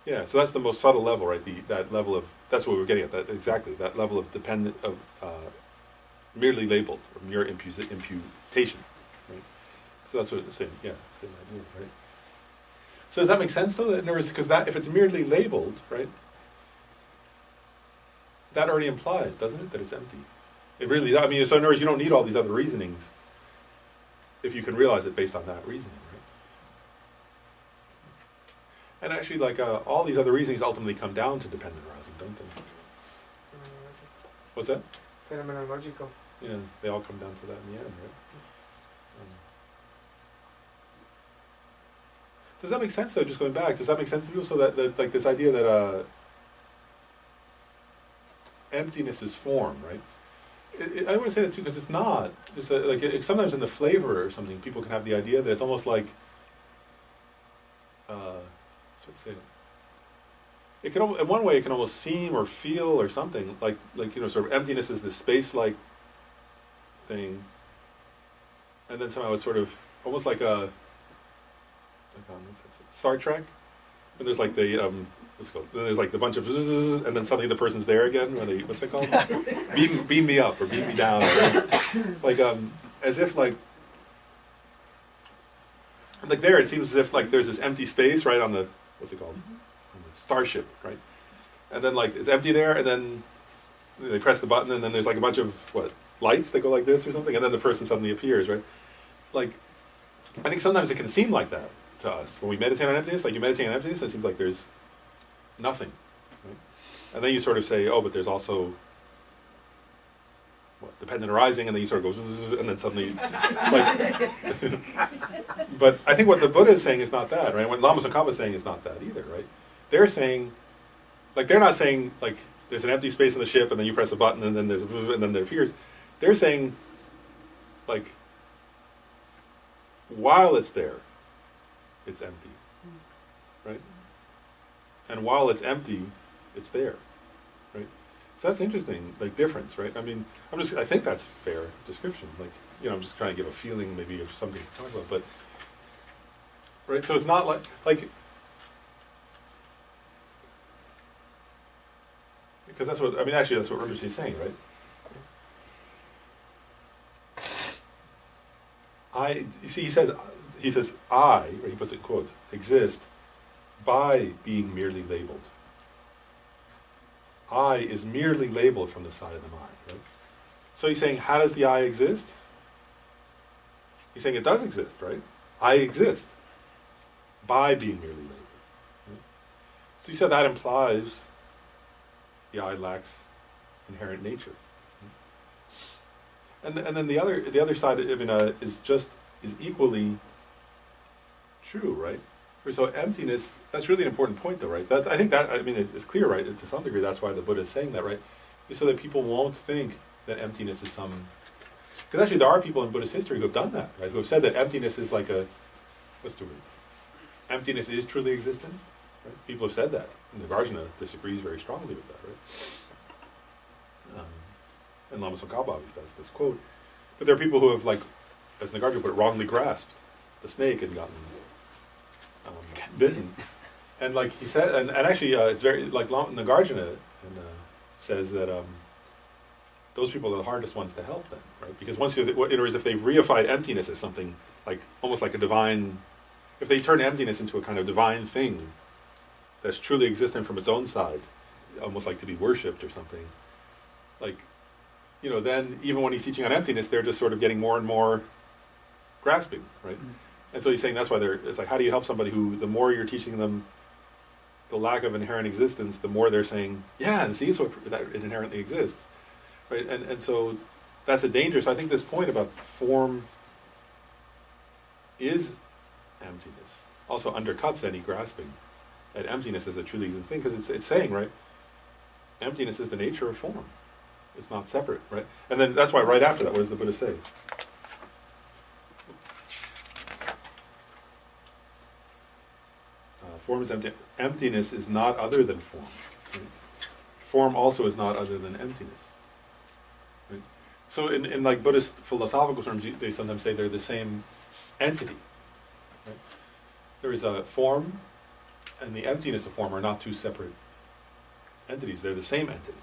Yeah, so that's the most subtle level, right? That level of, that's what we're getting at, that exactly, that level of dependent, of merely labeled, or mere imputation, right? So that's what it's saying, yeah, same idea, right? So does that make sense though? Because that, if it's merely labeled, right, that already implies, doesn't it, that it's empty? It really, I mean, so in other words, you don't need all these other reasonings if you can realize it based on that reasoning, right? And actually, like, all these other reasonings ultimately come down to dependent arising, don't they? What's that? Phenomenological. Yeah, they all come down to that in the end, right? Does that make sense, though, just going back? Does that make sense to people? So that like, this idea that emptiness is form, right? I want to say that, too, because it's not. It's sometimes in the flavor or something, people can have the idea that it's almost like, it can, in one way, it can almost seem or feel or something like sort of emptiness is this space-like thing, and then somehow it's sort of almost like a Star Trek, and there's like the what's it called? Then there's like the bunch of zzz, and then suddenly the person's there again. What's it called? beam me up or beam me down, like as if like there it seems as if like there's this empty space right on the what's it called? On the starship, right? And then like it's empty there, and then they press the button, and then there's like a bunch of lights that go like this or something, and then the person suddenly appears, right? Like I think sometimes it can seem like that to us when we meditate on emptiness. Like you meditate on emptiness, it seems like there's nothing, right? And then you sort of say, oh, but there's also dependent arising, and then you sort of go, and then suddenly, like, but I think what the Buddha is saying is not that, right? What Lama Tsongkhapa is saying is not that either, right? They're saying, like, they're not saying, like, there's an empty space in the ship, and then you press a button, and then there's and then it appears. They're saying, like, while it's there, it's empty, right? And while it's empty, it's there, right? So that's interesting, like difference, right? I mean, I think that's a fair description. Like, I'm just trying to give a feeling maybe of something to talk about, but, right? So it's not like, because that's what, actually that's what Rinpoche is saying, right? You see, he says, I, or he puts it in quotes, exist by being merely labeled. I is merely labeled from the side of the mind, right? So he's saying, how does the I exist? He's saying it does exist, right? I exist by being merely labeled. Right? So he said that implies the I lacks inherent nature. And then the other side, is equally true, right? So emptiness, that's really an important point, though, right? I think it's clear, right? To some degree, that's why the Buddha is saying that, right? So that people won't think that emptiness is some. Because actually, there are people in Buddhist history who have done that, right? Who have said that emptiness is like what's the word? Emptiness is truly existent. Right? People have said that. And Nagarjuna disagrees very strongly with that, right? And Lama Tsongkhapa always does this quote. But there are people who have, like, as Nagarjuna put it, wrongly grasped the snake and gotten bitten. And like he said, and actually it's very, like Nagarjuna says that those people are the hardest ones to help then, right? Because once in other words, if they've reified emptiness as something like almost like a divine, if they turn emptiness into a kind of divine thing that's truly existent from its own side, almost like to be worshipped or something, like, you know, then even when he's teaching on emptiness, they're just sort of getting more and more grasping, right? And so he's saying that's why it's like, how do you help somebody who, the more you're teaching them the lack of inherent existence, the more they're saying, yeah, and see, so that it inherently exists, right? And so that's a danger. So I think this point about form is emptiness also undercuts any grasping at emptiness as a truly existing thing, because it's saying, right, emptiness is the nature of form. It's not separate, right? And then that's why right after that, what does the Buddha say? Form is empty. Emptiness is not other than form. Right? Form also is not other than emptiness. Right? So in like Buddhist philosophical terms, they sometimes say they're the same entity. Right? There is a form, and the emptiness of form are not two separate entities. They're the same entity.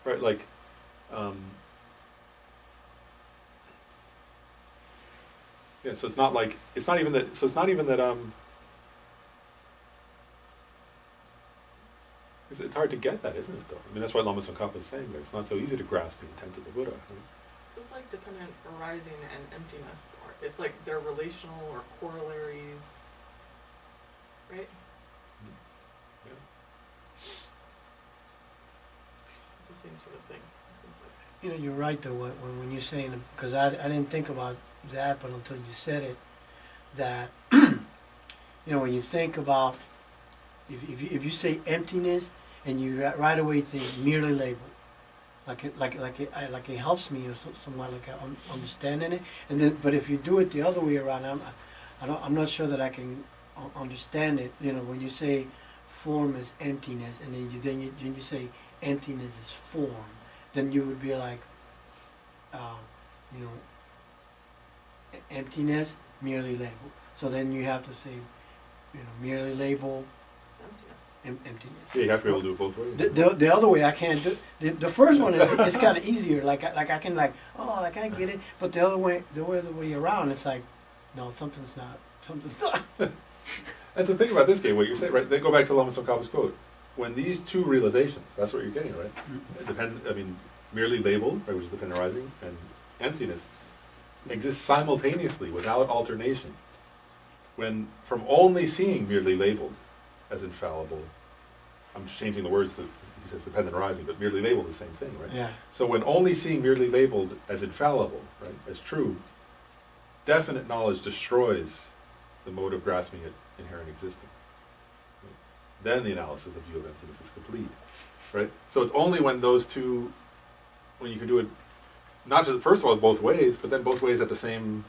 Right? Like, yeah. So it's not like it's not even that. So it's not even that. It's hard to get that, isn't it, though? I mean, that's why Lama Tsongkhapa is saying that it's not so easy to grasp the intent of the Buddha. Right? It's like dependent arising and emptiness. Or it's like they're relational or corollaries, right? Yeah. It's the same sort of thing. It seems like. You know, you're right though when you're saying, because I didn't think about that, but until you said it, that you know, when you think about if you say emptiness and you right away think merely labeled, like it helps me or somewhat like I'm understanding it, and then but if you do it the other way around, I'm not sure that I can understand it. You know, when you say form is emptiness, and then you say emptiness is form, then you would be like, you know, emptiness merely labeled. So then you have to say, you know, merely labeled emptiness. Yeah, you have to be able to do it both ways. The other way I can't do. The first one is kind of easier. Like I can like, oh, like I get it. But the other way around, it's like, no, something's not. And so think about this, Gabe, what you're saying, right? Then go back to Lama Tsongkhapa's quote. When these two realizations, that's what you're getting, right? Merely labeled, right, which is dependent arising, and emptiness, exist simultaneously without alternation. When from only seeing merely labeled as infallible, I'm just changing the words to, he says dependent arising, but merely labeled is the same thing, right? Yeah. So when only seeing merely labeled as infallible, right, as true, definite knowledge destroys the mode of grasping at inherent existence. Right? Then the analysis of the view of emptiness is complete, right? So it's only when those two, when you can do it, not just first of all both ways, but then both ways at the same,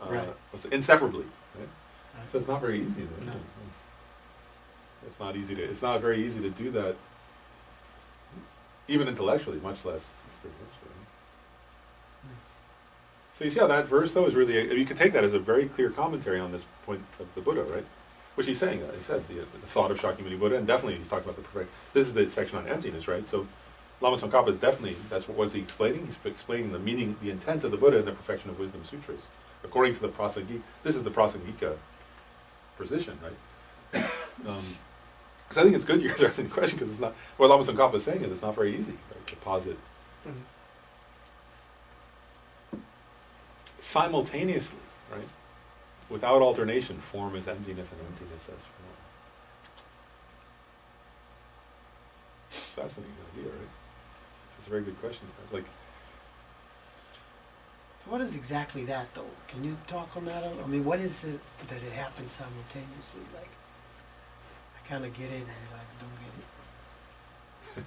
Right. inseparably, right? Right. So it's not very easy. No. It's not easy to. It's not very easy to do that, even intellectually, much less experientially. So you see how that verse, though, is really. You can take that as a very clear commentary on this point of the Buddha, right? Which he's saying. He says the thought of Shakyamuni Buddha, and definitely he's talking about the perfect. This is the section on emptiness, right? So Lama Tsongkhapa is definitely. That's what was he explaining? He's explaining the meaning, the intent of the Buddha in the Perfection of Wisdom Sutras, according to the Prasangika. This is the Prasangika position, right? So I think it's good you guys are asking the question, because it's not what Lama Tsongkhapa is saying is it's not very easy, right, to posit simultaneously, right, without alternation, form is emptiness and emptiness as form. It's a fascinating idea, right? It's a very good question. Like, So what is exactly that, though? Can you talk on that? I mean, what is it that it happens simultaneously? Like, I kind of get it, and like, don't get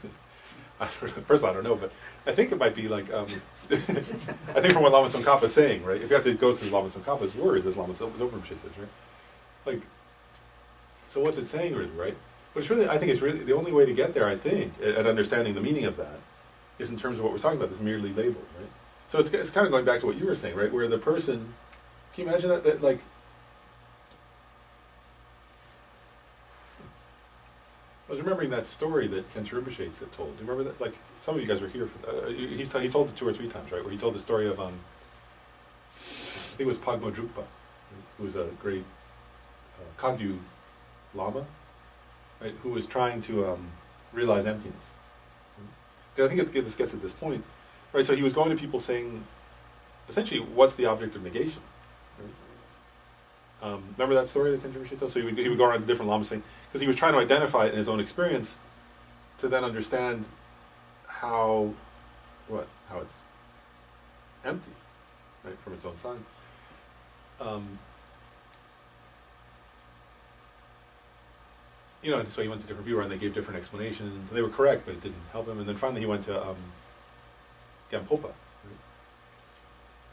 it. First, I don't know, but I think it might be like, I think from what Lama Tsongkhapa is saying, right? If you have to go through Lama Tsongkhapa's words, as Lama Zoparimshe says, right? Like, so what's it saying, really, right? But it's really, I think it's really, the only way to get there, I think, at understanding the meaning of that, is in terms of what we're talking about, this merely labeled, right? So it's kind of going back to what you were saying, right? Where the person, can you imagine that like, I was remembering that story that Kent Rinpoche told. Do you remember that? Like, some of you guys were here. He's told it 2 or 3 times, right? Where he told the story of, I think it was Pagmo Drukpa, who was a great Kagyu Lama, right? Who was trying to realize emptiness. Because I think this gets at this point, right? So he was going to people saying, essentially, what's the object of negation? Right? Remember that story that Kent Rinpoche told? So he would go around to different lamas saying, because he was trying to identify it in his own experience, to then understand how it's empty, right, from its own side. You know, and so he went to different people and they gave different explanations, and they were correct, but it didn't help him. And then finally he went to Gampopa. Right?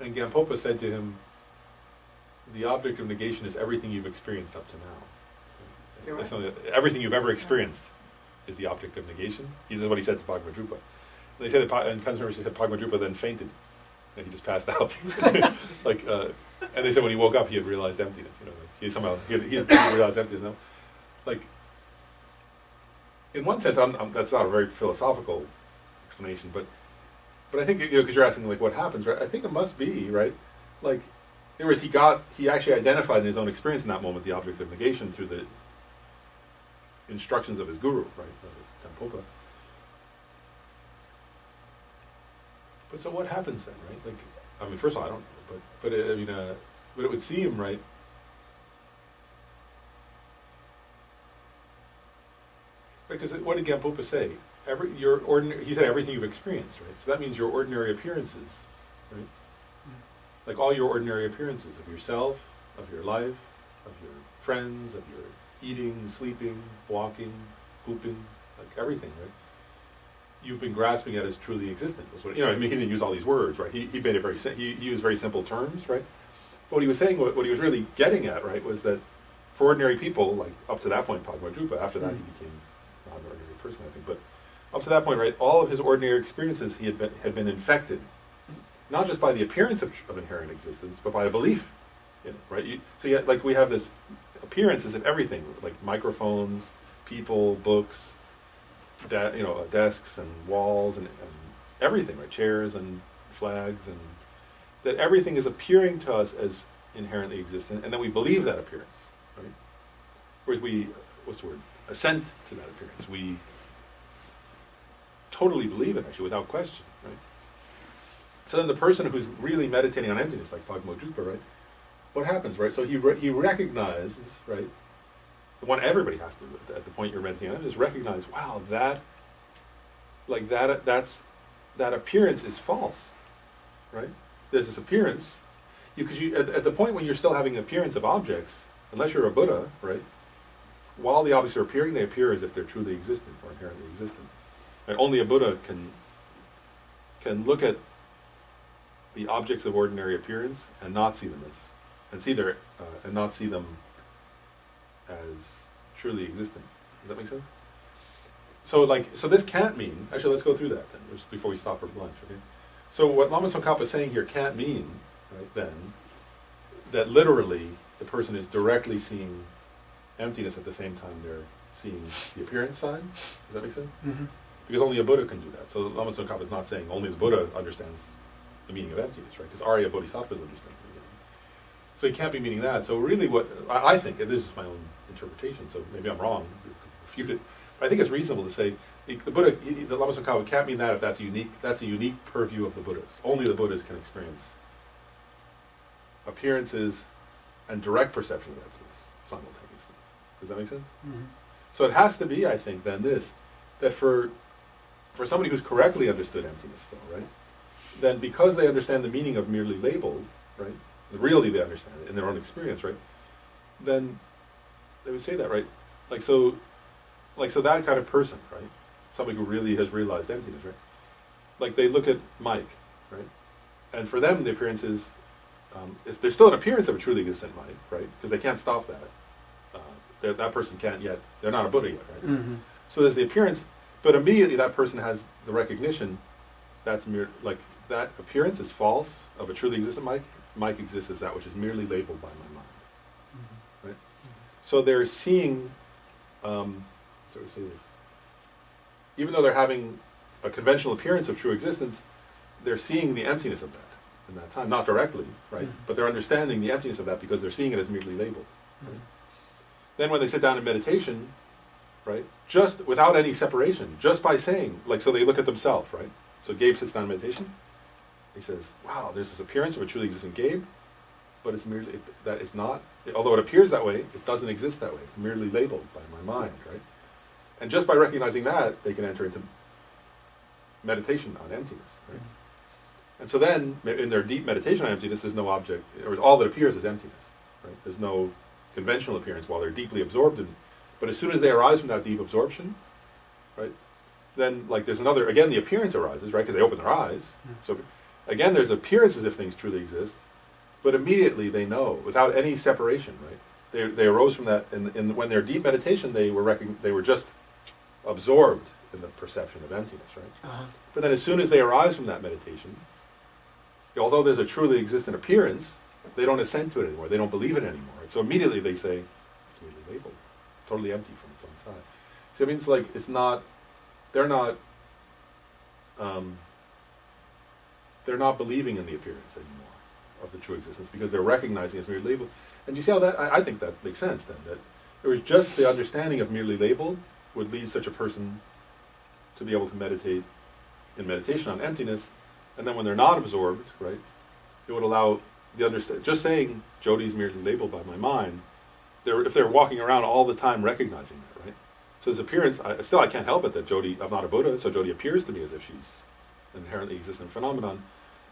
And Gampopa said to him, the object of negation is everything you've experienced up to now. That's something that, everything you've ever experienced is the object of negation. This is what he said to Pagma Drupa. They say that, and Kent Rinpoche said Pagma Drupa then fainted, and he just passed out. And they said when he woke up, he had realized emptiness. You know, like he had realized emptiness. No? Like, in one sense, that's not a very philosophical explanation, but I think, you know, because you're asking like what happens, right? I think it must be, right? Like, in other words, he actually identified in his own experience in that moment the object of negation through the instructions of his guru, right? Gampopa. But so what happens then, right? Like, I mean, first of all, I don't know, but it would seem, right? Because what did Gampopa say? He said everything you've experienced, right? So that means your ordinary appearances, right? Like all your ordinary appearances of yourself, of your life, of your friends, of your eating, sleeping, walking, pooping, like everything, right? You've been grasping at as truly existent. That's what, you know, I mean, he didn't use all these words, right? He made it he used very simple terms, right? But what he was saying, what he was really getting at, right, was that for ordinary people, like up to that point, Pagma Drupa, after that he became not an ordinary person, I think, but up to that point, right, all of his ordinary experiences had been infected, not just by the appearance of inherent existence, but by a belief in it, right? So yet, like, we have this appearances of everything, like microphones, people, books, desks and walls and everything, right? Chairs and flags, and that everything is appearing to us as inherently existent, and then we believe that appearance, right? Whereas we, assent to that appearance. We totally believe it, actually, without question, right? So then the person who's really meditating on emptiness, like Pagmo Drupa, right? What happens, right? So he recognizes, right? The one everybody has to, at the point you're meditating on, is recognize, wow, that appearance is false, right? There's this appearance, because at the point when you're still having an appearance of objects, unless you're a Buddha, right? While the objects are appearing, they appear as if they're truly existent or inherently existent. Right? Only a Buddha can look at the objects of ordinary appearance and not see them and not see them as truly existent. Does that make sense? So this can't mean, actually let's go through that then, just before we stop for lunch, okay? So what Lama Tsongkhapa is saying here can't mean, right, then, that literally the person is directly seeing emptiness at the same time they're seeing the appearance side. Does that make sense? Mm-hmm. Because only a Buddha can do that. So Lama Tsongkhapa is not saying only the Buddha understands the meaning of emptiness, right? Because Arya Bodhisattvas understand the meaning. So he can't be meaning that. So really what I think, and this is my own interpretation, so maybe I'm wrong, you could refute it, but I think it's reasonable to say the Buddha, the Lama Tsongkhapa can't mean that if that's a unique purview of the Buddhas. Only the Buddhas can experience appearances and direct perception of emptiness simultaneously. Does that make sense? Mm-hmm. So it has to be, I think, then that for somebody who's correctly understood emptiness, though, right? Then because they understand the meaning of merely labeled, right? Really they understand it in their own experience, right? Then they would say that, right? So that kind of person, right? Somebody who really has realized emptiness, right? Like they look at Mike, right? And for them, the appearance is, there's still an appearance of a truly existent Mike, right? Because they can't stop that. That person can't yet, they're not a Buddha yet, right? Mm-hmm. So there's the appearance, but immediately that person has the recognition that's that appearance is false of a truly existent Mike. Mike exists as that which is merely labeled by my mind. Mm-hmm. Right? So they're seeing, so to say this, even though they're having a conventional appearance of true existence, they're seeing the emptiness of that in that time, not directly, right? But they're understanding the emptiness of that because they're seeing it as merely labeled. Right? Then when they sit down in meditation, right, just without any separation, just by saying, like, so they look at themselves, right? So Gabe sits down in meditation. He says, wow, there's this appearance of a truly existent Gabe, but it's merely, that it's not, although it appears that way, it doesn't exist that way. It's merely labeled by my mind, right? And just by recognizing that, they can enter into meditation on emptiness, right? And so then, in their deep meditation on emptiness, there's no object, or all that appears is emptiness, right? There's no conventional appearance while they're deeply absorbed in. But as soon as they arise from that deep absorption, right, then, like, there's another, again, the appearance arises, right, because they open their eyes. So, again, there's appearance as if things truly exist, but immediately they know, without any separation, right? They arose from that, and when they're deep meditation, they were just absorbed in the perception of emptiness, right? But then as soon as they arise from that meditation, although there's a truly existent appearance, they don't assent to it anymore. They don't believe it anymore. Right? So immediately they say, it's merely labeled. It's totally empty from its own side. So it means, like, it's not, they're not believing in the appearance anymore of the true existence because they're recognizing it's merely labeled. And you see how that, I think that makes sense then, that it was just the understanding of merely labeled would lead such a person to be able to meditate in meditation on emptiness, and then when they're not absorbed, right, it would allow the understand. Just saying Jodi's merely labeled by my mind, if they're walking around all the time recognizing that, right? So his appearance, I can't help it that Jodi, I'm not a Buddha, so Jodi appears to me as if she's an inherently existent phenomenon.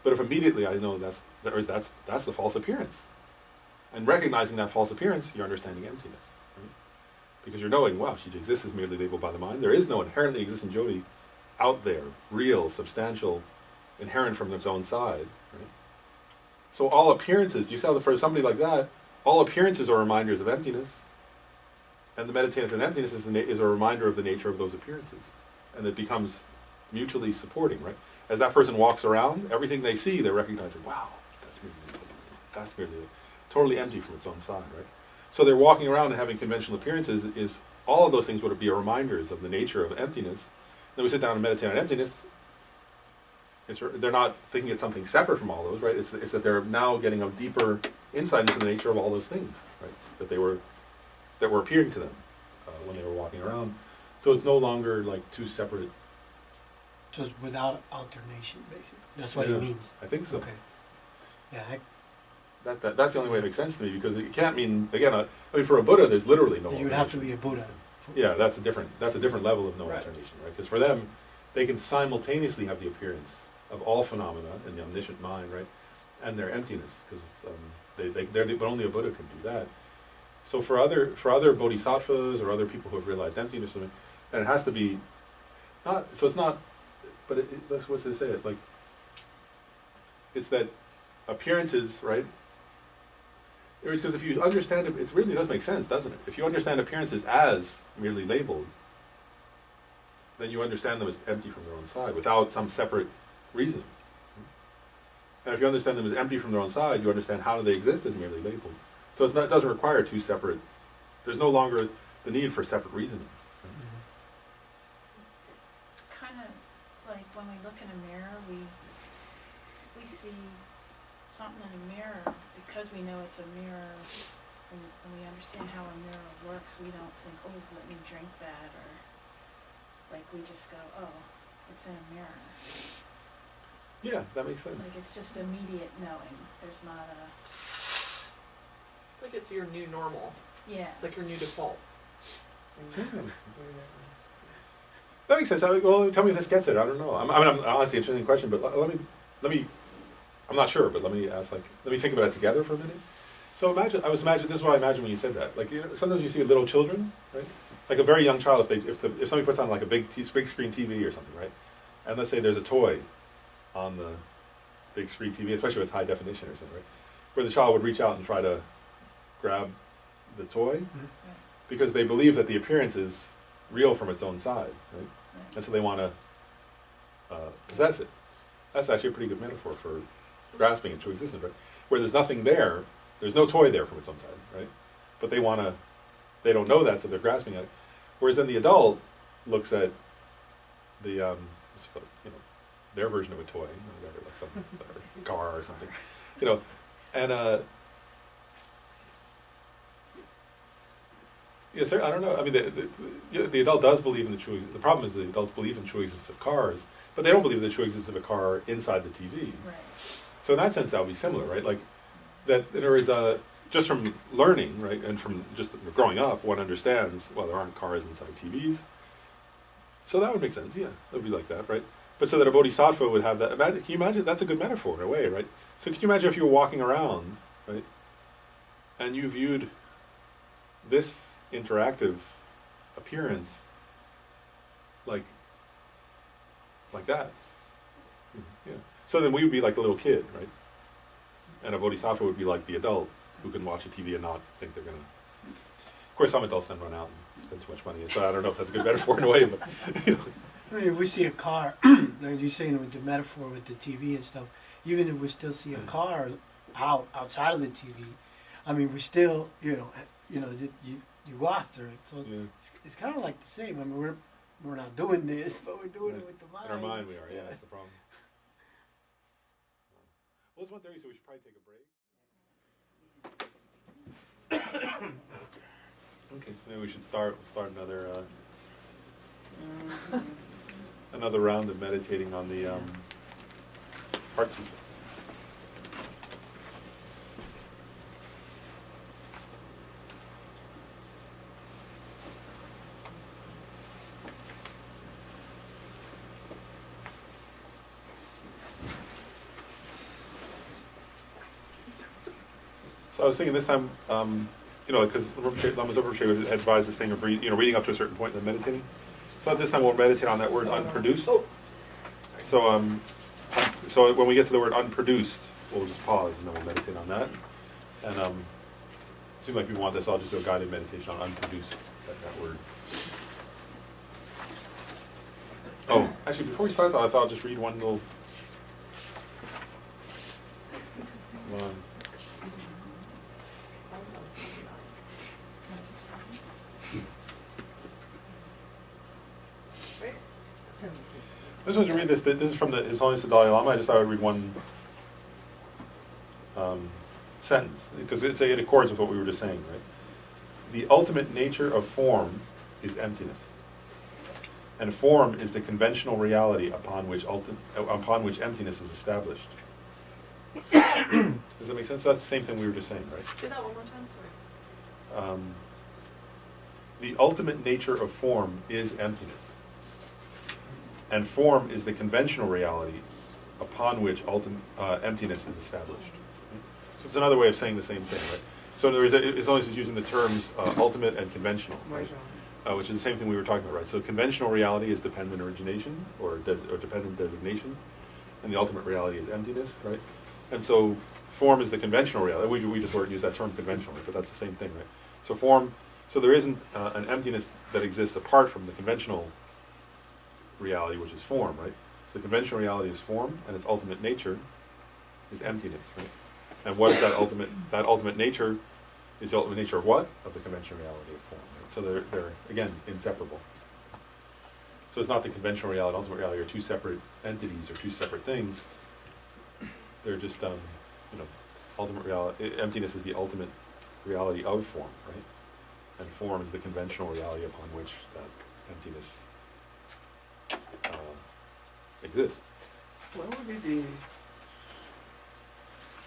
But if immediately I know that's the false appearance, and recognizing that false appearance, you're understanding emptiness, right? Because you're knowing, wow, she exists as merely labeled by the mind. There is no inherently existent Jodi out there, real, substantial, inherent from its own side, right? So all appearances, you see how for somebody like that, all appearances are reminders of emptiness, and the meditation on emptiness is a reminder of the nature of those appearances, and it becomes mutually supporting, right? As that person walks around, everything they see, they're recognizing, wow, that's merely totally empty from its own side, right? So they're walking around and having conventional appearances, is all of those things would be reminders of the nature of emptiness. Then we sit down and meditate on emptiness. They're not thinking it's something separate from all those, right? It's that they're now getting a deeper insight into the nature of all those things, right? That were appearing to them when they were walking around. So it's no longer like two separate. Just without alternation, basically. That's what he means. I think so. Okay. Yeah. That's the only way it makes sense to me, because it can't mean, again, for a Buddha, there's literally no. You would have to be a Buddha. Yeah, that's a different level of no Right. alternation, right? Because for them, they can simultaneously have the appearance of all phenomena in the omniscient mind, right, and their emptiness, because but only a Buddha can do that. So for other bodhisattvas or other people who have realized emptiness, and it has to be not. So it's not. But what's it say? It's like it's that appearances, right? Because if you understand it, it really does make sense, doesn't it? If you understand appearances as merely labeled, then you understand them as empty from their own side, without some separate reasoning. And if you understand them as empty from their own side, you understand how do they exist as merely labeled. So it doesn't require two separate. There's no longer the need for separate reasoning. Kind of like when we look in a mirror, we see something in a mirror, because we know it's a mirror, and we understand how a mirror works, we don't think, oh, let me drink that, or like we just go, oh, it's in a mirror. Yeah, that makes sense. Like it's just immediate knowing. There's not a, It's like it's your new normal. yeah. It's like your new default. That makes sense. Well, tell me if this gets it. I don't know. I'm honestly interested in the question, but let me. I'm not sure, but let me think about it together for a minute. So this is what I imagine when you said that. Like, sometimes you see little children, right? Like a very young child, if somebody puts on like a big screen TV or something, right? And let's say there's a toy on the big screen TV, especially if it's high definition or something, right? Where the child would reach out and try to grab the toy, because they believe that the appearance is real from its own side, right? And so they want to possess it. That's actually a pretty good metaphor for grasping into existence, right? Where there's nothing there, there's no toy there from its own side, right? But they don't know that, so they're grasping at it. Whereas then the adult looks at it's, you know, their version of a toy, whatever, like some or car or something, you know, and yes, I don't know. I mean, the adult does believe in the true. The problem is the adults believe in true existence of cars, but they don't believe in the true existence of a car inside the TV. Right. So in that sense, that would be similar, right? Like that there is just from learning, right, and from just growing up, one understands, well, there aren't cars inside TVs. So that would make sense, yeah. It would be like that, right? But so that a bodhisattva would have that. Can you imagine? That's a good metaphor in a way, right? So can you imagine if you were walking around, right, and you viewed this interactive appearance like that? Yeah. So then we would be like the little kid, right? And a bodhisattva would be like the adult who can watch a TV and not think they're gonna. Of course, some adults then run out and spend too much money. So I don't know if that's a good metaphor in a way, but you know. I mean, if we see a car, like you're saying with the metaphor with the TV and stuff, even if we still see a car outside of the TV, I mean, we still, you go after it. So Yeah. it's kind of like the same. I mean, we're not doing this, but we're doing it with the mind. In our mind, we are. Yeah, that's the problem. Well, it's 1:30, so we should probably take a break. Okay, so maybe we should start another another round of meditating on the Heart Sutra. So I was thinking this time, because Lama Zopa Rinpoche had advised this thing of reading up to a certain point and then meditating. So at this time we'll meditate on that word unproduced. So so when we get to the word unproduced, we'll just pause and then we'll meditate on that. And seems like we want this, I'll just do a guided meditation on unproduced, that word. Oh, actually, before we start though, I thought I'll just read one little line. I just want to read this. This is from His Holiness the Dalai Lama. I just thought I'd read one sentence because it accords with what we were just saying, right? The ultimate nature of form is emptiness, and form is the conventional reality upon which emptiness is established. Does that make sense? So that's the same thing we were just saying, right? Say that one more time. Sorry. The ultimate nature of form is emptiness. And form is the conventional reality upon which emptiness is established. So it's another way of saying the same thing, right? So in other words, it's always just using the terms ultimate and conventional, right? Which is the same thing we were talking about, right? So conventional reality is dependent origination or dependent designation, and the ultimate reality is emptiness, right? And so form is the conventional reality. We just use that term conventionally, but that's the same thing, right? So so there isn't an emptiness that exists apart from the conventional reality, which is form, right? So the conventional reality is form, and its ultimate nature is emptiness, right? And what is that ultimate? That ultimate nature is the ultimate nature of what? Of the conventional reality of form, right? So they're again inseparable. So it's not the conventional reality and ultimate reality are two separate entities or two separate things. They're just ultimate reality. Emptiness is the ultimate reality of form, right? And form is the conventional reality upon which that emptiness exists. What would be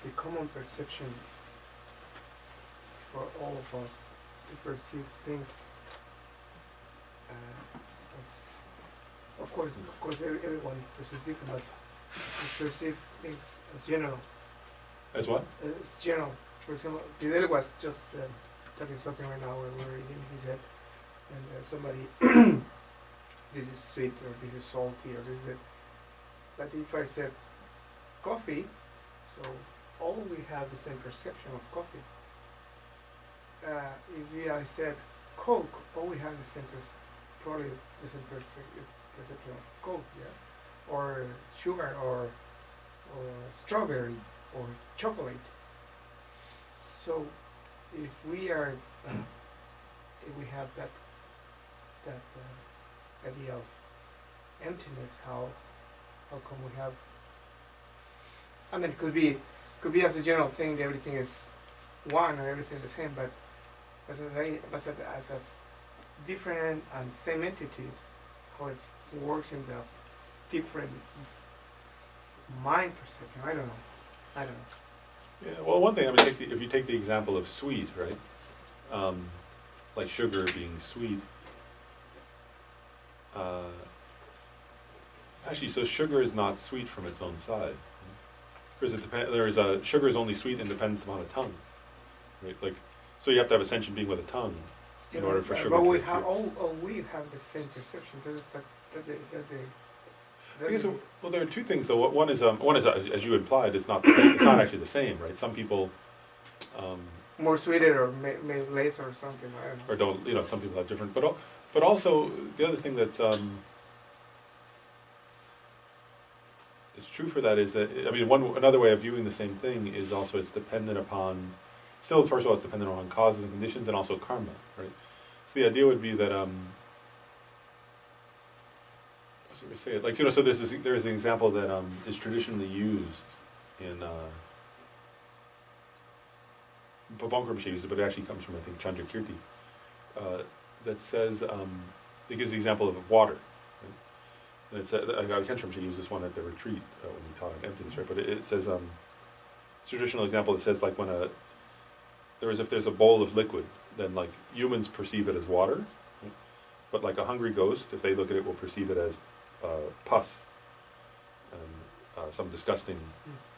the common perception for all of us to perceive things as, of course, everyone perceives different, but to perceive things as general. As what? As general. For example, Fidel was just talking something right now where we were eating. He said, and somebody, this is sweet or this is salty or this is it. But if I said coffee, so all we have the same perception of coffee. If I said Coke, all we have the same probably the same perception of Coke, yeah, or sugar, or strawberry, or chocolate. So if we are, if we have that idea of emptiness, how come we have? I mean, it could be as a general thing that everything is one or everything the same, but as different and same entities, how it works in the different mind perception. I don't know. Yeah, well, one thing, I mean, if you take the example of sweet, right? Like sugar being sweet. Actually, so sugar is not sweet from its own side. Sugar is only sweet and depends upon a tongue, right? Like, so you have to have a sentient being with a tongue in order for sugar but to we appear. have all we have the same perception. I guess, well, there are two things though. One is as you implied, it's not actually the same, right? Some people, more sweeter or less or something. I don't know. or don't, some people have different, but also the other thing that's it's true for that is that, I mean, another way of viewing the same thing is also it's dependent upon, still first of all it's dependent on causes and conditions and also karma, right? So the idea would be that so we say it like, so there's an example that is traditionally used in Papankar uses it, but it actually comes from, I think, Chandrakirti, that says it gives the example of water. Right? And it's Kentram should use this one at the retreat when we taught on emptiness, right? But it says it's a traditional example that says like if there's a bowl of liquid, then like humans perceive it as water, right? But like a hungry ghost, if they look at it, will perceive it as pus and some disgusting.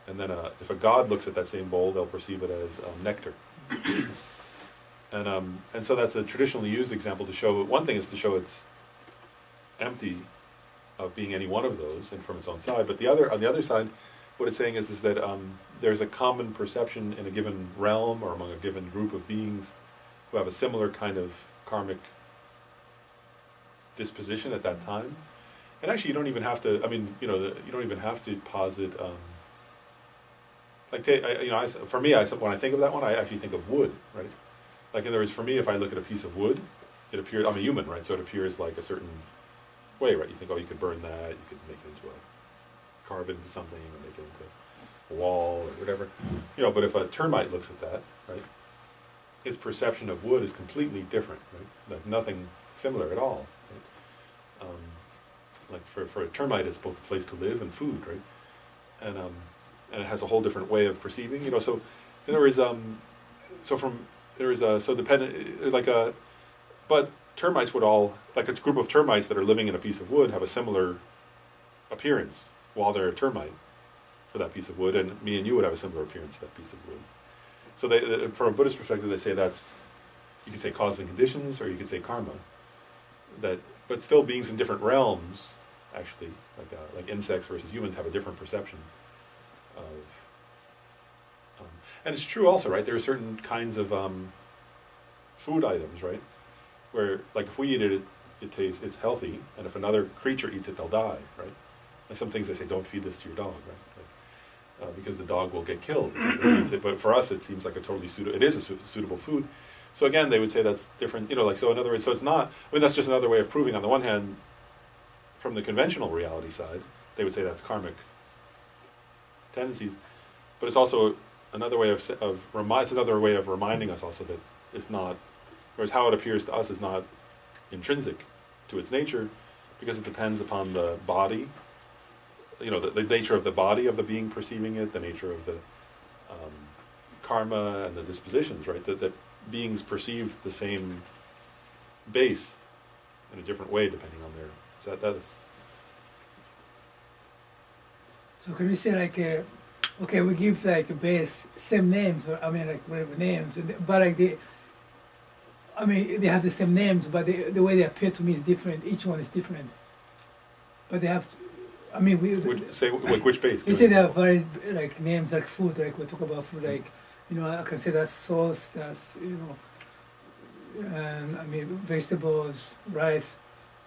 And then if a god looks at that same bowl, they'll perceive it as nectar. And so that's a traditionally used example to show, one thing is to show it's empty of being any one of those and from its own side, but on the other side, what it's saying is that there's a common perception in a given realm or among a given group of beings who have a similar kind of karmic disposition at that time. And actually, you don't even have to. I mean, you don't even have to posit. For me, when I think of that one, I actually think of wood, right? Like, in other words, for me, if I look at a piece of wood, it appears. I'm a human, right? So it appears like a certain way, right? You think, oh, you could burn that, you could make it into carve it into something, or make it into a wall or whatever, But if a termite looks at that, right, his perception of wood is completely different, right? Like nothing similar at all. Right? Like for a termite, it's both a place to live and food, right? And it has a whole different way of perceiving, So in other words, but termites would all, like a group of termites that are living in a piece of wood, have a similar appearance while they're a termite for that piece of wood, and me and you would have a similar appearance to that piece of wood. So from a Buddhist perspective, they say you could say causes and conditions, or you could say karma. But still, beings in different realms, actually, like insects versus humans, have a different perception of. And it's true also, right? There are certain kinds of food items, right, where like if we eat it, it's healthy, and if another creature eats it, they'll die, right? Like some things they say, don't feed this to your dog, right? Because the dog will get killed if it eats it. But for us, it seems like it is a suitable food. So again, they would say that's different, so in other words, so it's not, that's just another way of proving, on the one hand, from the conventional reality side, they would say that's karmic tendencies, but it's also another way it's another way of reminding us also that it's not, whereas how it appears to us is not intrinsic to its nature, because it depends upon the body, the nature of the body of the being perceiving it, the nature of the karma and the dispositions, right? That beings perceive the same base in a different way depending on their. So that's. So can we say like, okay, we give like a base same names, or like whatever names, but like they have the same names, but the way they appear to me is different. Each one is different, but they have. Which base? You say they have very like names like food, like we talk about food, like I can say that's sauce, that's and vegetables, rice,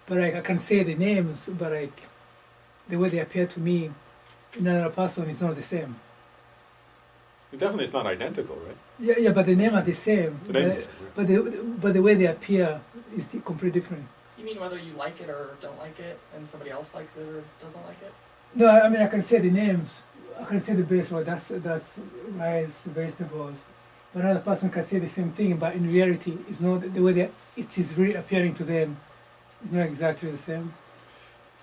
but like I can say the names, but like the way they appear to me in another person is not the same. Definitely, it's not identical, right? Yeah, but the name are the same. The name is the same, right? But the way they appear is completely different. You mean whether you like it or don't like it, and somebody else likes it or doesn't like it? No, I mean I can say the names. I can say the base word. That's rice, vegetables. But another person can say the same thing, but in reality, it's not the way that it is really appearing to them. It's not exactly the same.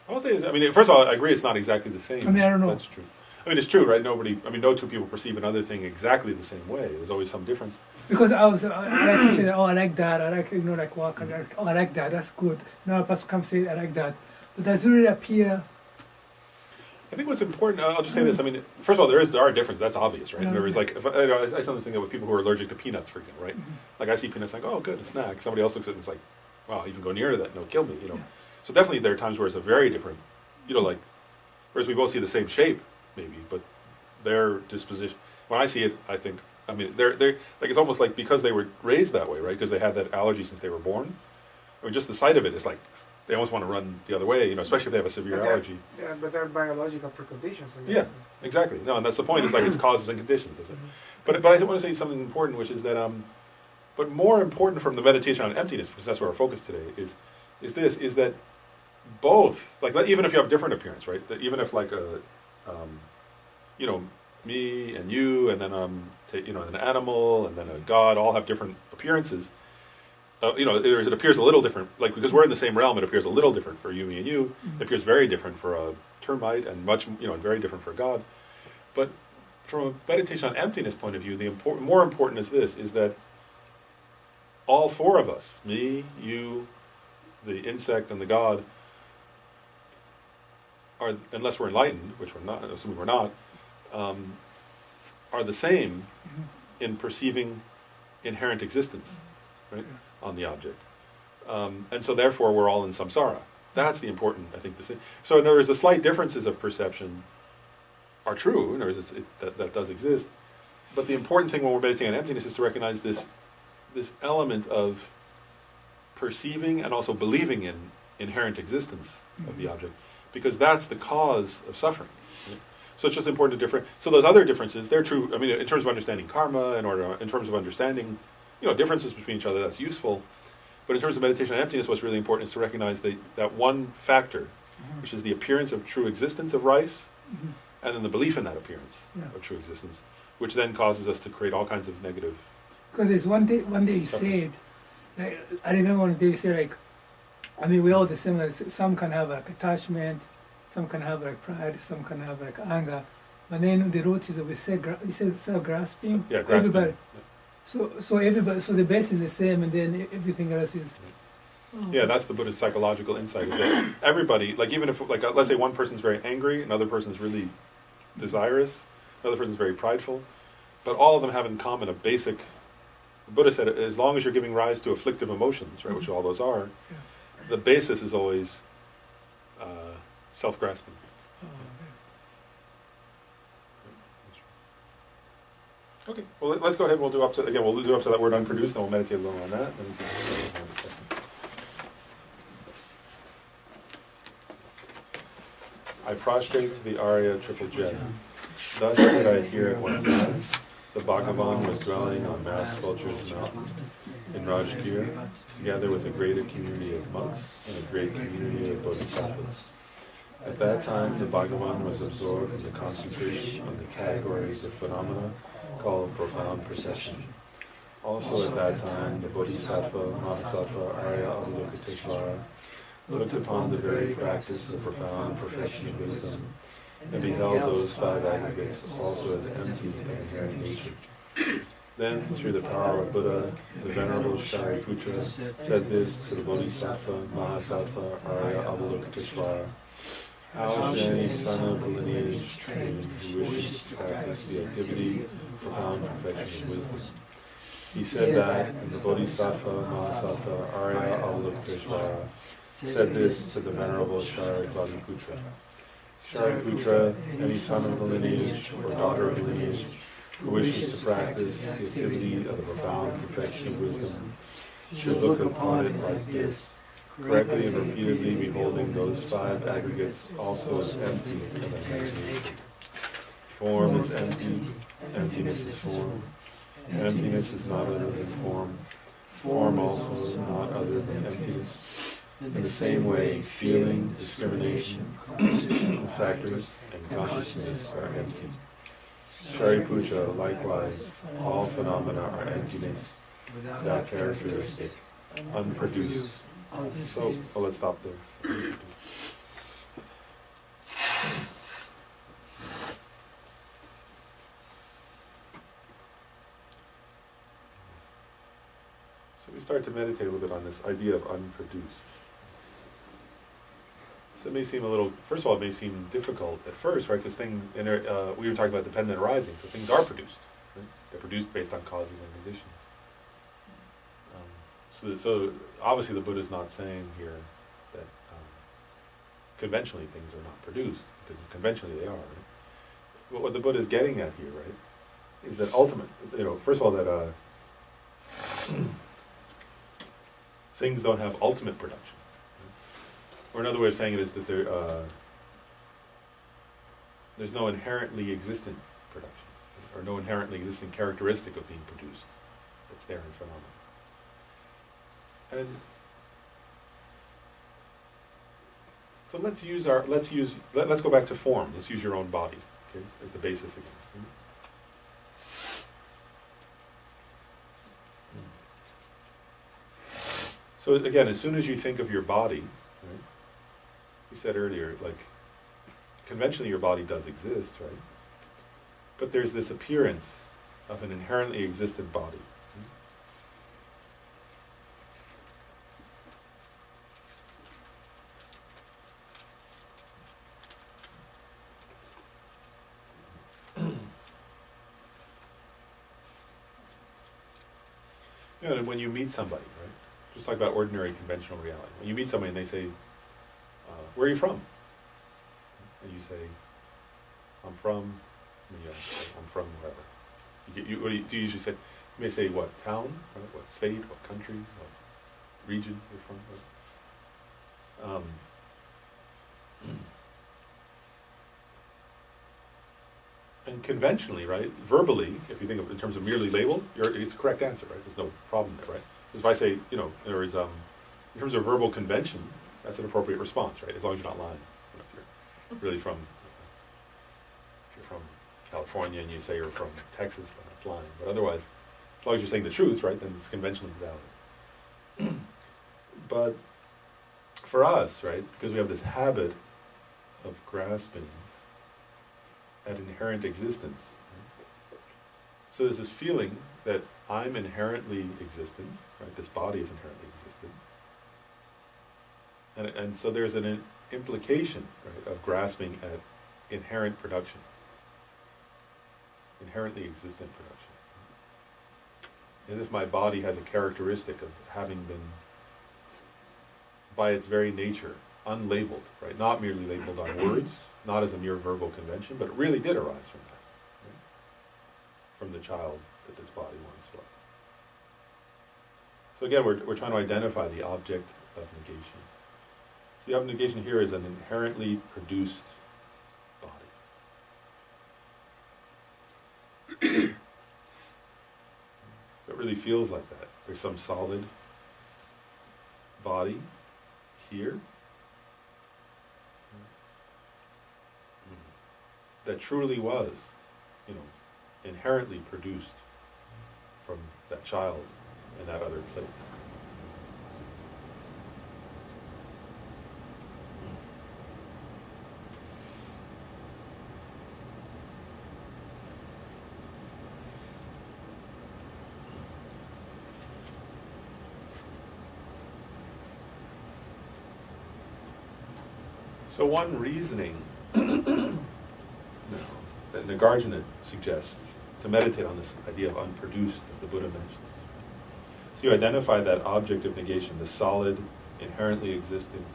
I will say is, I mean, first of all, I agree it's not exactly the same. I mean, I don't know. That's true. I mean, it's true, right? No two people perceive another thing exactly the same way. There's always some difference. Because I like to say, oh, I like that. I like, like walk. Oh, I like that. That's good. Now a person comes say, I like that. But does it really appear? I think what's important, I'll just say this, I mean, first of all, there are differences, that's obvious, right? Yeah. In other words, like, I sometimes think of with people who are allergic to peanuts, for example, right? Like, I see peanuts, like, oh, good, a snack. Somebody else looks at it and it's like, wow, even go near that, and it'll kill me, you know? Yeah. So definitely there are times where it's a very different, like, whereas we both see the same shape, maybe, but their disposition, when I see it, I think, I mean, they're like, it's almost like because they were raised that way, right? Because they had that allergy since they were born. I mean, just the sight of it is like, they almost want to run the other way, especially if they have a severe allergy. Yeah, but they're biological preconditions. I guess. Yeah, exactly. No, and that's the point. It's like it's causes and conditions. Isn't it? But I want to say something important, which is that, but more important from the meditation on emptiness, because that's where our focus today is that both, like even if you have different appearance, right? That even if like me and you, and then an animal, and then a god, all have different appearances. It appears a little different, like because we're in the same realm, it appears a little different for you, me, and you. It appears very different for a termite, and very different for God. But from a meditation on emptiness point of view, more important is this: is that all four of us, me, you, the insect, and the God, are, unless we're enlightened, which we're not, assuming we're not, are the same in perceiving inherent existence, right? On the object. And so therefore we're all in samsara. That's the important, I think, distinction. So in other words, the slight differences of perception are true, in other words, that does exist. But the important thing when we're meditating on emptiness is to recognize this element of perceiving and also believing in inherent existence of the object, because that's the cause of suffering. Right? So it's just important to differentiate. So those other differences, they're true, I mean, in terms of understanding karma, in terms of understanding differences between each other, that's useful. But in terms of meditation on emptiness, what's really important is to recognize that one factor, which is the appearance of true existence of rice, and then the belief in that appearance of true existence, which then causes us to create all kinds of negative. Because there's one day you said, like, I remember one day you said, like, I mean, we all the same. Like, some can have like attachment, some can have like pride, some can have like anger. But then the root is we said self-grasping. Yeah, grasping. Everybody. So everybody. So the base is the same, and then everything else is. Oh. Yeah, that's the Buddhist psychological insight. Is that everybody, like even if like let's say one person's very angry, another person's really desirous, another person's very prideful, but all of them have in common a basic. The Buddha said, as long as you're giving rise to afflictive emotions, right, which all those are, the basis is always self-grasping. Okay, well let's go ahead. We'll do up to that word unproduced, and we'll meditate a little on that. I prostrate to the Arya triple jet. Thus did I hear at one time. The Bhagavan was dwelling on Mass Sculpture's mountain in Rajgir, together with a greater community of monks and a great community of bodhisattvas. At that time, the Bhagavan was absorbed in the concentration on the categories of phenomena called profound perception. Also at that time, the Bodhisattva, Mahasattva, Arya Avalokiteshvara looked upon the very practice of profound perfection of wisdom and beheld those five aggregates also as empty and inherent nature. Then, through the power of Buddha, the Venerable Shariputra said this to the Bodhisattva, Mahasattva, Arya Avalokiteshvara: how should any son of the lineage trained who wishes to practice the activity of profound perfection of wisdom? He said that, and the Bodhisattva, Mahasattva, Arya Avalokiteshvara said this to the Venerable Shariputra. Shariputra, any son of the lineage or daughter of the lineage who wishes to practice the activity of the profound perfection of wisdom should look upon it like this, correctly and repeatedly beholding those five aggregates also as empty and inherent nature. Form is empty, emptiness is form. Emptiness is not other than form. Form also is not other than emptiness. In the same way, feeling, discrimination, compositional factors, and consciousness are empty. Shariputra, likewise, all phenomena are emptiness, without characteristic, unproduced. So, let's stop there. So we start to meditate a little bit on this idea of unproduced. So it may seem a little, first of all, it may seem difficult at first, right? Because we were talking about dependent arising, so things are produced. Right? They're produced based on causes and conditions. So obviously the Buddha is not saying here that conventionally things are not produced, because conventionally they are. Right? But what the Buddha is getting at here, right, is that first of all, that things don't have ultimate production. Or another way of saying it is that there's no inherently existent production, or no inherently existing characteristic of being produced that's there in phenomena. And so let's go back to form. Let's use your own body, okay, as the basis again. So again, as soon as you think of your body, right, you said earlier, like, conventionally your body does exist, right? But there's this appearance of an inherently existent body. And when you meet somebody, right, just like that ordinary conventional reality, when you meet somebody and they say, where are you from? And you say, I'm from wherever. What do you usually say? You may say what town, right? What state, what country, what region you're from. Right? And conventionally, right, verbally, if you think of it in terms of merely labeled, it's a correct answer, right? There's no problem there, right? Because if I say, in terms of verbal convention, that's an appropriate response, right? As long as you're not lying. If you're really from California and you say you're from Texas, then that's lying. But otherwise, as long as you're saying the truth, right, then it's conventionally valid. But for us, right, because we have this habit of grasping at inherent existence, right? So there's this feeling that I'm inherently existent, right? This body is inherently existent. And so there's an implication, right, of grasping at inherent production, inherently existent production. As if my body has a characteristic of having been, by its very nature, unlabeled, right? Not merely labeled on words, not as a mere verbal convention, but it really did arise from that, right? From the child that this body once was. So again, we're trying to identify the object of negation. So the object of negation here is an inherently produced body. So it really feels like that. There's some solid body here that truly was, inherently produced from that child in that other place. So one reasoning that Nagarjuna suggests to meditate on this idea of unproduced that the Buddha mentions. So you identify that object of negation, the solid, inherently existent,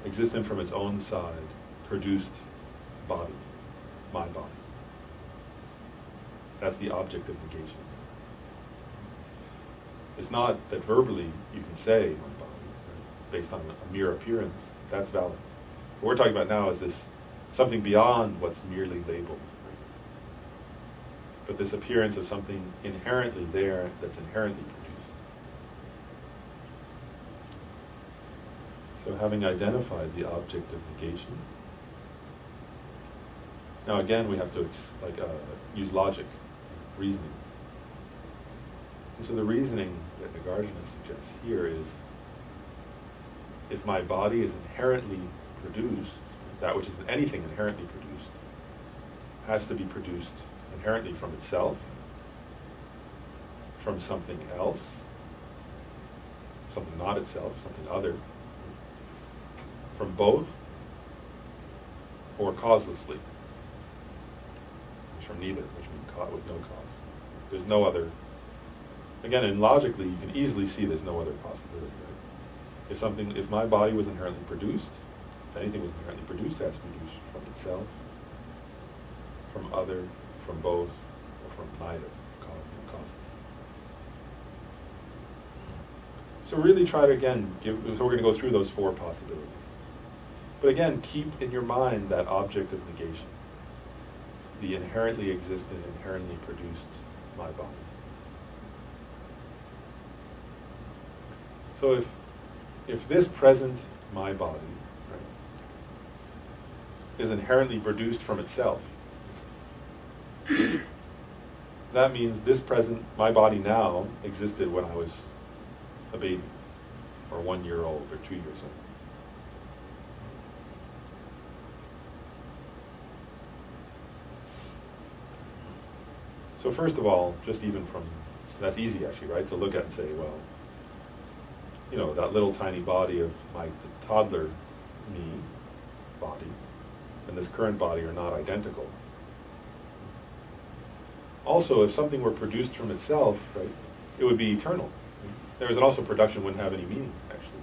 existent from its own side, produced body, my body. That's the object of negation. It's not that verbally you can say my body, right, based on a mere appearance. That's valid. What we're talking about now is this something beyond what's merely labeled. Right? But this appearance of something inherently there that's inherently So having identified the object of negation, now again we have to use logic, reasoning. And so the reasoning that Nagarjuna suggests here is, if my body is inherently produced, that which is anything inherently produced, has to be produced inherently from itself, from something else, something not itself, something other, from both, or causelessly, from neither, which means with no cause. There's no other. Again, and logically, you can easily see there's no other possibility. Right? If my body was inherently produced, if anything was inherently produced, it has to be produced from itself, from other, from both, or from neither causes. So really try to, again, so we're going to go through those four possibilities. But again, keep in your mind that object of negation, the inherently existent, inherently produced my body. So if this present my body, right, is inherently produced from itself, that means this present my body now existed when I was a baby, or 1 year old, or 2 years old. So first of all, just even from, that's easy actually, right? To look at and say, well, you know, that little tiny body of the toddler me body and this current body are not identical. Also, if something were produced from itself, right, it would be eternal. There is also production wouldn't have any meaning, actually.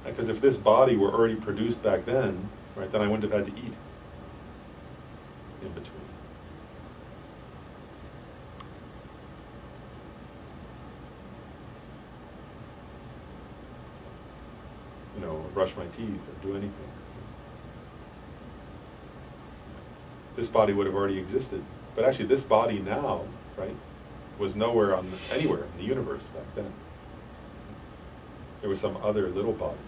Because if this body were already produced back then, right, then I wouldn't have had to eat in between. You know, brush my teeth or do anything. This body would have already existed. But actually this body now, right, was nowhere anywhere in the universe back then. There was some other little body.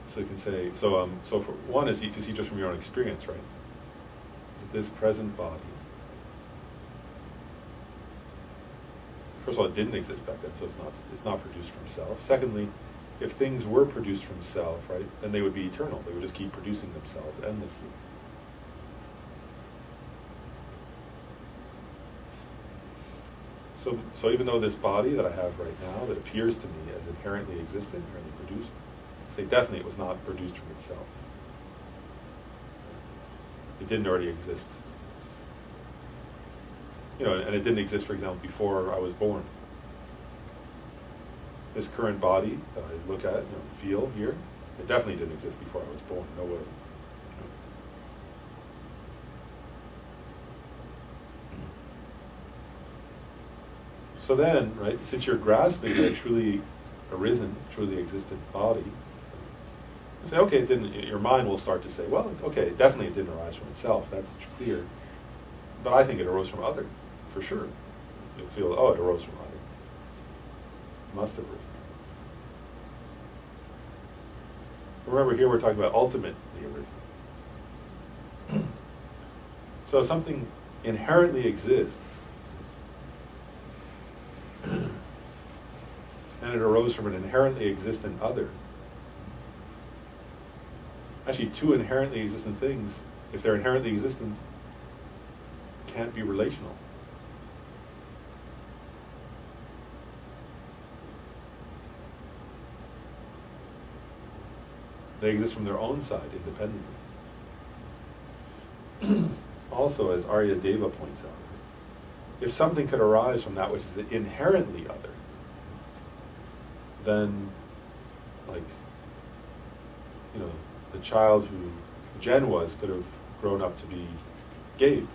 So you can say, so for one is you can see just from your own experience, right? That this present body, first of all, it didn't exist back then, so it's not produced from self. Secondly, if things were produced from self, right, then they would be eternal. They would just keep producing themselves endlessly. So even though this body that I have right now, that appears to me as inherently existent, inherently produced, say definitely it was not produced from itself. It didn't already exist. You know, and it didn't exist, for example, before I was born. This current body that I look at, you know, feel here, it definitely didn't exist before I was born. No way. So then, right, since you're grasping a truly arisen, truly existent body, you say, okay, it didn't. Your mind will start to say, well, okay, definitely it didn't arise from itself. That's clear. But I think it arose from other, for sure. You'll feel, oh, it arose from other. It must have arisen. Remember, here we're talking about ultimately arisen. So something inherently exists, and it arose from an inherently existent other. Actually, two inherently existent things, if they're inherently existent, can't be relational. They exist from their own side, independently. Also, as Arya Deva points out, if something could arise from that which is inherently other, then, like, you know, the child who Jen was could have grown up to be Gabe.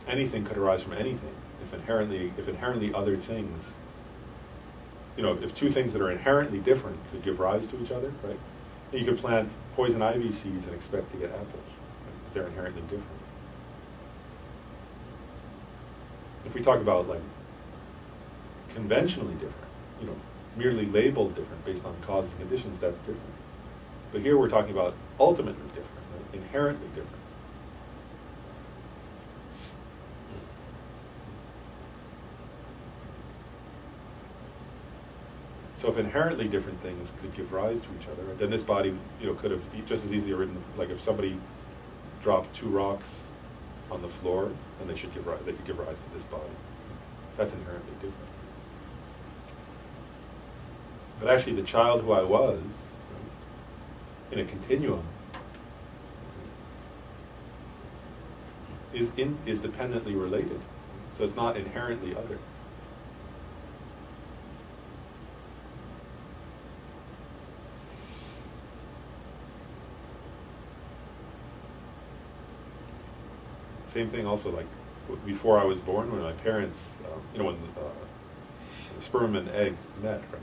Anything could arise from anything if inherently other things you know, if two things that are inherently different could give rise to each other, right? You could plant poison ivy seeds and expect to get apples, right? Because they're inherently different. If we talk about like conventionally different, you know, merely labeled different based on causes and conditions, that's different. But here we're talking about ultimately different, right? Inherently different. So if inherently different things could give rise to each other, then this body, you know, could have just as easily written, like if somebody dropped two rocks on the floor, then they could give rise to this body. That's inherently different. But actually, the child who I was, right, in a continuum, is dependently related. So it's not inherently other. Same thing also, like before I was born, when my parents, you know, when the sperm and egg met, right?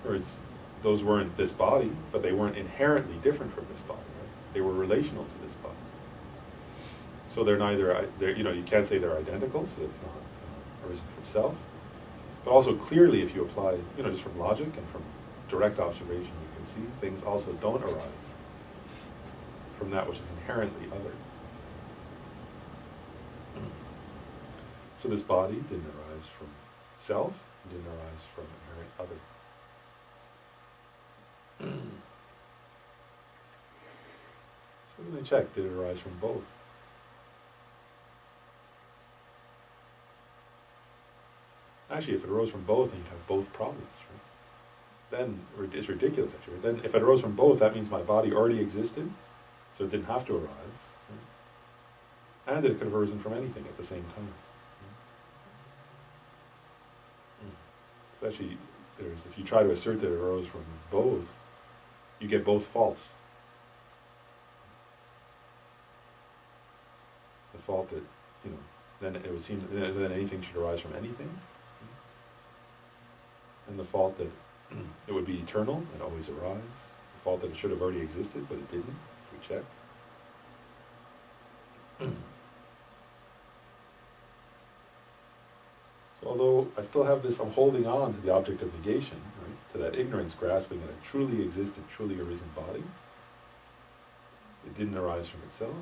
Whereas those weren't this body, but they weren't inherently different from this body, right? They were relational to this body. So they're neither, you know, you can't say they're identical, so it's not arisen from self. But also clearly, if you apply, you know, just from logic and from direct observation, you can see things also don't arise from that which is inherently other. So this body didn't arise from self, it didn't arise from inherent other. So we're going to check, did it arise from both? Actually, if it arose from both, then you'd have both problems, right? Then it's ridiculous, actually. Then if it arose from both, that means my body already existed, so it didn't have to arise. Right? And that it could have arisen from anything at the same time. Especially, if you try to assert that it arose from both, you get both false. The fault that, you know, then it would seem that anything should arise from anything. And the fault that it would be eternal and always arise. The fault that it should have already existed, but it didn't, if we check. So although I still have this, I'm holding on to the object of negation, right? To that ignorance grasping at a truly existent, truly arisen body. It didn't arise from itself.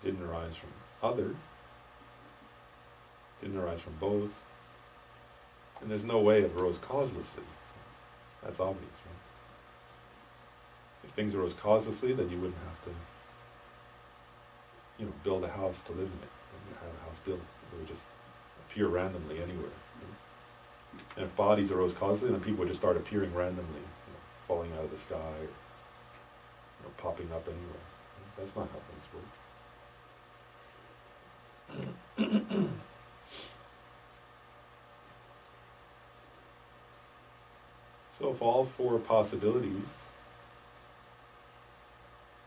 Didn't arise from other. Didn't arise from both. And there's no way it arose causelessly. That's obvious, right? If things arose causelessly, then you wouldn't have to, you know, build a house to live in it. You have a house built. It would just appear randomly anywhere. And if bodies arose causally, then people would just start appearing randomly, you know, falling out of the sky, or, you know, popping up anywhere. That's not how things work. So if all four possibilities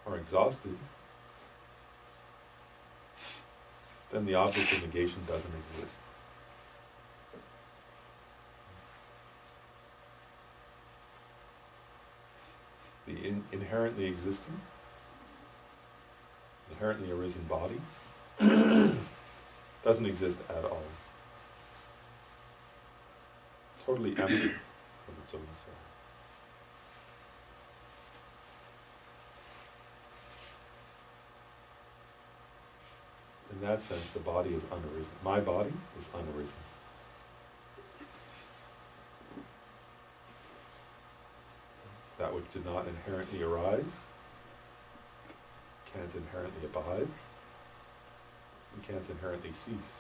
are exhausted, then the object of negation doesn't exist. The inherently existent, inherently arisen body doesn't exist at all. Totally empty of its own self. In that sense, the body is unarisen. My body is unarisen. That which did not inherently arise can't inherently abide and can't inherently cease.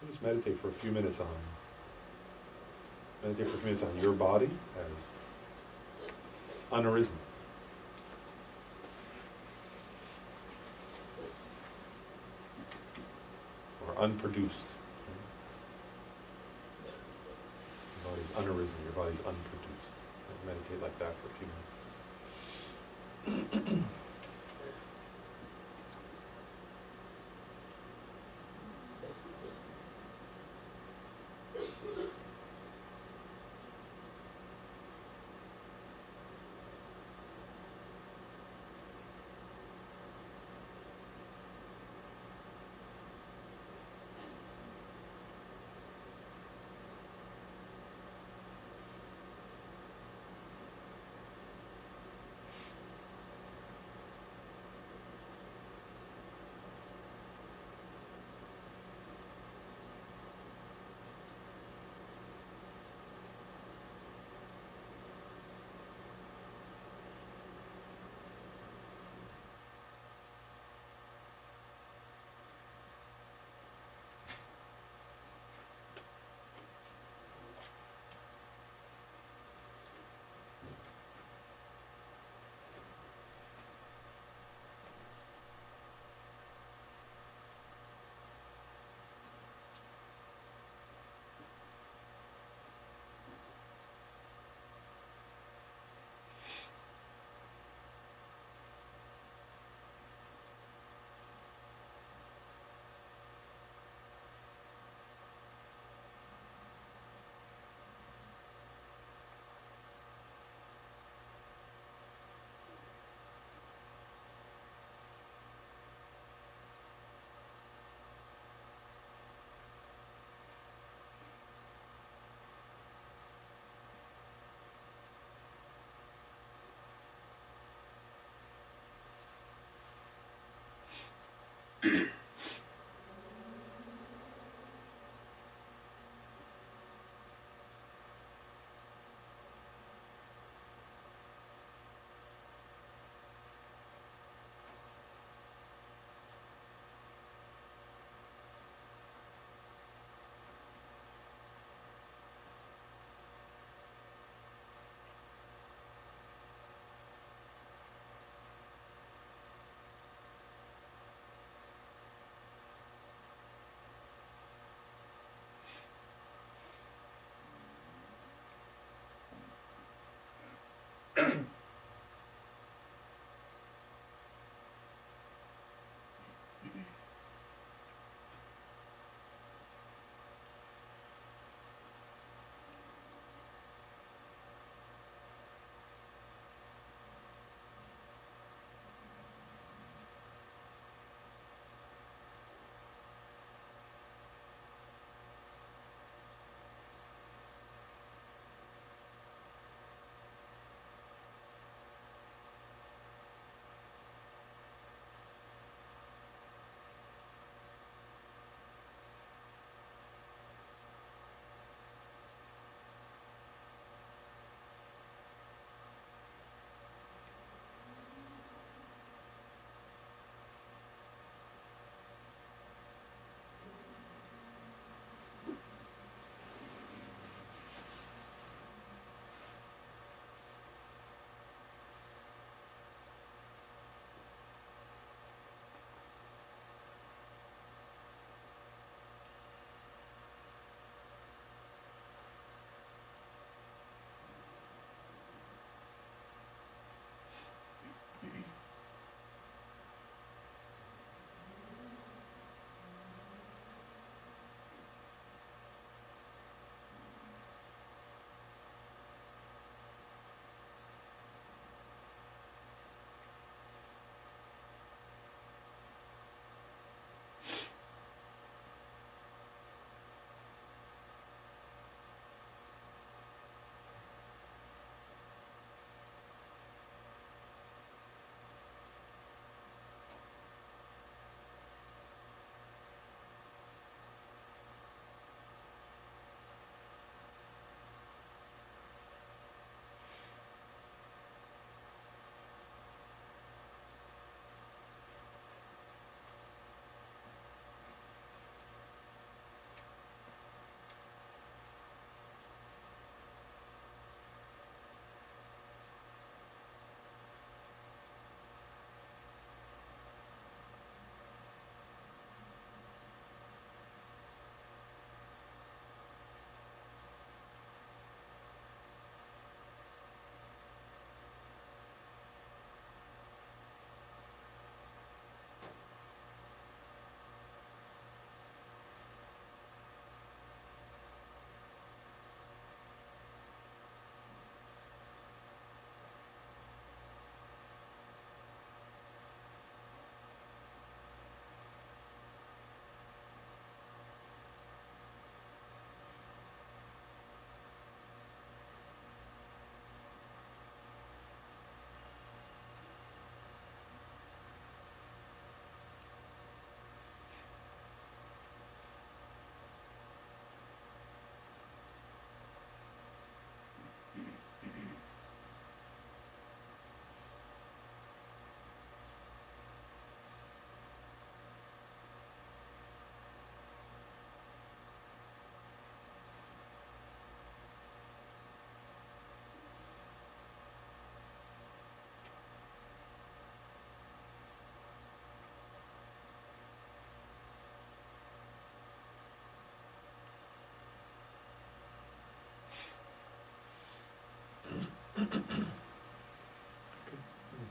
So just meditate for a few minutes on your body as unarisen. Unproduced. Your body's unarisen, your body's unproduced. Meditate like that for a few minutes.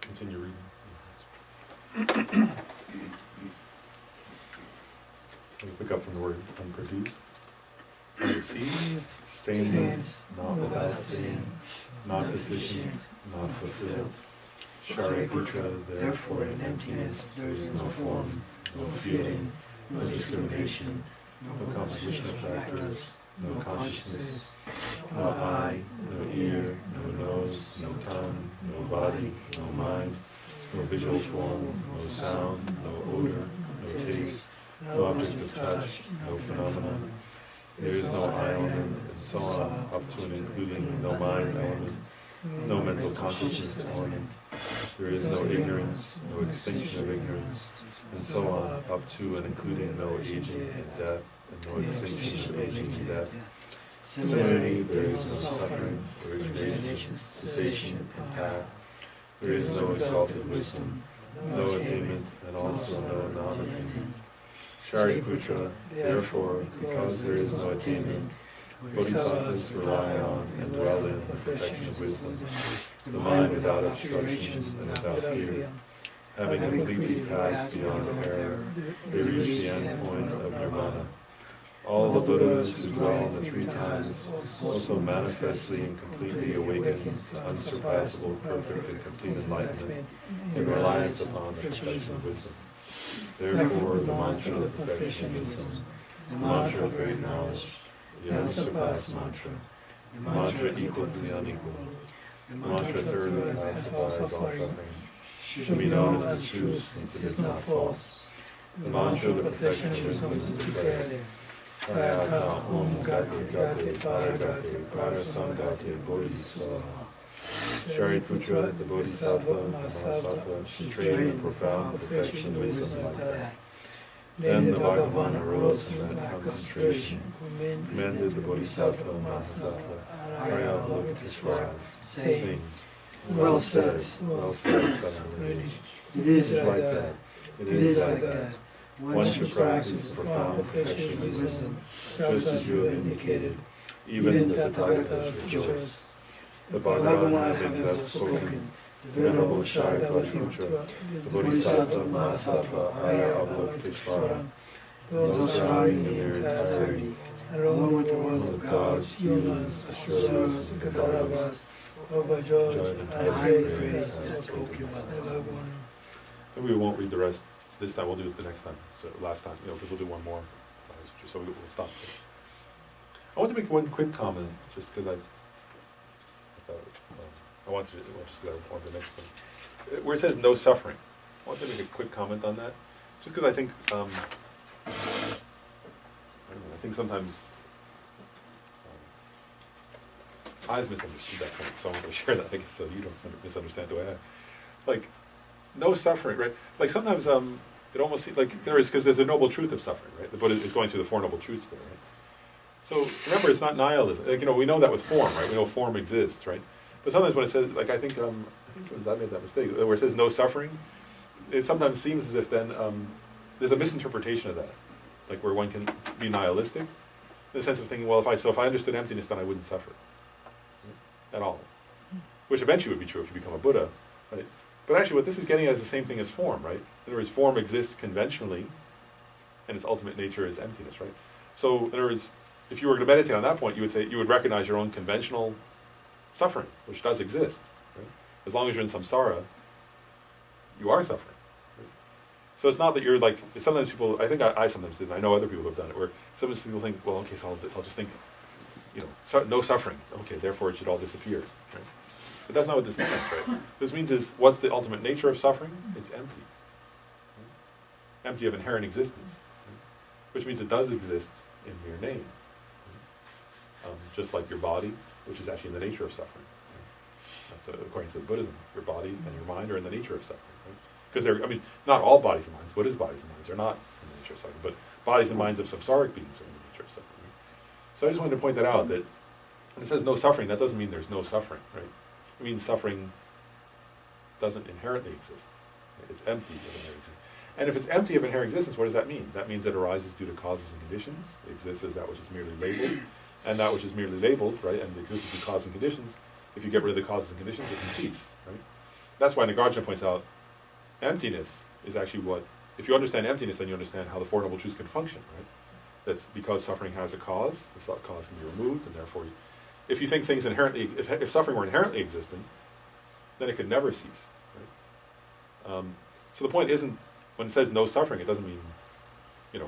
Continue reading. So we pick up from the word unproduced. And the seeds, stainless, not without stain, not deficient, not fulfilled. Shariputra, therefore in emptiness there is no form, no feeling, no discrimination, no composition of factors, no consciousness, no eye, no ear, no nose, no tongue, no body, no mind, no visual form, no sound, no odor, no taste, no object of touch, no phenomenon. There is no I element, and so on, up to and including no mind element, no mental consciousness element. There is no ignorance, no extinction of ignorance, and so on, up to and including no aging and death, and no extinction of aging and death. Similarly, there is no suffering, origination, cessation, and path. There is no exalted wisdom, no attainment, and also no non-attainment. Shariputra, therefore, because there is no attainment, bodhisattvas rely on and dwell in the perfection of wisdom, the mind without obstructions and without fear. Having completely passed beyond error, they reach the end point of nirvana. All the Buddhas who dwell in the three times also manifestly and completely awaken to unsurpassable, perfect, and complete enlightenment in reliance upon the perfection of wisdom. Therefore, the mantra of perfection of wisdom, the mantra of great knowledge, the unsurpassed mantra, the mantra equal to the unequal, the mantra thoroughly pacifies all suffering, should be known as the truth since it is not false. The mantra of the perfection of wisdom is declared. Prayata Om Gati Gati Paragati Parasangati Bodhisattva. Shariputra, the Bodhisattva, Mahasattva, should train in profound perfection of wisdom like that. Then the Bhagavan arose from that concentration, commended the Bodhisattva, Mahasattva, Arya saying, well said, Samadhi. It is like that. It is like that. One should practice profound perfection of wisdom, just as you have indicated, even the Tathagatas rejoice. The Bhagavan having thus spoken, the Venerable Shariputra, the Bodhisattva Mahasattva Arya Avalokiteshvara, those surrounding in their entirety, along with the world of gods, humans, asuras, and Gandharvas, joyed and highly praised and spoken by the Bhagavan. And we won't read the rest this time, we'll do it the next time, so last time, because we'll do one more, just so we'll stop. I want to make one quick comment, just because I want to just go on to the next thing. Where it says no suffering, I want to make a quick comment on that, just because I think, I don't know, I think sometimes I've misunderstood that point, so I want to share that, I guess, so you don't misunderstand the way I have. Like, no suffering, right? Like sometimes it almost seems like there is, because there's a noble truth of suffering, right? The Buddha is going through the Four Noble Truths there, right? So remember, it's not nihilism. Like, we know that with form, right? We know form exists, right? But sometimes when it says, like I think I made that mistake, where it says no suffering, it sometimes seems as if then there's a misinterpretation of that, like where one can be nihilistic, in the sense of thinking, well, if I understood emptiness, then I wouldn't suffer at all, which eventually would be true if you become a Buddha, right? But actually what this is getting at is the same thing as form, right? In other words, form exists conventionally, and its ultimate nature is emptiness, right? So, in other words, if you were to meditate on that point, you would recognize your own conventional suffering, which does exist, right? As long as you're in samsara, you are suffering. Right? So it's not that you're like, sometimes people, I think I sometimes did, and I know other people who have done it, where sometimes people think, well, okay, so I'll just think, no suffering, okay, therefore it should all disappear, right? But that's not what this means, right? This means is, what's the ultimate nature of suffering? It's empty. Right? Empty of inherent existence. Right? Which means it does exist in mere name. Right? Just like your body, which is actually in the nature of suffering. Right? That's according to Buddhism. Your body and your mind are in the nature of suffering. Because not all bodies and minds, Buddhist bodies and minds are not in the nature of suffering, but bodies and minds of samsaric beings are in the nature of suffering. Right? So I just wanted to point that out, that when it says no suffering, that doesn't mean there's no suffering, right? It means suffering doesn't inherently exist. It's empty of inherent existence. And if it's empty of inherent existence, what does that mean? That means it arises due to causes and conditions. It exists as that which is merely labeled. And that which is merely labeled, right, and exists through causes and conditions, if you get rid of the causes and conditions, it can cease, right? That's why Nagarjuna points out, emptiness is actually what, if you understand emptiness, then you understand how the Four Noble Truths can function, right? That's because suffering has a cause, the cause can be removed, and therefore, if you think things inherently, if suffering were inherently existent, then it could never cease. Right? So the point isn't, when it says no suffering, it doesn't mean, it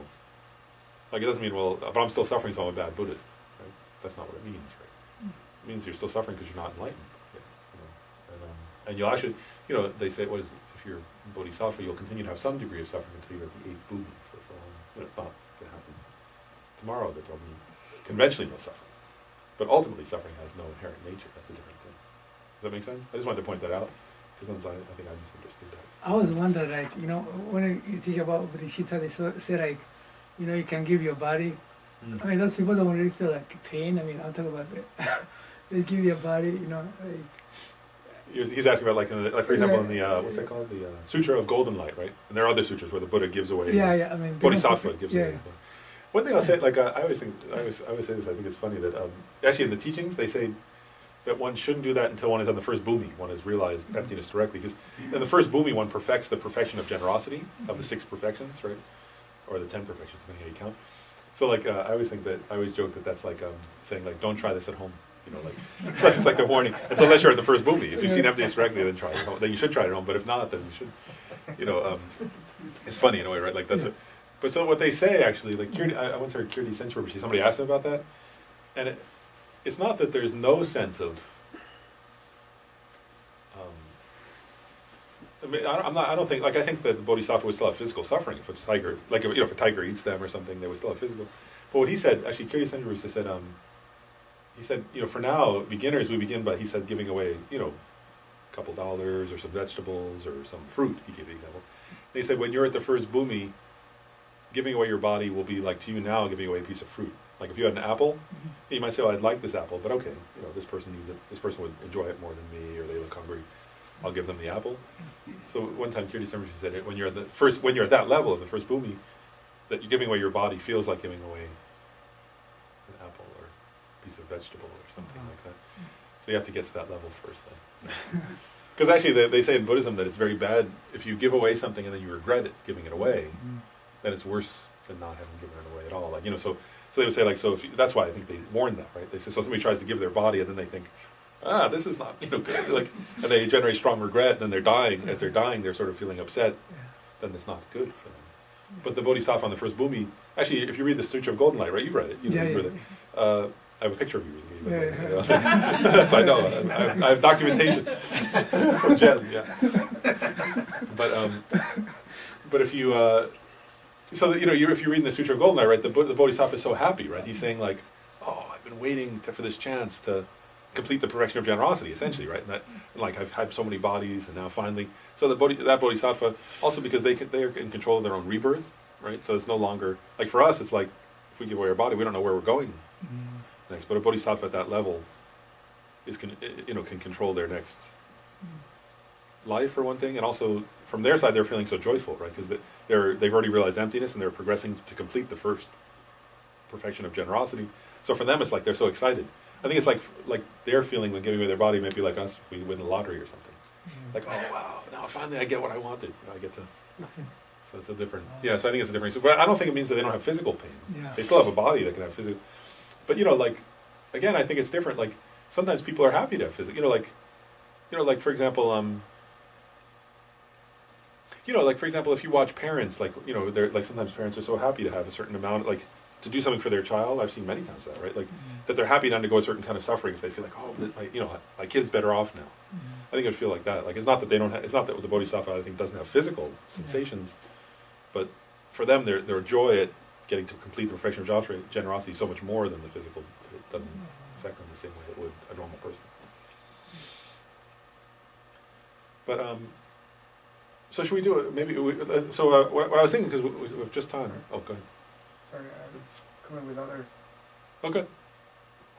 doesn't mean, well, but I'm still suffering, so I'm a bad Buddhist. Right? That's not what it means, right? It means you're still suffering because you're not enlightened. Yeah? And you'll actually, they say, what is it? If you're bodhisattva, you'll continue to have some degree of suffering until you're at the 8th bhumi. So it's not going to happen tomorrow that there'll be conventionally no suffering. But ultimately, suffering has no inherent nature. That's a different thing. Does that make sense? I just wanted to point that out, because sometimes I think I misunderstood that. I was wondering, like, you know, when you teach about bodhicitta, they say like, you know, you can give your body. I mean, those people don't really feel like pain. I mean, I'm talking about they give your body, you know, like. He's asking about like, for example, in the what's that called, the Sutra of Golden Light, right? And there are other sutras where the Buddha gives away. Yeah, his, yeah. I mean, Bodhisattva gives yeah, away. His, one thing I'll say, like I always say this. I think it's funny that actually in the teachings they say that one shouldn't do that until one is on the first bhumi. One has realized emptiness directly, because in the first bhumi one perfects the perfection of generosity of the 6 perfections, right? Or the 10 perfections, depending how you count. So like I always joke that that's like saying like, don't try this at home. You know, like it's like the warning. Unless you're at the first bhumi. If you've seen emptiness directly, then try it at home. Then you should try it at home. But if not, then you should. You know, it's funny in a way, right? Like that's what. But so what they say actually, like I once heard Kirti Senchur, somebody asked him about that, and it's not that there's no sense of. I mean, I don't think, like, I think that the bodhisattva would still have physical suffering if it's tiger, like, you know, if a tiger eats them or something, they would still have physical. But what he said, actually, Kirti Senchur said, he said, you know, for now, beginners, we begin by, he said, giving away, you know, a couple dollars or some vegetables or some fruit, he gave the example. They said, when you're at the first bhumi, giving away your body will be like to you now giving away a piece of fruit. Like if you had an apple, you might say, "Oh, I'd like this apple, but okay, you know, this person needs it. This person would enjoy it more than me, or they look hungry. I'll give them the apple." So one time, Kirti Senchur said, when you're at that level of the first bhumi, that you're giving away your body feels like giving away an apple or a piece of vegetable or something like that. So you have to get to that level first. Because actually, they say in Buddhism that it's very bad if you give away something and then you regret it, giving it away. Then it's worse than not having given it away at all. Like, you know, so they would say, like, so that's why I think they warn that, right? They say, so somebody tries to give their body and then they think, this is not, you know, good. Like, and they generate strong regret, and then they're dying. As they're dying, they're sort of feeling upset. Then it's not good for them. But the bodhisattva on the first bhumi, actually, if you read the Sutra of Golden Light, right? You've read it. You know, you've read it. I have a picture of you reading it. So I know. I have documentation from Jen. Yeah. But if you so that, you know, if you're reading the Sutra of Golden Light, right, the bodhisattva is so happy, right? He's saying like, "Oh, I've been waiting for this chance to complete the perfection of generosity," essentially, right? And like I've had so many bodies, and now finally. So that bodhisattva, also because they are in control of their own rebirth, right? So it's no longer like for us. It's like if we give away our body, we don't know where we're going next. But a bodhisattva at that level can control their next life for one thing, and also from their side they're feeling so joyful, right? Because they've already realized emptiness and they're progressing to complete the first perfection of generosity. So for them it's like they're so excited. I think it's like they're feeling when giving away their body might be like us if we win the lottery or something. Like, oh wow, now finally I get what I wanted. You know, I get to. So it's a different. Yeah, so I think it's a different. But I don't think it means that they don't have physical pain. Yeah. They still have a body that can have physical. But you know, like, again, I think it's different. Like sometimes people are happy to have physical. Like for example, like for example, if you watch parents, like they're like sometimes parents are so happy to have a certain amount, like to do something for their child. I've seen many times that, right? Like that they're happy to undergo a certain kind of suffering if they feel like, oh, my kid's better off now. I think it would feel like that. Like it's not that they don't. It's not that the bodhisattva I think doesn't have physical sensations, but for them, their joy at getting to complete the perfection of generosity is so much more than the physical. It doesn't affect them the same way it would a normal person. But so should we do it? Maybe what I was thinking, because we have just time. Oh, go ahead. Sorry, I'm coming with other Okay.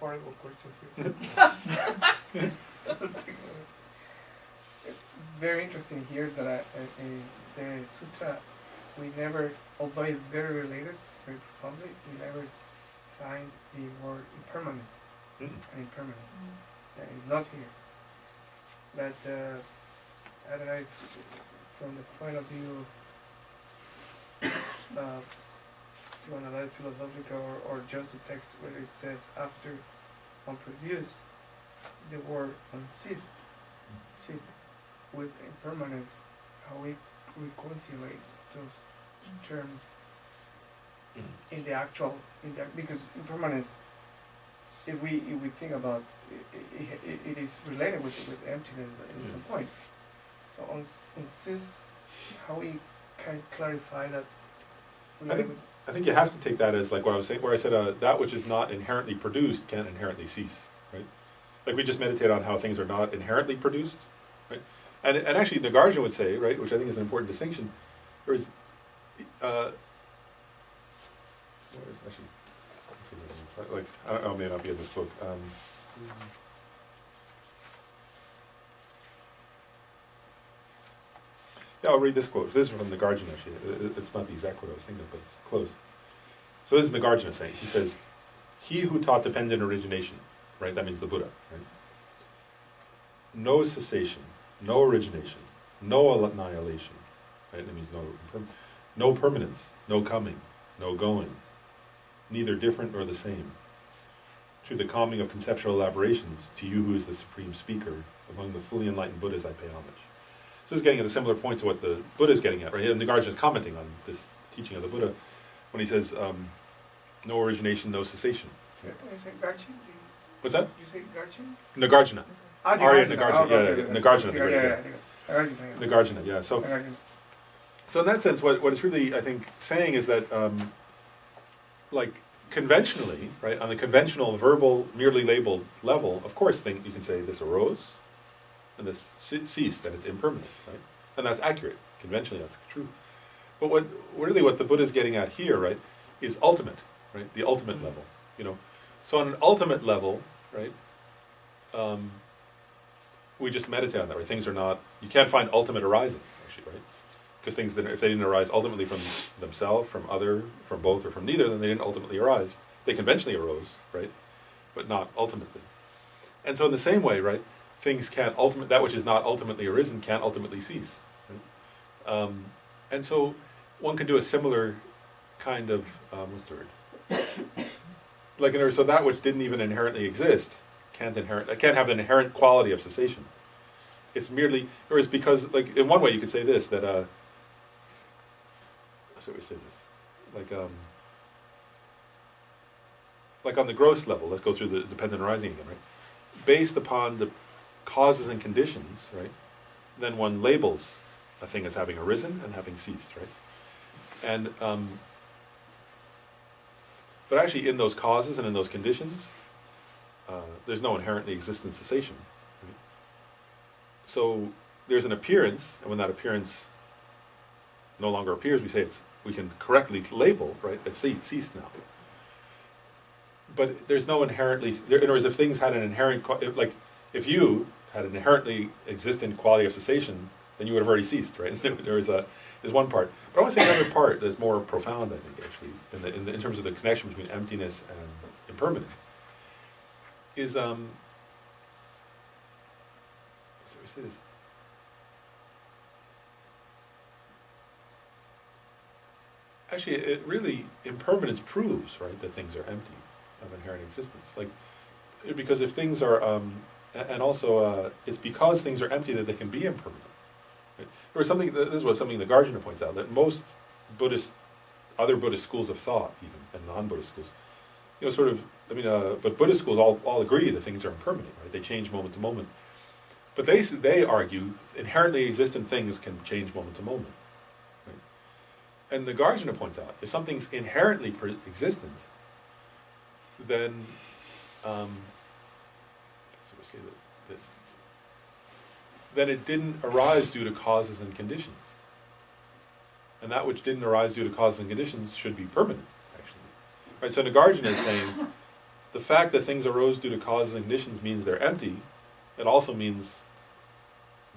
horrible questions here. It's very interesting here that the sutra, we never, although it's very related, very profoundly, we never find the word impermanent and impermanence. That is not here. That I don't know if from the point of view to analyze philosophical or just the text where it says after one produce, the word cease with impermanence, how we reconciliate those terms in the actual, because impermanence, if we think about it is related with emptiness in some point. So on cis, how we can clarify that? I think you have to take that as like what I was saying, where I said that which is not inherently produced can't inherently cease, right? Like we just meditate on how things are not inherently produced, right? And actually Nagarjuna would say, right, which I think is an important distinction, there is, where is actually, let's see, like, I may not be in this book. Yeah, I'll read this quote. This is from Nagarjuna, actually. It's not the exact quote I was thinking of, but it's close. So this is Nagarjuna saying, he says, he who taught dependent origination, right, that means the Buddha, right? No cessation, no origination, no annihilation, right, that means no permanence, no coming, no going, neither different nor the same. Through the calming of conceptual elaborations, to you who is the supreme speaker, among the fully enlightened Buddhas I pay homage. So this is getting at a similar point to what the Buddha is getting at, right? And Nagarjuna is commenting on this teaching of the Buddha when he says, no origination, no cessation. You say Garchin? What's that? You say Garchin? Nagarjuna. Arya Nagarjuna, yeah, Nagarjuna, Nagarjuna. Nagarjuna, yeah. So in that sense, what it's really, I think, saying is that, like, conventionally, right, on the conventional verbal, merely labeled level, of course, you can say this arose, and this ceased, and it's impermanent, right? And that's accurate. Conventionally, that's true. But what the Buddha is getting at here, right, is ultimate, right? The ultimate level, you know. So on an ultimate level, right, we just meditate on that, right? Things are not, you can't find ultimate arising, actually, right? Because things, if they didn't arise ultimately from themselves, from both, or from neither, then they didn't ultimately arise. They conventionally arose, right? But not ultimately. And so in the same way, right, things can't that which is not ultimately arisen can't ultimately cease. Right? And so one can do a similar kind of, what's the word? Like, so that which didn't even inherently exist can't have an inherent quality of cessation. It's merely, or it's because, like, in one way you could say this, that, so we say this, like on the gross level, let's go through the dependent arising again, right? Based upon the causes and conditions, right, then one labels a thing as having arisen and having ceased, right? And but actually in those causes and in those conditions, there's no inherently existent cessation. Right? So there's an appearance, and when that appearance no longer appears, we can correctly label, right, it's ceased now. But there's no inherently, in other words, if things had an inherent, if you had an inherently existent quality of cessation, then you would have already ceased, right? There's one part. But I want to say another part that's more profound, I think, actually, in terms of the connection between emptiness and impermanence, is, so we say this. Actually, it really, impermanence proves, right, that things are empty of inherent existence. Like, because if things are, and also, it's because things are empty that they can be impermanent. Right? Or something, this is something that Nagarjuna points out, that most other Buddhist schools of thought, even, and non-Buddhist schools, but Buddhist schools all agree that things are impermanent, right? They change moment to moment. But they argue inherently existent things can change moment to moment. Right? And Nagarjuna points out, if something's inherently existent, then, then it didn't arise due to causes and conditions. And that which didn't arise due to causes and conditions should be permanent, actually. Right, so Nagarjuna is saying, the fact that things arose due to causes and conditions means they're empty. It also means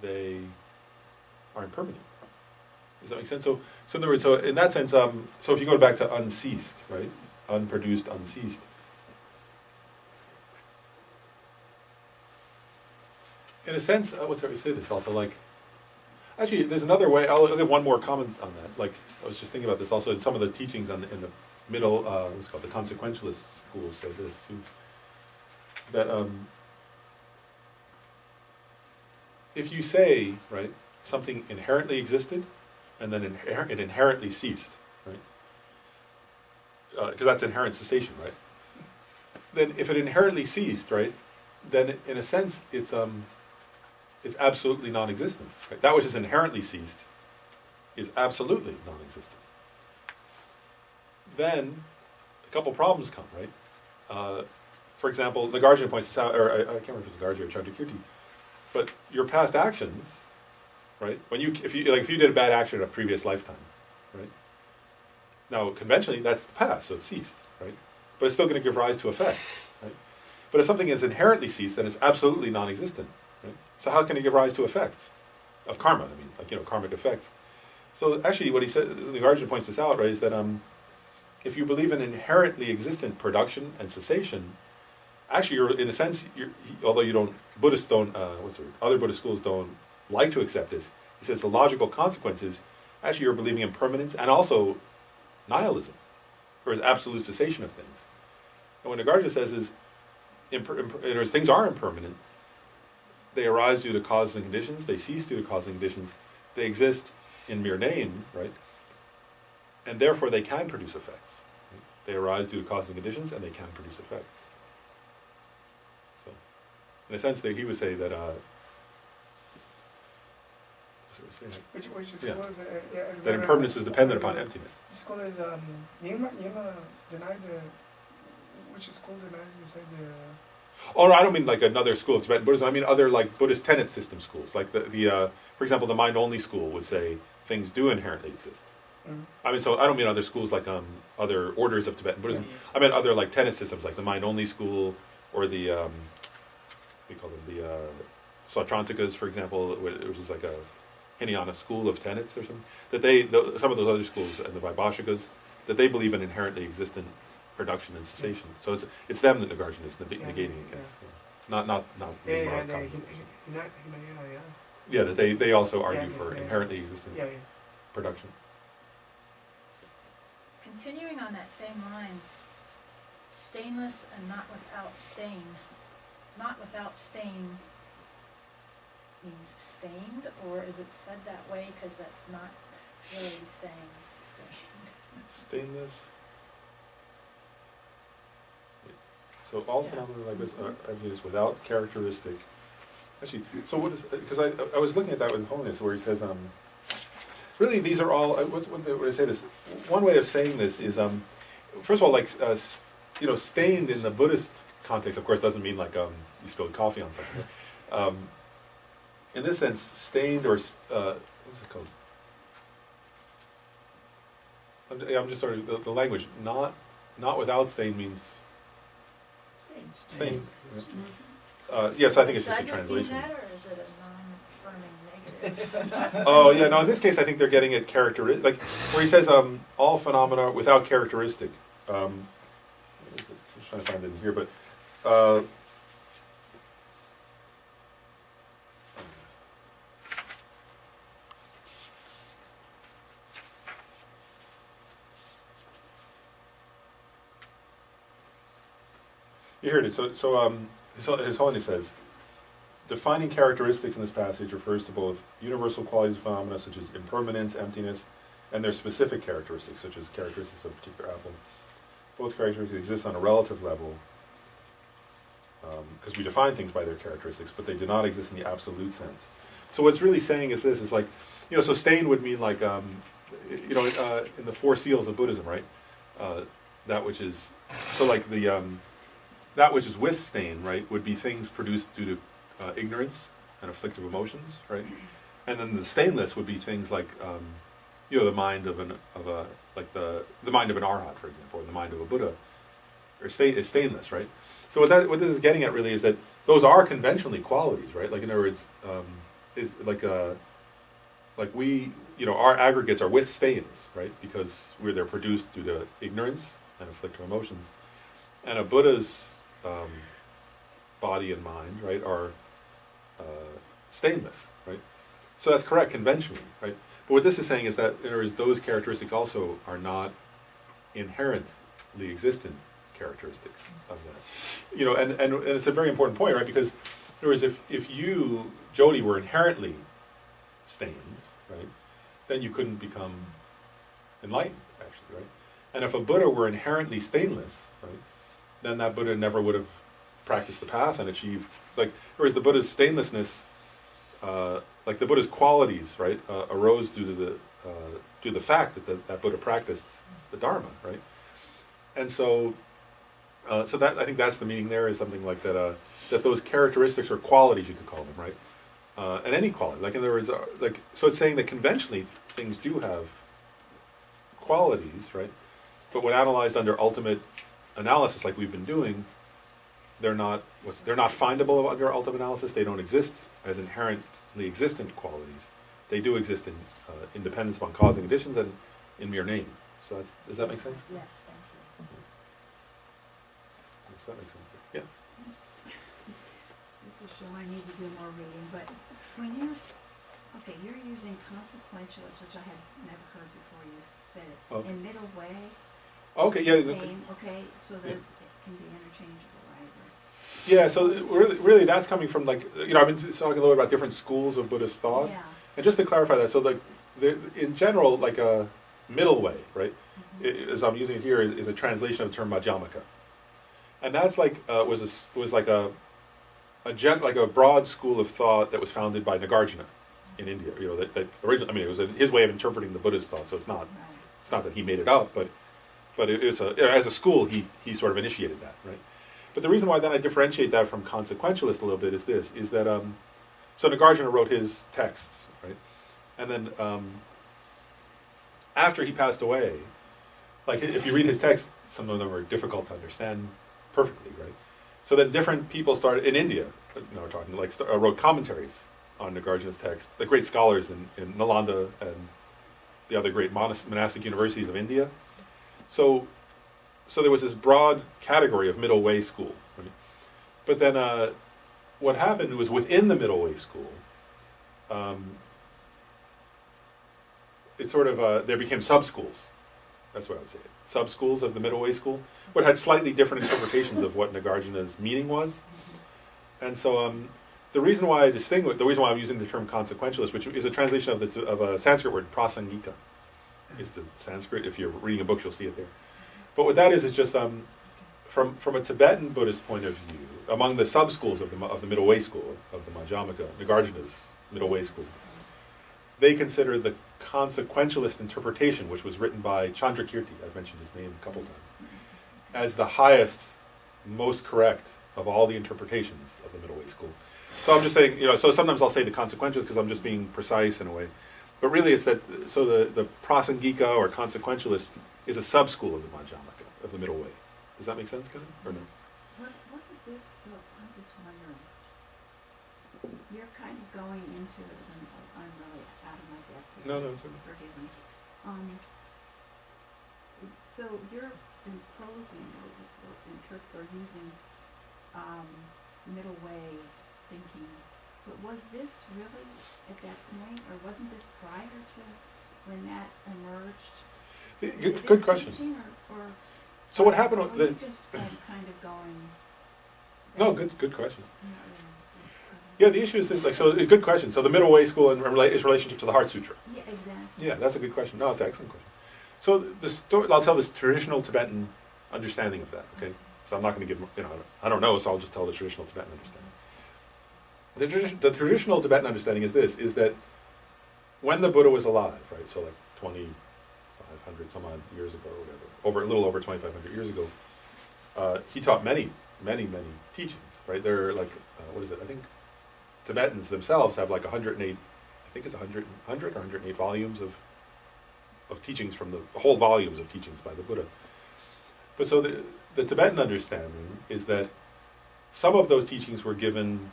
they are impermanent. Does that make sense? So in other words, so in that sense, so if you go back to unceased, right? Unproduced, unceased. In a sense, what's that we say this also, like, actually, there's another way, I'll give one more comment on that. Like, I was just thinking about this also in some of the teachings in the middle, what's called the consequentialist school say this too. That, if you say, right, something inherently existed, and then it inherently ceased, right? Because that's inherent cessation, right? Then if it inherently ceased, right, then in a sense it's is absolutely non-existent. Right? That which is inherently ceased is absolutely non-existent. Then a couple problems come, right? For example, Nagarjuna points this out, or I can't remember if it's Nagarjuna or Chandrakirti, but your past actions, right? If you did a bad action in a previous lifetime, right? Now, conventionally, that's the past, so it's ceased, right? But it's still going to give rise to effects, right? But if something is inherently ceased, then it's absolutely non-existent, right? So how can it give rise to effects of karma? I mean, karmic effects. So actually, what he said, Nagarjuna points this out, right, is that if you believe in inherently existent production and cessation, actually, in a sense, although you don't, Buddhists don't, other Buddhist schools don't like to accept this. He says the logical consequences, actually, you're believing in permanence and also nihilism, or is absolute cessation of things. And what Nagarjuna says is, things are impermanent. They arise due to causes and conditions. They cease due to causes and conditions. They exist in mere name, right? And therefore, they can produce effects. Right? They arise due to causes and conditions, and they can produce effects. So, in a sense, he would say that. Which school Yeah. is That impermanence is dependent upon emptiness. Which school is Yema denied the. Which school denies you said the. Oh no, I don't mean like another school of Tibetan Buddhism. I mean other like Buddhist tenet system schools. Like for example, the mind-only school would say things do inherently exist. Mm. I mean, so I don't mean other schools like other orders of Tibetan Buddhism. I mean other like tenet systems, like the mind-only school or the we call them the Sautrantikas, for example, which is like a Hinayana school of tenets or something. That some of those other schools and the Vaibhashikas, that they believe in inherently existent production and cessation. So it's them that Nagarjuna is negating against. Yeah. Not Yeah, Nimrod yeah, Kagyu. yeah. Yeah, that they also argue Yeah, for yeah. inherently existent Yeah. production. Continuing on that same line, stainless and not without stain. Not without stain means stained, or is it said that way because that's not really saying stained? Stainless. So all phenomena like this are evidenced without characteristic. Actually, so what is, because I was looking at that with Holiness where he says, really these are all, what I say this, one way of saying this is, first of all, like, stained in the Buddhist context, of course, doesn't mean like you spilled coffee on something. In this sense, stained or, what's it called? I'm just sort of, the language, not without stain means stained. Yes, I think it's just a translation. Does it mean that, or is it a non-affirming negative? Oh, yeah, no, in this case, I think they're getting at characteristic, like, where he says, all phenomena without characteristic. I'm just trying to find it in here, but, you heard it. So His Holiness says, defining characteristics in this passage refers to both universal qualities of phenomena such as impermanence, emptiness, and their specific characteristics such as characteristics of a particular apple. Both characteristics exist on a relative level because we define things by their characteristics, but they do not exist in the absolute sense. So what's really saying is this, is like, so stain would mean like, in the four seals of Buddhism, right? That which is, so like that which is with stain, right, would be things produced due to ignorance and afflictive emotions, right? And then the stainless would be things like, the mind of the mind of an arhat, for example, or the mind of a Buddha, is stainless, right? So what this is getting at really is that those are conventionally qualities, right? Like in other words, is like we, our aggregates are with stains, right? Because they're produced due to ignorance and afflictive emotions, and a Buddha's body and mind, right, are stainless, right? So that's correct conventionally, right? But what this is saying is that those characteristics also are not inherently existent characteristics of that. And it's a very important point, right? Because in other words, if you, Jody, were inherently stained, right, then you couldn't become enlightened, actually, right? And if a Buddha were inherently stainless, right, then that Buddha never would have practiced the path and achieved, whereas the Buddha's stainlessness like the Buddha's qualities, right, arose due to the fact that that Buddha practiced the Dharma, right? And so, so that I think that's the meaning there is something like that. That those characteristics or qualities, you could call them, right? And any quality, like in other words, like so, it's saying that conventionally things do have qualities, right? But when analyzed under ultimate analysis, like we've been doing, they're not findable under ultimate analysis. They don't exist as inherently existent qualities. They do exist in independence upon causing conditions and in mere name. So does that make sense? Yes, thank you. Does that make sense? Yeah. This is show I need to do more reading, but when you're using consequentialist, which I had never heard before you said it, Okay. in middle way, Okay. Yeah. same, okay, so that Yeah. it can be interchangeable, right? Yeah. So really, that's coming from like I've been talking a little bit about different schools of Buddhist thought, Yeah. and just to clarify that, so like in general, like a middle way, right? As I'm using it here, is a translation of the term Madhyamaka, and that's like was like a broad school of thought that was founded by Nagarjuna in India. That originally, I mean, it was his way of interpreting the Buddhist thought. So it's not that he made it up, but it is as a school he sort of initiated that, right? But the reason why then I differentiate that from consequentialist a little bit is that so Nagarjuna wrote his texts, right, and then after he passed away, like if you read his texts, some of them are difficult to understand perfectly, right? So then different people started in India, we're talking like wrote commentaries on Nagarjuna's text. The great scholars in Nalanda and the other great monastic universities of India. So there was this broad category of middle way school, right? But then what happened was within the middle way school, it sort of there became sub schools. That's what I would say. Sub schools of the middle way school, but had slightly different interpretations of what Nagarjuna's meaning was. And so the reason why I'm using the term consequentialist, which is a translation of a Sanskrit word, prasangika, is the Sanskrit. If you're reading a book, you'll see it there. But what that is just from a Tibetan Buddhist point of view, among the sub schools of the middle way school of the Madhyamaka, Nagarjuna's middle way school, they consider the consequentialist interpretation, which was written by Chandrakirti, I've mentioned his name a couple times, as the highest, most correct of all the interpretations of the middle way school. So I'm just saying, so sometimes I'll say the consequentialist because I'm just being precise in a way. But really it's that, so the prasangika or consequentialist is a sub-school of the Madhyamaka, of the middle way. Does that make sense, Kevin? Or no? Wasn't this, I'm just wondering, you're kind of going into it, and I'm really out of my depth here. No, it's okay. Forgive me. So you're imposing or using middle way thinking, but was this really at that point, or wasn't this prior to when that emerged? Good question. Teaching, or So what happened? were you just kind of going? No, good question. Not really. Yeah, the issue is that, like, so it's a good question. So the middle way school and its relationship to the Heart Sutra. Yeah, exactly. Yeah, that's a good question. No, it's an excellent question. So I'll tell this traditional Tibetan understanding of that. Okay, so I'm not going to give I don't know, so I'll just tell the traditional Tibetan understanding. The traditional Tibetan understanding is this: is that when the Buddha was alive, right? So like 2,500 some odd years ago, or whatever, a little over 2,500 years ago, he taught many teachings. Right? They're like what is it? I think Tibetans themselves have like 108. I think it's 100 or 108 volumes of teachings from the whole volumes of teachings by the Buddha. But so the Tibetan understanding is that some of those teachings were given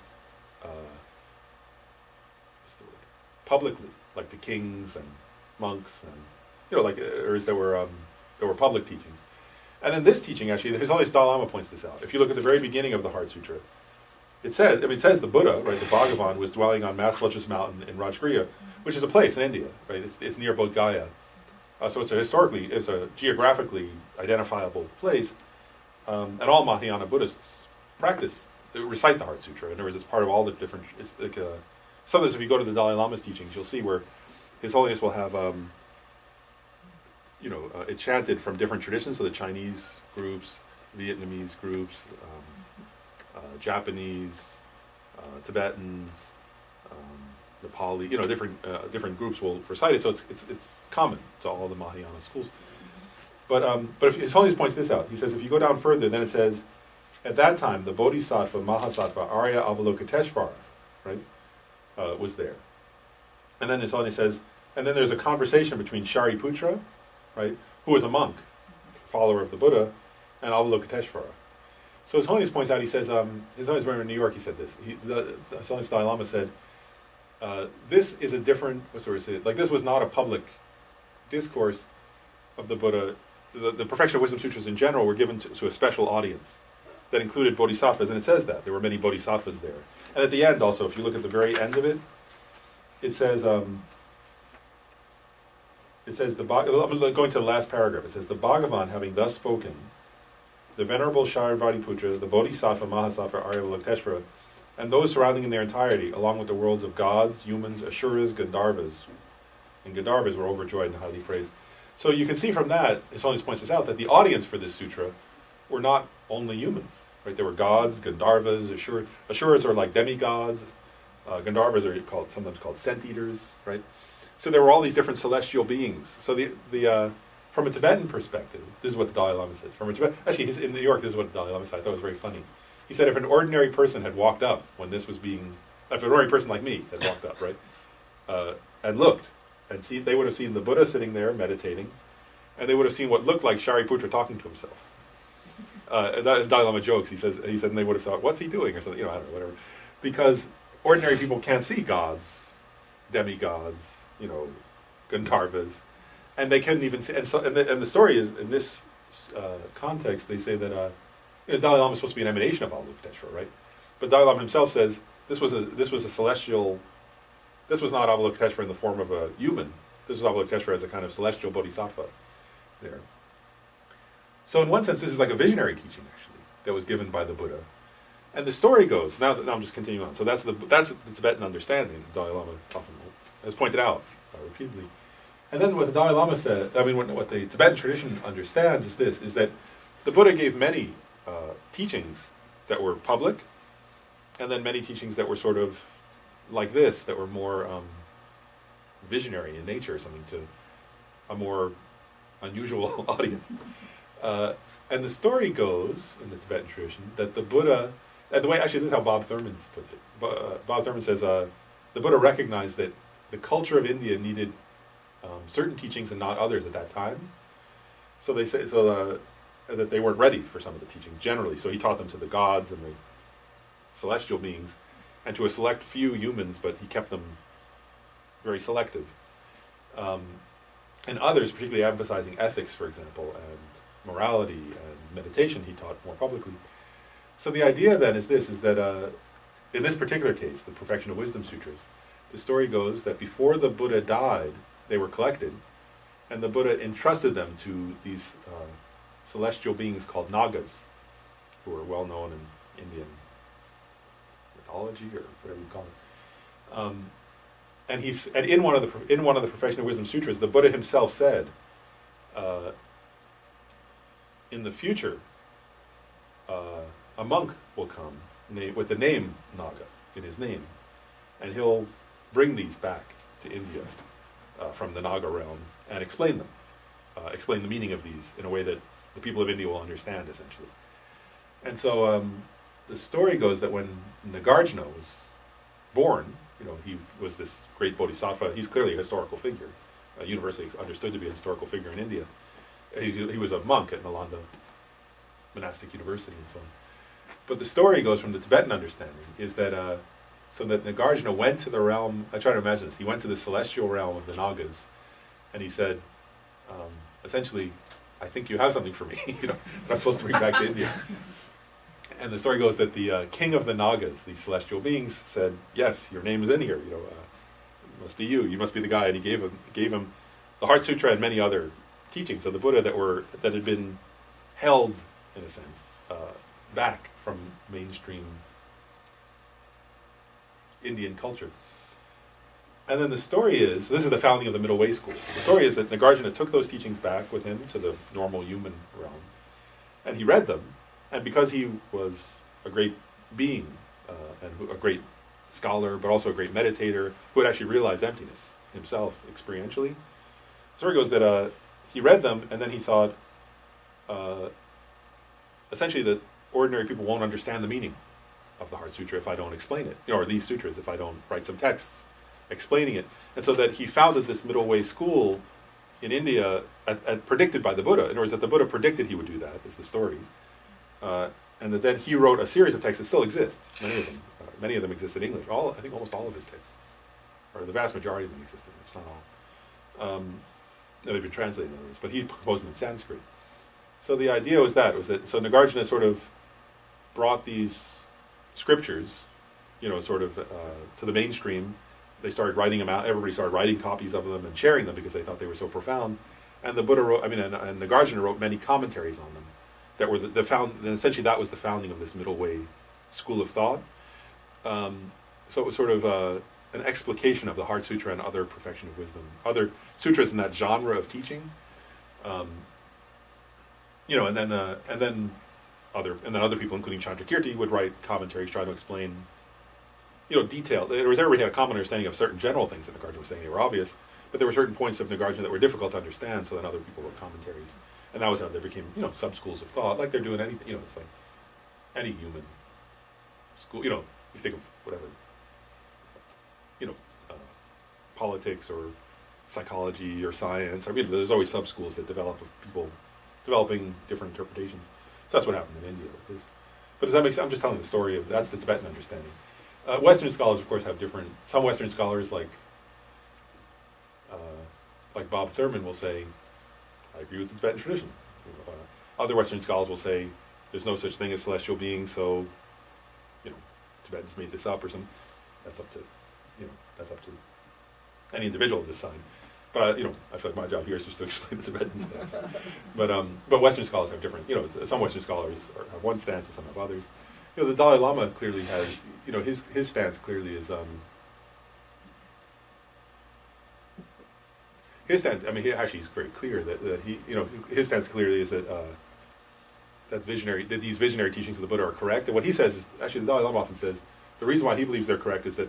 publicly, like to kings and monks, and there were public teachings. And then this teaching, actually, His Holiness Dalai Lama points this out. If you look at the very beginning of the Heart Sutra, it says the Buddha, right, the Bhagavan, was dwelling on Massalochus Mountain in Rajgriha, which is a place in India, right? It's near Bodh Gaya. So it's a geographically identifiable place, and all Mahayana Buddhists recite the Heart Sutra. In other words, it's part of all the different. It's like sometimes if you go to the Dalai Lama's teachings, you'll see where His Holiness will have it chanted from different traditions. So the Chinese groups, Vietnamese groups, Japanese, Tibetans, Nepali, different groups will recite it, so it's common to all the Mahayana schools. But if His Holiness points this out, he says if you go down further, then it says, at that time the Bodhisattva Mahasattva Arya Avalokiteshvara, right, was there, and then His Holiness says, and then there's a conversation between Shariputra, right, who was a monk, follower of the Buddha, and Avalokiteshvara. So His Holiness points out, he says, His Holiness, when we were in New York, he said this. His Holiness Dalai Lama said, this is a different, like this was not a public discourse of the Buddha. The Perfection of Wisdom Sutras in general were given to a special audience that included bodhisattvas, and it says that. There were many bodhisattvas there. And at the end also, if you look at the very end of it, it says, I'm going to the last paragraph. It says, the Bhagavan, having thus spoken, the Venerable Shariputra, the Bodhisattva Mahasattva Arya Avalokiteshvara, and those surrounding in their entirety, along with the worlds of gods, humans, Asuras, Gandharvas, and Gandharvas were overjoyed and highly praised. So you can see from that, His Holiness points this out, that the audience for this sutra were not only humans, right? There were gods, Gandharvas, Asuras are like demigods, Gandharvas are sometimes called scent-eaters, right? So there were all these different celestial beings. So from a Tibetan perspective, this is what the Dalai Lama says. Actually, he's in New York, this is what the Dalai Lama said. I thought it was very funny. He said if an ordinary person had walked up when this was if an ordinary person like me had walked up, right, and looked, and they would have seen the Buddha sitting there meditating, and they would have seen what looked like Shariputra talking to himself. Dalai Lama jokes. He said, and they would have thought, what's he doing, or something, I don't know, whatever, because ordinary people can't see gods, demigods, Gandharvas, and they couldn't even see. And the story is in this context. They say that Dalai Lama is supposed to be an emanation of Avalokiteshvara, right? But Dalai Lama himself says this was a celestial. This was not Avalokiteshvara in the form of a human. This was Avalokiteshvara as a kind of celestial bodhisattva there. So in one sense, this is like a visionary teaching, actually, that was given by the Buddha. And the story goes, now I'm just continuing on. So that's the Tibetan understanding, the Dalai Lama often has pointed out repeatedly. And then what the Dalai Lama said, what the Tibetan tradition understands is that the Buddha gave many teachings that were public, and then many teachings that were sort of like this, that were more visionary in nature, or something to a more unusual audience. And the story goes, in the Tibetan tradition, that the Buddha, this is how Bob Thurman puts it. Bob Thurman says the Buddha recognized that the culture of India needed certain teachings and not others at that time. So they say that they weren't ready for some of the teachings generally. So he taught them to the gods and the celestial beings, and to a select few humans, but he kept them very selective. And others, particularly emphasizing ethics, for example, and morality and meditation, he taught more publicly. So the idea then is that in this particular case, the Perfection of Wisdom Sutras, the story goes that before the Buddha died, they were collected, and the Buddha entrusted them to these celestial beings called Nagas, who are well known in Indian mythology, or whatever you call it. And in one of the Perfection of Wisdom Sutras, the Buddha himself said, in the future, a monk will come with the name Naga in his name, and he'll bring these back to India from the Naga realm and explain them, explain the meaning of these in a way that the people of India will understand, essentially. And so the story goes that when Nagarjuna was born, he was this great bodhisattva. He's clearly a historical figure, universally understood to be a historical figure in India. He was a monk at Nalanda Monastic University and so on. But the story goes from the Tibetan understanding is that so that Nagarjuna went to the realm. I try to imagine this. He went to the celestial realm of the Nagas, and he said, essentially, I think you have something for me. That I'm supposed to bring back to India. And the story goes that the king of the Nagas, these celestial beings, said, "Yes, your name is in here. It must be you. You must be the guy." And he gave him the Heart Sutra and many other teachings of the Buddha that had been held, in a sense, back from mainstream Indian culture. And then the story is, this is the founding of the Middle Way School. The story is that Nagarjuna took those teachings back with him to the normal human realm, and he read them, and because he was a great being, and a great scholar, but also a great meditator, who had actually realized emptiness himself experientially. The story goes that he read them, and then he thought, essentially, that ordinary people won't understand the meaning of the Heart Sutra if I don't explain it, or these sutras if I don't write some texts explaining it. And so that he founded this middle way school in India, predicted by the Buddha. In other words, that the Buddha predicted he would do that, is the story. And that then he wrote a series of texts that still exist, many of them exist in English. I think almost all of his texts, or the vast majority of them exist in English, not all. They've been translated in others, but he composed them in Sanskrit. So the idea was that so Nagarjuna sort of brought these scriptures, sort of to the mainstream. They started writing them out. Everybody started writing copies of them and sharing them because they thought they were so profound. And the Buddha wrote, and Nagarjuna wrote many commentaries on them that were and essentially that was the founding of this middle way school of thought. So it was sort of an explication of the Heart Sutra and other perfection of wisdom, other sutras in that genre of teaching. And then other people, including Chandrakirti, would write commentaries trying to explain, detail. Everybody had a common understanding of certain general things that Nagarjuna was saying. They were obvious, but there were certain points of Nagarjuna that were difficult to understand. So then other people wrote commentaries, and that was how there became, sub schools of thought, like they're doing anything. It's like any human school. You think of whatever, politics or psychology or science. There's always sub schools that develop of people developing different interpretations. So that's what happened in India with this. But does that make sense? I'm just telling the story of that's the Tibetan understanding. Western scholars, of course, have different. Some Western scholars, like Bob Thurman, will say, "I agree with the Tibetan tradition." Other Western scholars will say, "There's no such thing as celestial beings, so Tibetans made this up or something." That's up to any individual of this sign. But I feel like my job here is just to explain the Tibetan stance. But Western scholars have different. Some Western scholars have one stance and some have others. The Dalai Lama clearly has. His stance clearly is. His stance. He's very clear that he. His stance clearly is that that these visionary teachings of the Buddha are correct. And what he says is actually the Dalai Lama often says the reason why he believes they're correct is that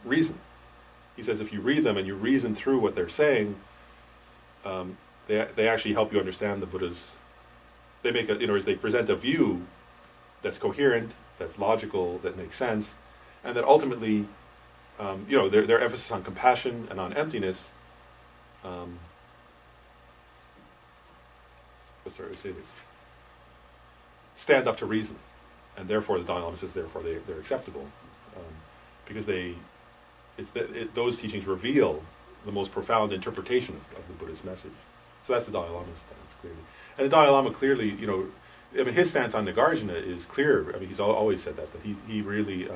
reason. He says if you read them and you reason through what they're saying, they actually help you understand the Buddha's. They make they present a view that's coherent, that's logical, that makes sense, and that ultimately, their emphasis on compassion and on emptiness. What's the way to say this? Stand up to reason, and therefore the Dalai Lama says therefore they're acceptable, because those teachings reveal the most profound interpretation of the Buddha's message. So that's the Dalai Lama's stance, clearly. And the Dalai Lama clearly, his stance on Nagarjuna is clear. He's always said that he really,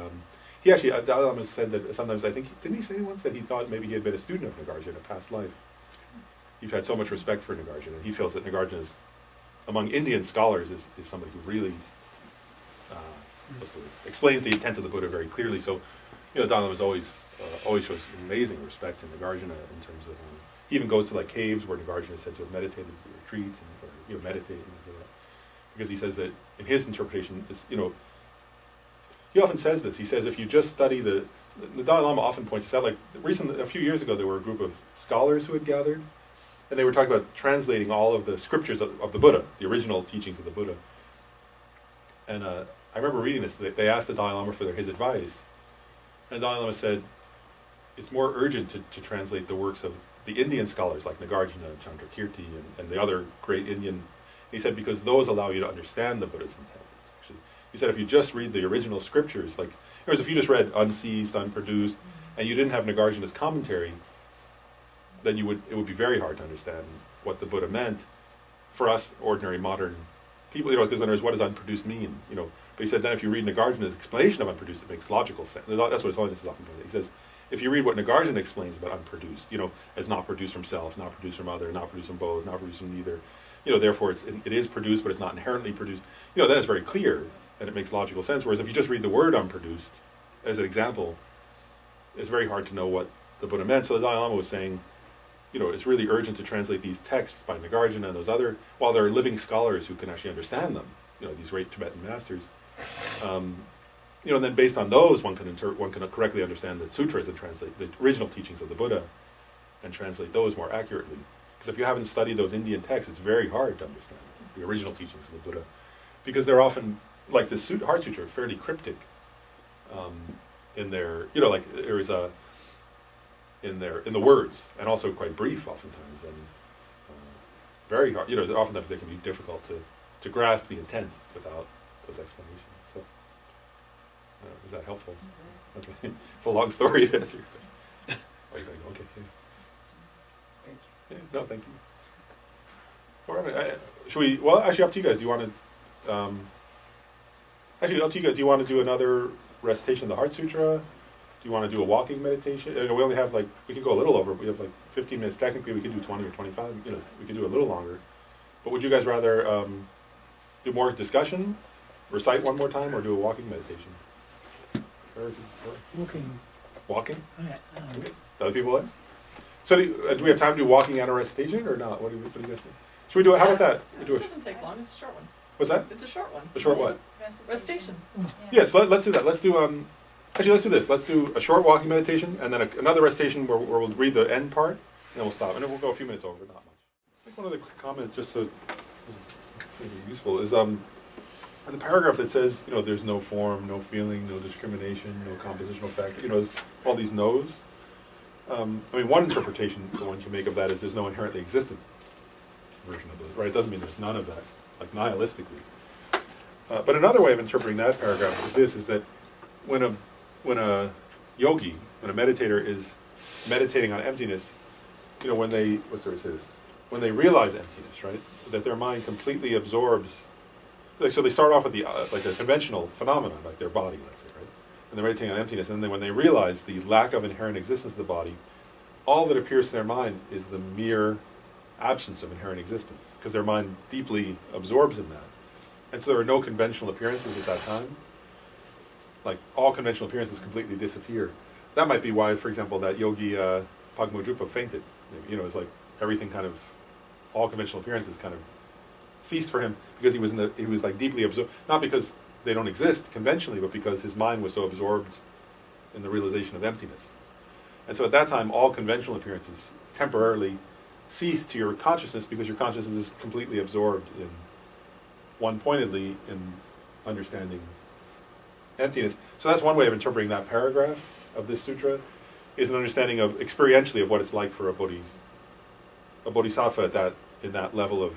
he actually, Dalai Lama said that sometimes, I think, didn't he say once that he thought maybe he had been a student of Nagarjuna in a past life? He's had so much respect for Nagarjuna. He feels that Nagarjuna is, among Indian scholars, is somebody who really explains the intent of the Buddha very clearly. So, Dalai Lama always shows amazing respect to Nagarjuna in terms of, he even goes to caves where Nagarjuna is said to have meditated, retreats, and meditate and things like that. Because he says that in his interpretation, he often says this. He says if you just study the Dalai Lama often points this out. A few years ago, there were a group of scholars who had gathered, and they were talking about translating all of the scriptures of the Buddha, the original teachings of the Buddha. And I remember reading this. They asked the Dalai Lama for his advice, and the Dalai Lama said, it's more urgent to translate the works of the Indian scholars like Nagarjuna, Chandrakirti, and the other great Indian. He said, because those allow you to understand the Buddha's intent. Actually, he said, if you just read the original scriptures, if you just read unceased, unproduced, and you didn't have Nagarjuna's commentary, then it would be very hard to understand what the Buddha meant for us ordinary modern people. Because then there's what does unproduced mean? But he said then if you read Nagarjuna's explanation of unproduced, it makes logical sense. That's what His Holiness is often doing. He says, if you read what Nagarjuna explains about unproduced, as not produced from self, not produced from other, not produced from both, not produced from neither, therefore it is produced, but it's not inherently produced. Then it's very clear and it makes logical sense. Whereas if you just read the word unproduced as an example, it's very hard to know what the Buddha meant. So the Dalai Lama was saying, it's really urgent to translate these texts by Nagarjuna and those other, while there are living scholars who can actually understand them, these great Tibetan masters. and then based on those, one can correctly understand the sutras and translate the original teachings of the Buddha, and translate those more accurately. Because if you haven't studied those Indian texts, it's very hard to understand the original teachings of the Buddha, because they're often, like the Heart Sutra, fairly cryptic in their, like there is in the words, and also quite brief oftentimes, and very hard. Oftentimes they can be difficult to grasp the intent without those explanations. So, is that helpful? Okay. It's a long story. Oh, you gotta go. Okay. Yeah. Thank Yeah, no, thank you. All right. Should we? Well, actually, up to you guys. Do you want to? Actually, up to you guys. Do you want to do another recitation of the Heart Sutra? Do you want to do a walking meditation? We only have we could go a little over, but we have 15 minutes. Technically, we could do 20 or 25. We could do a little longer. But would you guys rather do more discussion, recite one more time, or do a walking meditation? Walking. Walking? Okay. Okay. Other people there? So do we have time to do walking and a recitation, or not? What do you guys think? Should we do it? How about that? We do It a, doesn't take long, it's a short one. what's that? It's a short one. A short what? Recitation. Yes, let's do that. Let's do actually let's do this. Let's do a short walking meditation and then another recitation where we'll read the end part and then we'll stop and then we'll go a few minutes over, but not much. I think one other quick comment, just so useful, is in the paragraph that says there's no form, no feeling, no discrimination, no compositional factor. There's all these no's. One interpretation that one can make of that is there's no inherently existent version of those. Right? It doesn't mean there's none of that, like nihilistically. But another way of interpreting that paragraph is that when a yogi, when a meditator is meditating on emptiness, when they when they realize emptiness, right, that their mind completely absorbs. So they start off with the like a conventional phenomenon, like their body, let's say, right, and they're meditating on emptiness, and then when they realize the lack of inherent existence of the body, all that appears to their mind is the mere absence of inherent existence, because their mind deeply absorbs in that. And so there are no conventional appearances at that time. Like all conventional appearances completely disappear. That might be why, for example, that yogi Pagmodrupa fainted. It's like everything all conventional appearances kind of ceased for him because he was like deeply absorbed. Not because they don't exist conventionally, but because his mind was so absorbed in the realization of emptiness. And so at that time, all conventional appearances temporarily cease to your consciousness because your consciousness is completely absorbed in one-pointedly in understanding emptiness. So that's one way of interpreting that paragraph of this sutra, is an understanding of experientially of what it's like for a bodhisattva in that level of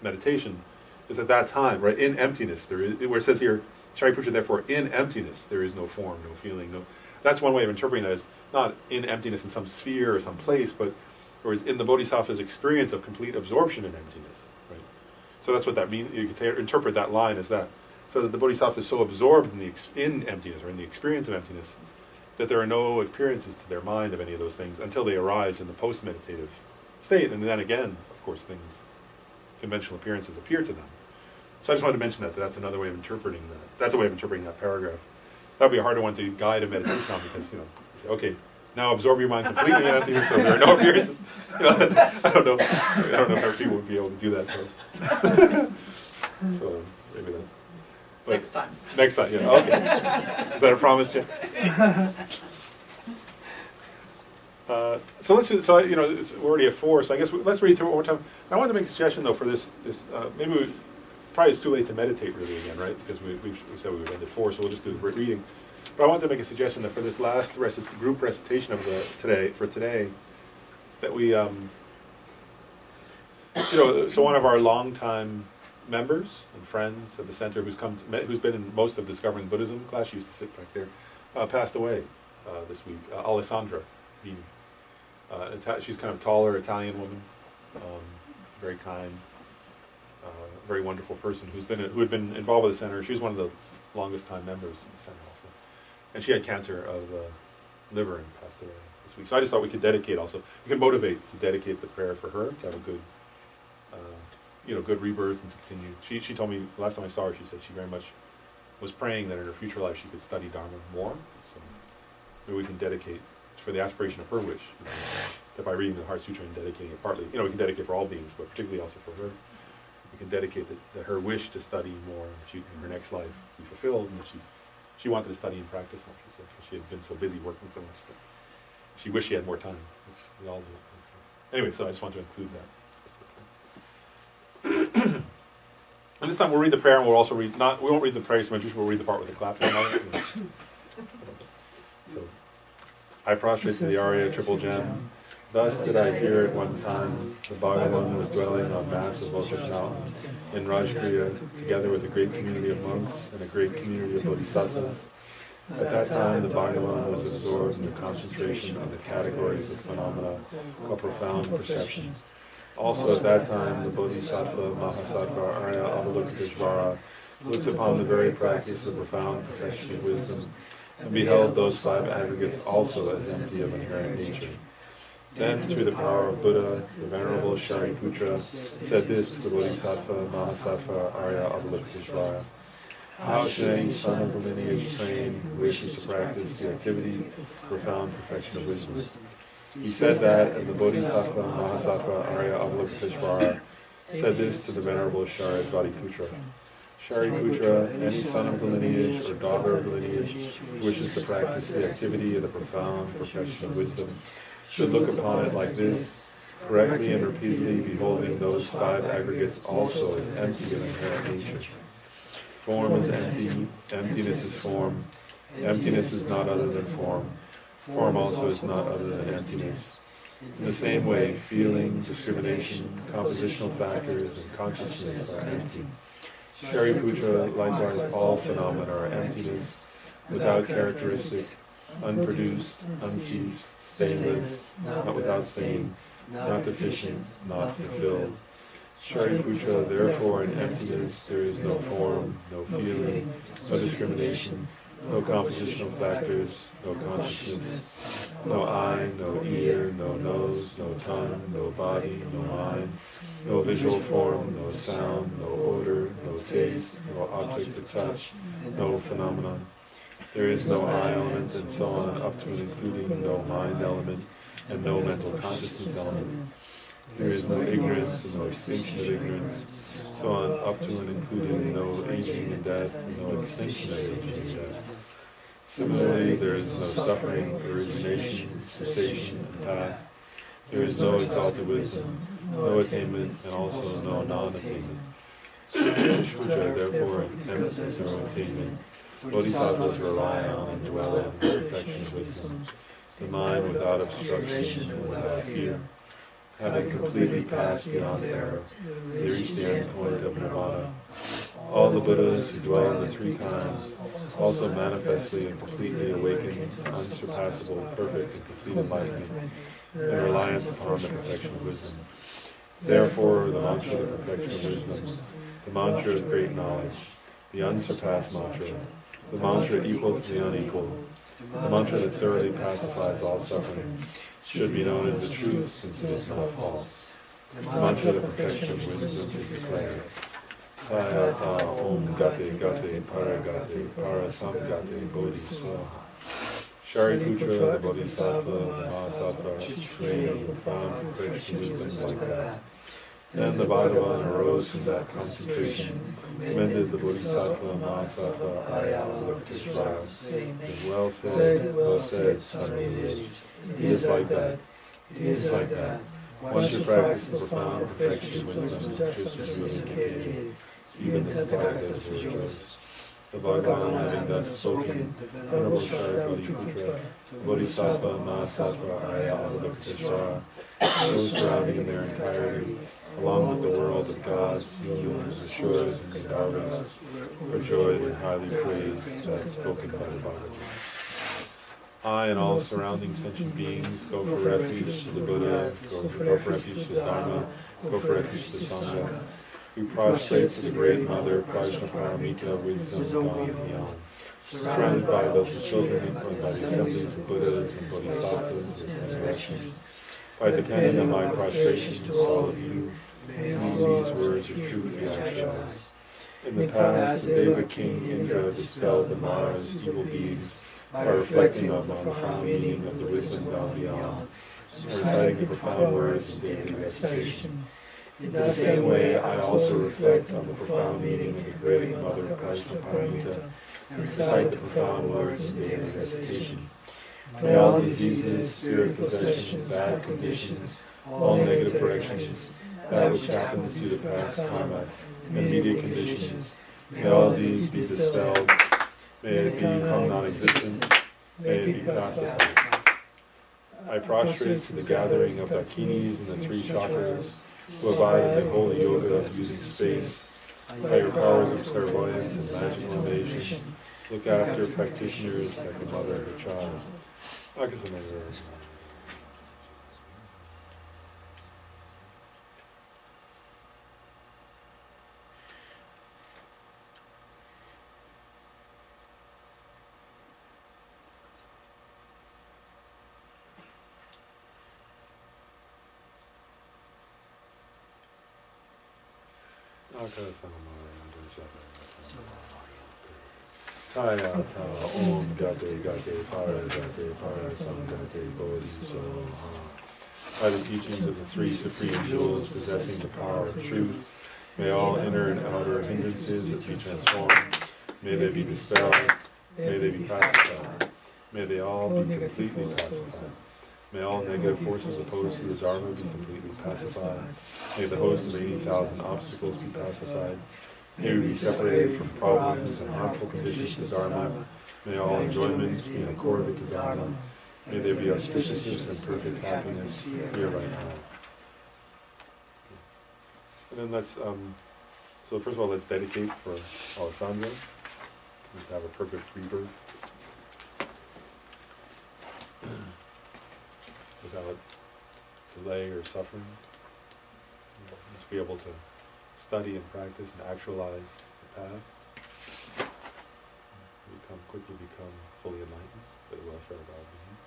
meditation, is at that time, right, in emptiness, where it says here, Shariputra, therefore, in emptiness, there is no form, no feeling, no. That's one way of interpreting that, is not in emptiness in some sphere or some place, but whereas in the bodhisattva's experience of complete absorption in emptiness, right? So that's what that means. You could interpret that line as that. So that the bodhisattva is so absorbed in emptiness, or in the experience of emptiness, that there are no appearances to their mind of any of those things until they arise in the post-meditative state. And then again, of course, conventional appearances appear to them. So I just wanted to mention that's another way of interpreting that. That's a way of interpreting that paragraph. That would be a harder one to guide a meditation on, because, say, okay, now absorb your mind completely in emptiness so there are no appearances. I don't know if people would be able to do that. So maybe that's... But Next time. Next time, yeah. Okay. Is that a promise, Jim? So let's. We're already at 4. So I guess let's read through it one more time. I wanted to make a suggestion though for this. Maybe probably it's too late to meditate really again, right? Because we said we would end at 4, so we'll just do the reading. But I wanted to make a suggestion that for this last group recitation of today, that we so one of our longtime members and friends of the center, who's been in most of Discovering Buddhism class, she used to sit back there, passed away this week. Alessandra, she's kind of taller Italian woman, very kind, very wonderful person who had been involved with the center. She was one of the longest time members in the center also, and she had cancer of the liver and passed away this week. So I just thought we could motivate to dedicate the prayer for her to have a good. Good rebirth and to continue. She told me last time I saw her, she said she very much was praying that in her future life she could study Dharma more. So maybe we can dedicate for the aspiration of her wish, that by reading the Heart Sutra and dedicating it partly, we can dedicate for all beings, but particularly also for her. We can dedicate that her wish to study more in her next life be fulfilled, and that she she wanted to study and practice more. She said she had been so busy working so much that she wished she had more time, which we all do. So, anyway, so I just want to include that. That's okay. And this time we'll read the prayer, and we'll also read, we won't read the prayer so much, we'll read the part with the clapping on it. So, I prostrate to the Arya Triple Gem. Thus did I hear at one time the Bhagavan was dwelling on massive Lotus Mountain in Rajgriha, together with a great community of monks and a great community of bodhisattvas. At that time, the Bhagavan was absorbed in the concentration of the categories of phenomena or profound perception. Also at that time, the Bodhisattva, Mahasattva, Arya Avalokiteshvara looked upon the very practice of profound perfection of wisdom and beheld those 5 aggregates also as empty of inherent nature. Then, through the power of Buddha, the Venerable Shariputra said this to the Bodhisattva, Mahasattva, Arya Avalokiteshvara: how should any son of the lineage train who wishes to practice the activity of profound perfection of wisdom? He said that, and the Bodhisattva, Mahasattva, Arya Avalokiteshvara said this to the Venerable Shariputra: Shariputra, any son of the lineage or daughter of the lineage who wishes to practice the activity of the profound perfection of wisdom should look upon it like this, correctly and repeatedly beholding those 5 aggregates also as empty of inherent nature. Form is empty, emptiness is form, emptiness is not other than form, form also is not other than emptiness. In the same way, feeling, discrimination, compositional factors, and consciousness are empty. Shariputra, likewise all phenomena are emptiness, without characteristic, unproduced, unceased, stainless, not without stain, not deficient, not fulfilled. Shariputra, therefore in emptiness there is no form, no feeling, no discrimination, no compositional factors, no consciousness, no eye, no ear, no nose, no tongue, no body, no mind, no visual form, no sound, no odor, no taste, no object to touch, no phenomenon. There is no eye element, and so on, up to and including no mind element, and no mental consciousness element. There is no ignorance and no extinction of ignorance, so on, up to and including no aging and death, and no extinction of aging and death. Similarly, there is no suffering, origination, cessation, and path. There is no exalted wisdom, no attainment, and also no non-attainment. Shriputra, therefore, emphasizes no attainment. Bodhisattvas rely on and dwell on the perfection of wisdom, the mind without obstruction and without fear. Having completely passed beyond error, they reach the end point of nirvana. All the Buddhas who dwell in the 3 times also manifestly and completely awaken to unsurpassable, perfect, and complete enlightenment in reliance upon the perfection of wisdom. Therefore, the mantra of the perfection of wisdom, the mantra of great knowledge, the unsurpassed mantra, the mantra equal to the unequal, the mantra that thoroughly pacifies all suffering, should be known as the truth, since it is not false. The mantra of the perfection of wisdom is declared: Tayata Om Gate Gate Paragate Parasamgate Bodhi Swaha. Shariputra, the Bodhisattva, Mahasattva, trained in profound perfection of wisdom like that. Then the Bhagavan arose from that concentration, commended the Bodhisattva, Mahasattva, Arya Avalokiteshvara, saying, well said, son of the lineage. It is like that. It is like that. One should practice the profound perfection of wisdom, just as we indicated, even the Buddha rejoice. The Bhagavan, having thus spoken, the Venerable Shariputra, Bodhisattva, Mahasattva, Arya Avalokiteshvara, those surrounding in their entirety, along with the world of gods, humans, assurers, and Gandharvas, overjoyed and highly praised that spoken by the Bhagavan. I and all surrounding sentient beings go for refuge to the Buddha, go for refuge to the Dharma, go for refuge to the Sangha. We prostrate to the Great Mother, Prajnaparamita, Wisdom, God, and Beyond. Surrounded by those children and by the assemblies of Buddhas and Bodhisattvas and directions. By depending on my prostration to all of you, may these words of truth be actualized. In the past, the Deva King Indra dispelled the Mara's evil deeds by reflecting on the profound meaning of the wisdom gone beyond, and reciting the profound words of daily recitation. In the same way, I also reflect on the profound meaning of the Great Mother Prajnaparamita and recite the profound words in daily recitation. May all diseases, spirit possessions, bad conditions, all negative corrections, that which happens due to past karma, and immediate conditions, may all these be dispelled, may it become non-existent, may it be pacified. I prostrate to the gathering of Dakinis and the three chakras, who abide in the holy yoga of using space, by your powers of clairvoyance and magical emanation. Look after practitioners like a mother and a child. Kaya ta om gate gate para sam gate bodhi soha. By the teachings of the three supreme jewels possessing the power of truth, may all inner and outer hindrances be transformed. May they be dispelled. May they be pacified. May they all be completely pacified. May all negative forces opposed to the Dharma be completely pacified. May the host of 80,000 obstacles be pacified. May we be separated from problems and harmful conditions to Dharma. May all enjoyments be in accord with the Dharma. May there be auspiciousness and perfect happiness here right now. And then let's, so first of all, let's dedicate for Alessandro. Let's have a perfect rebirth. Without delay or suffering. Just be able to study and practice and actualize the path. Quickly become fully enlightened for the welfare of all beings.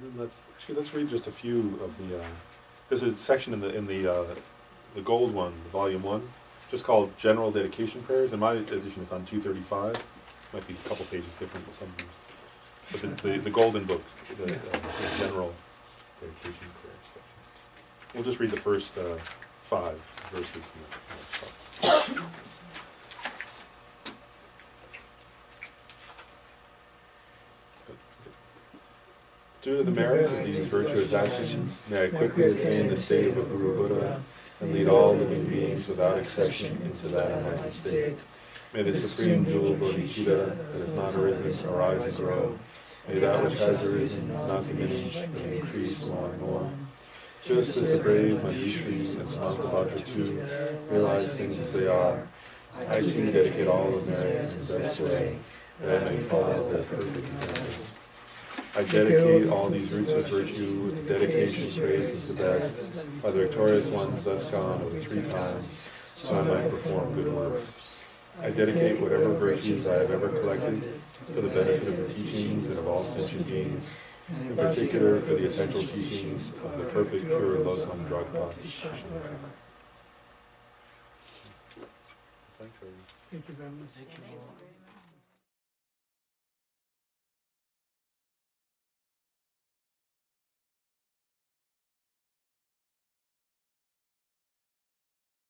And then let's read just a few of the. There's a section in the gold one, the volume 1, just called General Dedication Prayers. In my edition, it's on 235. Might be a couple pages different with some. But the golden book, the General Dedication Prayers section. We'll just read the first 5 verses. Due to the merits of these virtuous actions, may I quickly attain the state of a Guru Buddha and lead all living beings without exception into that enlightened state. May the supreme jewel Bodhicitta that has not arisen arise and grow. May that which has arisen not diminish but increase more and more. Just as the brave Manjushri and Samantabhadra too realize things as they are, I too dedicate all the merits in the best way, that I may follow their perfect examples. I dedicate all these roots of virtue with the dedication praised as the best by the victorious ones thus gone over 3 times, so I might perform good works. I dedicate whatever virtues I have ever collected for the benefit of the teachings and of all sentient beings, in particular for the essential teachings of the perfect pure Losang Dragpa. Thanks, Thank you very much. Thank you, Lord. Thank you very much.